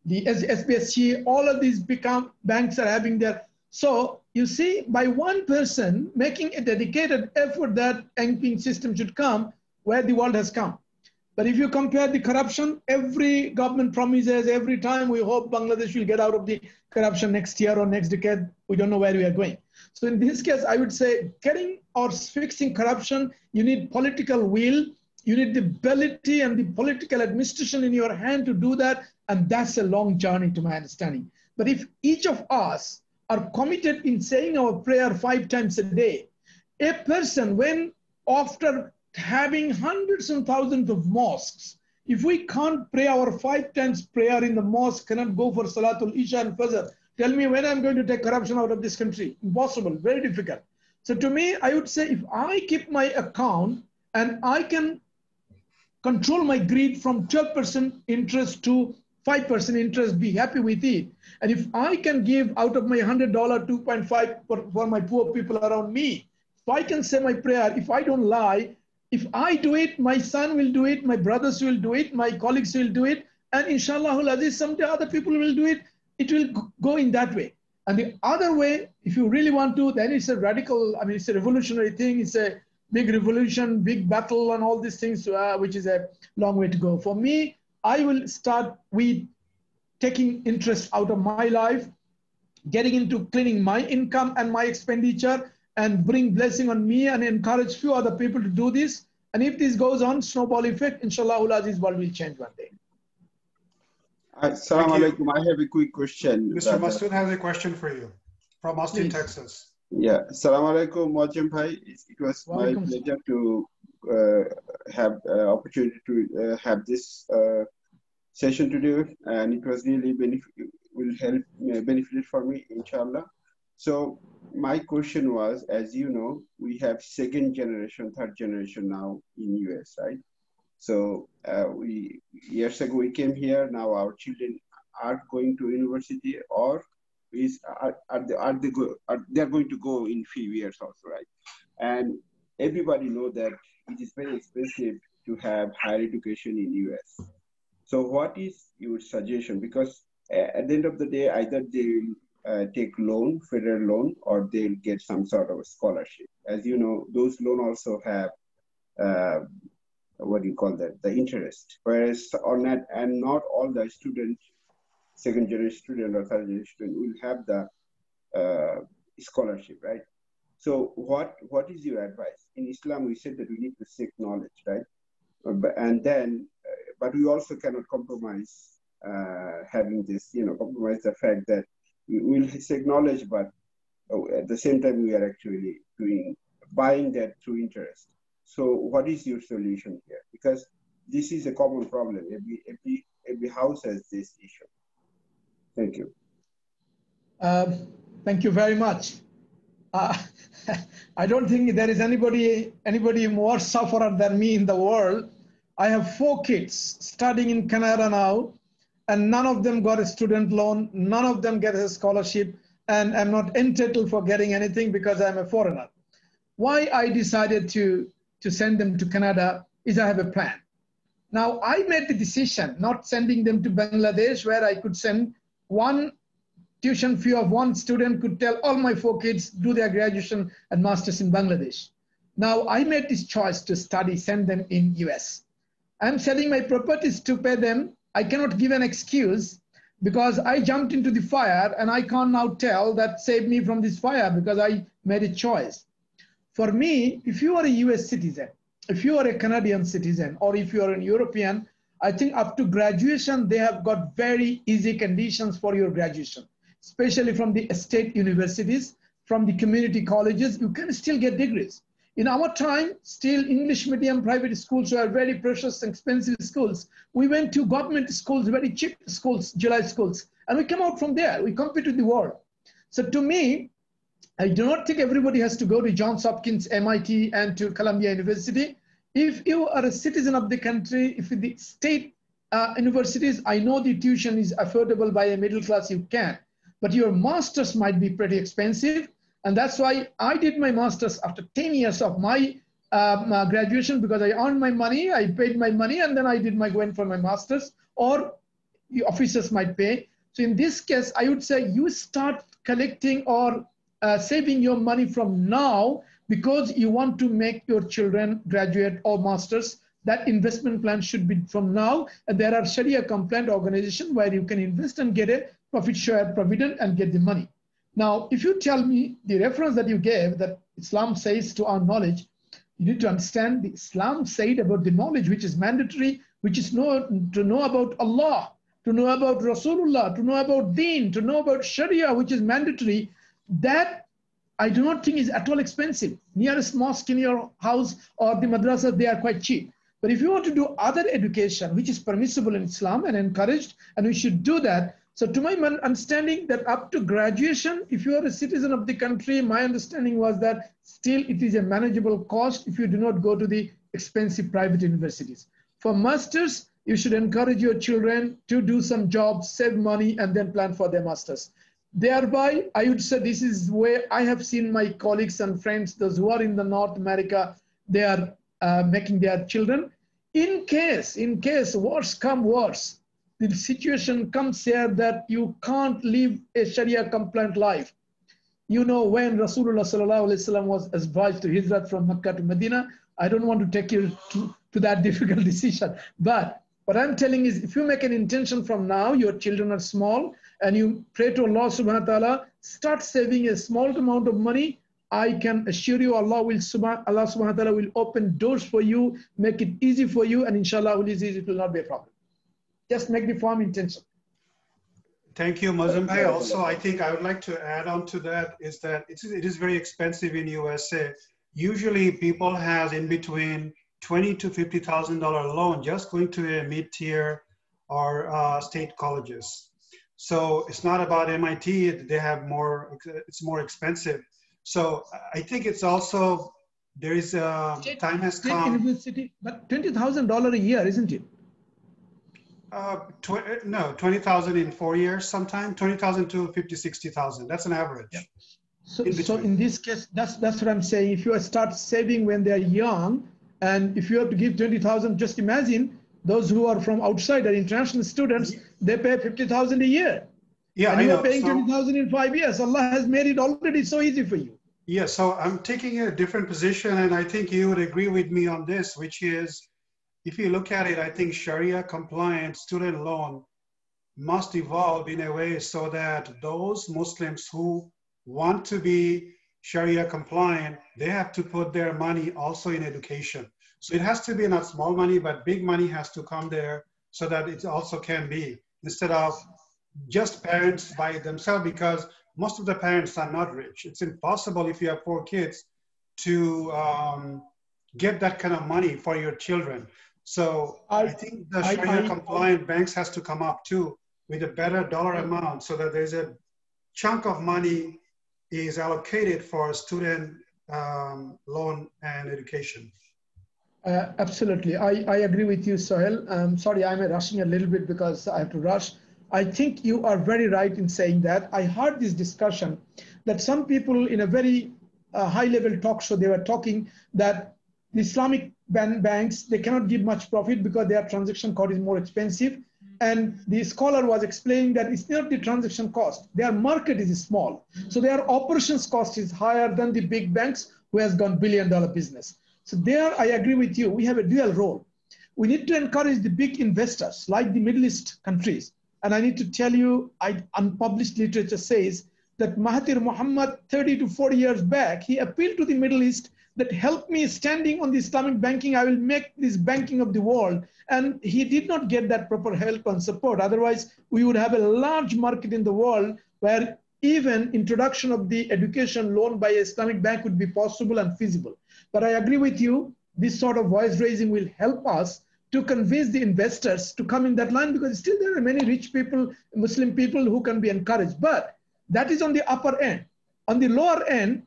SBSG, all of these banks are having their. So you see, by one person making a dedicated effort, that banking system should come where the world has come. But if you compare the corruption, every government promises every time we hope Bangladesh will get out of the corruption next year or next decade. We don't know where we are going. So in this case, I would say getting or fixing corruption, you need political will, you need the ability and the political administration in your hand to do that. And that's a long journey to my understanding. But if each of us are committed in saying our prayer 5 times a day, a person, when after having hundreds and thousands of mosques, if we can't pray our 5 times prayer in the mosque, cannot go for Salatul Isha and Fajr, tell me when I'm going to take corruption out of this country. Impossible, very difficult. So to me, I would say if I keep my account and I can control my greed from 12% interest to 5% interest, be happy with it. And if I can give out of my $100, 2.5 for my poor people around me, if I can say my prayer, if I don't lie, if I do it, my son will do it, my brothers will do it, my colleagues will do it, and inshallah, someday other people will do it. It will go in that way. And the other way, if you really want to, then it's a radical, I mean, it's a revolutionary thing. It's a big revolution, big battle, and all these things, which is a long way to go. For me, I will start with taking interest out of my life, getting into cleaning my income and my expenditure, and bring blessing on me and encourage few other people to do this. And if this goes on, snowball effect, inshallah, this world will change one day. Assalamu alaikum. I have a quick question. Mr. Masood has a question for you from Austin, Texas. Yeah. Assalamu alaikum, Mojam Bhai. It was my pleasure to have opportunity to have this session today, and it was really beneficial for me, inshallah. So my question was, as you know, we have second generation, third generation now in US, right? So years ago we came here. Now our children are going to university, or they are going to go in few years also, right? And everybody know that it is very expensive to have higher education in US. So what is your suggestion? Because at the end of the day, either they will take loan, federal loan, or they'll get some sort of a scholarship. As you know, those loans also have what do you call that? The interest. Whereas on that, and not all the students, second generation student or third generation student, will have the scholarship, right? So what is your advice? In Islam, we said that we need to seek knowledge, right? But we also cannot compromise having this, compromise the fact that we will seek knowledge, but at the same time, we are actually buying that through interest. So what is your solution here? Because this is a common problem. Every house has this issue. Thank you. Thank you very much. I don't think there is anybody more sufferer than me in the world. I have 4 kids studying in Canada now, and none of them got a student loan. None of them get a scholarship, and I'm not entitled for getting anything because I'm a foreigner. Why I decided to send them to Canada is I have a plan. Now, I made the decision not sending them to Bangladesh, where I could send one tuition fee of one student, could tell all my 4 kids do their graduation and masters in Bangladesh. Now, I made this choice to send them in US. I'm selling my properties to pay them. I cannot give an excuse because I jumped into the fire, and I can't now tell that save me from this fire because I made a choice. For me, if you are a US citizen, if you are a Canadian citizen, or if you are an European, I think up to graduation, they have got very easy conditions for your graduation, especially from the state universities, from the community colleges, you can still get degrees. In our time, still English medium private schools were very precious and expensive schools. We went to government schools, very cheap schools, July schools, and we come out from there. We compete with the world. So to me, I do not think everybody has to go to Johns Hopkins, MIT, and to Columbia University. If you are a citizen of the country, if the state universities, I know the tuition is affordable by a middle class, you can. But your masters might be pretty expensive. And that's why I did my master's after 10 years of my graduation, because I earned my money, I paid my money, and then I went for my master's, or the officers might pay. So in this case, I would say you start collecting or saving your money from now, because you want to make your children graduate or masters. That investment plan should be from now. And there are Sharia compliant organizations where you can invest and get a profit share provident and get the money. Now, if you tell me the reference that you gave, that Islam says to our knowledge, you need to understand the Islam said about the knowledge which is mandatory, which is to know about Allah, to know about Rasulullah, to know about Deen, to know about Sharia, which is mandatory. That I do not think is at all expensive. Nearest mosque in your house or the madrasa, they are quite cheap. But if you want to do other education, which is permissible in Islam and encouraged, and we should do that. So to my understanding, that up to graduation, if you are a citizen of the country, my understanding was that still it is a manageable cost if you do not go to the expensive private universities. For masters, you should encourage your children to do some jobs, save money, and then plan for their masters. Thereby, I would say this is where I have seen my colleagues and friends, those who are in the North America, they are making their children. In case worse come worse, the situation comes here that you can't live a Sharia compliant life. You know, when Rasulullah sallallahu alaihi wasallam was advised to hijrat from Mecca to Medina, I don't want to take you to that difficult decision. But what I'm telling is, if you make an intention from now, your children are small, and you pray to Allah subhanahu wa ta'ala, start saving a small amount of money, I can assure you Allah subhanahu wa ta'ala will open doors for you, make it easy for you, and inshallah it will not be a problem. Just make the firm intention. Thank you, Mazum Bhai. Also, I think I would like to add on to that is that it is very expensive in USA. Usually people have in between $20,000 to $50,000 loan just going to a mid-tier or state colleges. So it's not about MIT, they have more, it's more expensive. So I think it's also, there is a time has come. University, but $20,000 a year, isn't it? No, 20,000 in 4 years sometime, 20,000 to 50, 60,000. That's an average. Yeah. So in this case, that's what I'm saying. If you start saving when they're young, and if you have to give 20,000, just imagine those who are from outside, are international students, they pay 50,000 a year. Yeah, and you are paying 20,000 in 5 years. Allah has made it already so easy for you. Yeah, so I'm taking a different position, and I think you would agree with me on this, which is, if you look at it, I think Sharia compliant student loan must evolve in a way so that those Muslims who want to be Sharia compliant, they have to put their money also in education. So it has to be not small money, but big money has to come there so that it also can be, instead of just parents by themselves, because most of the parents are not rich. It's impossible if you have 4 kids to get that kind of money for your children. So I think the Sharia compliant banks has to come up too with a better dollar amount so that there's a chunk of money is allocated for student loan and education. Absolutely. I agree with you, Sohail. Sorry, I'm rushing a little bit because I have to rush. I think you are very right in saying that. I heard this discussion that some people in a very high-level talk show, they were talking that the Islamic banks, they cannot give much profit because their transaction cost is more expensive. And the scholar was explaining that it's not the transaction cost. Their market is small. So their operations cost is higher than the big banks who has gone billion-dollar business. So there, I agree with you. We have a dual role. We need to encourage the big investors like the Middle East countries. And I need to tell you, unpublished literature says that Mahathir Mohamad, 30 to 40 years back, he appealed to the Middle East that help me standing on the Islamic banking, I will make this banking of the world. And he did not get that proper help and support. Otherwise, we would have a large market in the world where even introduction of the education loan by an Islamic bank would be possible and feasible. But I agree with you, this sort of voice raising will help us to convince the investors to come in that line, because still there are many rich people, Muslim people who can be encouraged. But that is on the upper end. On the lower end,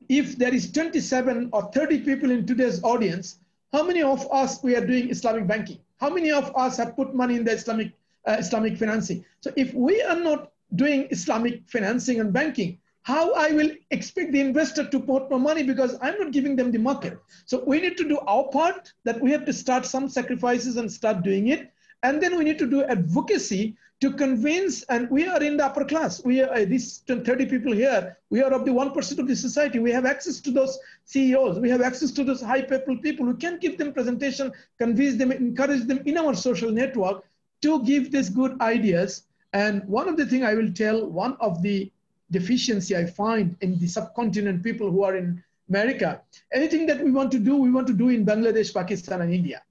if there is 27 or 30 people in today's audience, how many of us we are doing Islamic banking? How many of us have put money in the Islamic financing? So if we are not doing Islamic financing and banking, how I will expect the investor to put more money because I'm not giving them the market. So we need to do our part, that we have to start some sacrifices and start doing it. And then we need to do advocacy to convince, and we are in the upper class. We are these 30 people here. We are of the 1% of the society. We have access to those CEOs. We have access to those high-level people. We can give them presentation, convince them, encourage them in our social network to give these good ideas. And one of the things I will tell, one of the deficiency I find in the subcontinent people who are in America, anything that we want to do in Bangladesh, Pakistan, and India.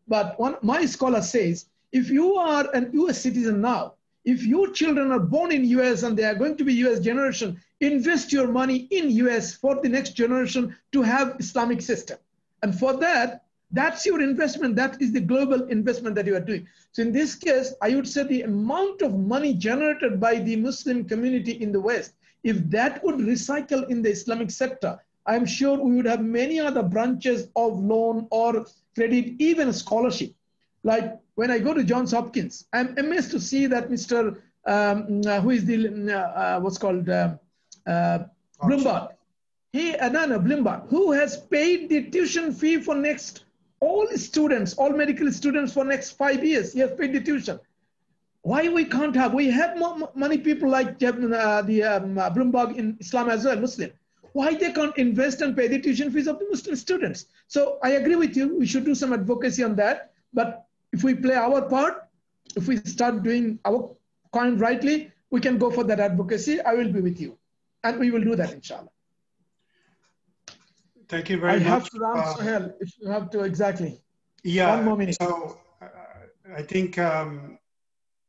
But my scholar says, if you are an US citizen now, if your children are born in US and they are going to be US generation, invest your money in US for the next generation to have Islamic system. And for that, that's your investment. That is the global investment that you are doing. So in this case, I would say the amount of money generated by the Muslim community in the West, if that would recycle in the Islamic sector, I'm sure we would have many other branches of loan or credit, even scholarship. Like when I go to Johns Hopkins, I'm amazed to see that Mr. Who is the, what's called, Bloomberg. Bloomberg, who has paid the tuition fee for next, all students, all medical students for next 5 years. He has paid the tuition. Why we can't have? We have more money people like Bloomberg in Islam as well, Muslim. Why they can't invest and pay the tuition fees of the Muslim students? So I agree with you. We should do some advocacy on that. But if we play our part, if we start doing our coin rightly, we can go for that advocacy. I will be with you. And we will do that, inshallah. Thank you very much. I have to run, Sohail, if you have to, exactly. Yeah. 1 more minute. So I think,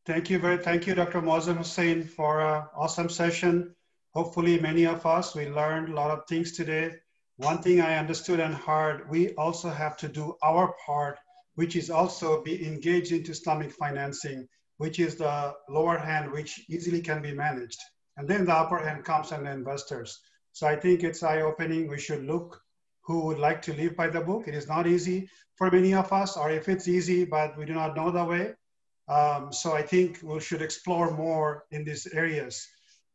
thank you, Dr. Moazzam Hussain, for an awesome session. Hopefully many of us, we learned a lot of things today. One thing I understood and heard, we also have to do our part, which is also be engaged into Islamic financing, which is the lower hand, which easily can be managed. And then the upper hand comes and the investors. So I think it's eye-opening. We should look who would like to live by the book. It is not easy for many of us, or if it's easy, but we do not know the way. So I think we should explore more in these areas.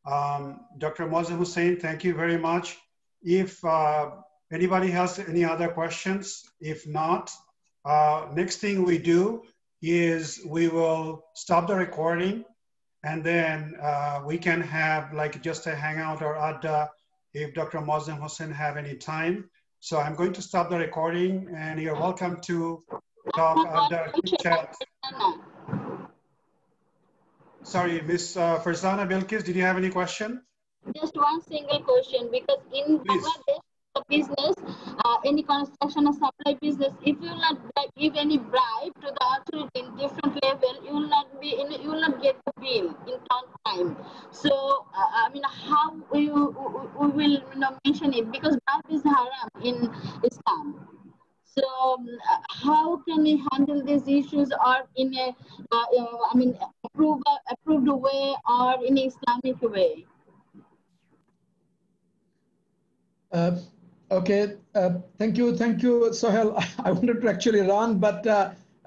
Dr. Moazzam Hussain, thank you very much. If anybody has any other questions, if not, next thing we do is we will stop the recording, and then we can have like just a hangout or adda if Dr. Moazzam Hussain have any time. So I'm going to stop the recording, and you're welcome to talk at the chat. Sorry, Miss Farzana Bilkis, did you have any question? Just one single question, because in Bangladesh business, any construction or supply business, if you will not give any bribe to the authority in different level, you will not get the bill in time. So I mean, how we will mention it, because bribe is haram in Islam. So how can we handle these issues, or in a I mean approved way or in an Islamic way? Okay, thank you, Sohail. I wanted to actually run, but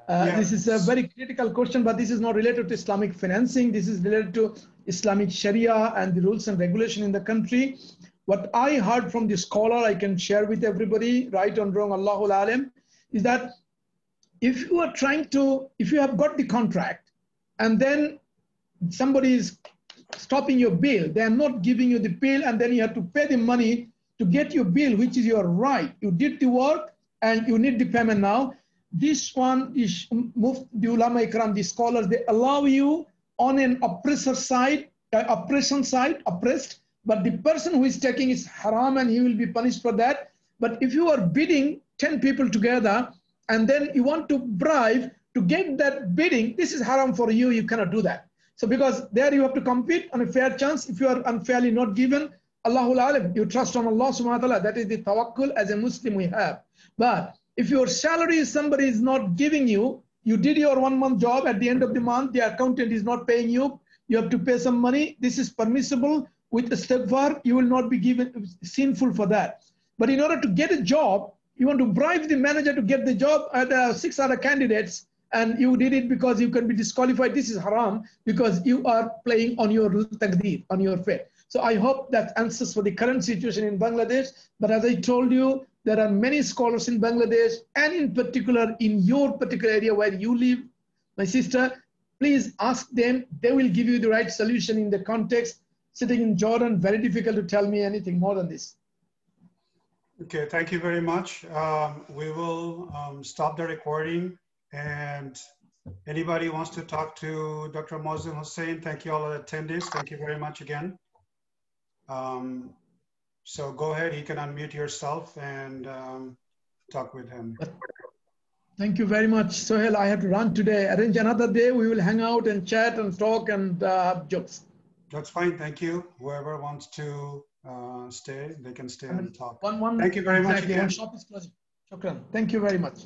this is a very critical question, but this is not related to Islamic financing. This is related to Islamic Sharia and the rules and regulation in the country. What I heard from the scholar, I can share with everybody, right or wrong, Allahul Alam, is that if you are if you have got the contract and then somebody is stopping your bill, they are not giving you the bill, and then you have to pay the money to get your bill, which is your right. You did the work and you need the payment now. This one is the ulama ikram, the scholars, they allow you on an oppressor side, oppression side, oppressed, but the person who is taking is haram and he will be punished for that. But if you are bidding 10 people together and then you want to bribe to get that bidding, this is haram for you, you cannot do that. So because there you have to compete on a fair chance. If you are unfairly not given, Allahul Alam, you trust on Allah subhanahu wa ta'ala. That is the tawakkul as a Muslim we have. But if your salary somebody is not giving you, you did your 1 month job, at the end of the month, the accountant is not paying you, you have to pay some money. This is permissible. With istighfar, you will not be given sinful for that. But in order to get a job, you want to bribe the manager to get the job at 6 other candidates, and you did it because you can be disqualified. This is haram because you are playing on your taqdeer, on your fate. So I hope that answers for the current situation in Bangladesh. But as I told you, there are many scholars in Bangladesh, and in particular in your particular area where you live, my sister, please ask them. They will give you the right solution in the context. Sitting in Jordan, very difficult to tell me anything more than this. Okay, thank you very much. We will stop the recording, and anybody wants to talk to Dr. Mohsen Hussain, thank you all the attendees. Thank you very much again. So go ahead, you can unmute yourself and talk with him. Thank you very much, Sohail. I have to run today. Arrange another day. We will hang out and chat and talk and have jokes. That's fine. Thank you. Whoever wants to stay, they can stay and talk. Thank you very much exactly. again. One shop is closing. Shukran. Thank you very much.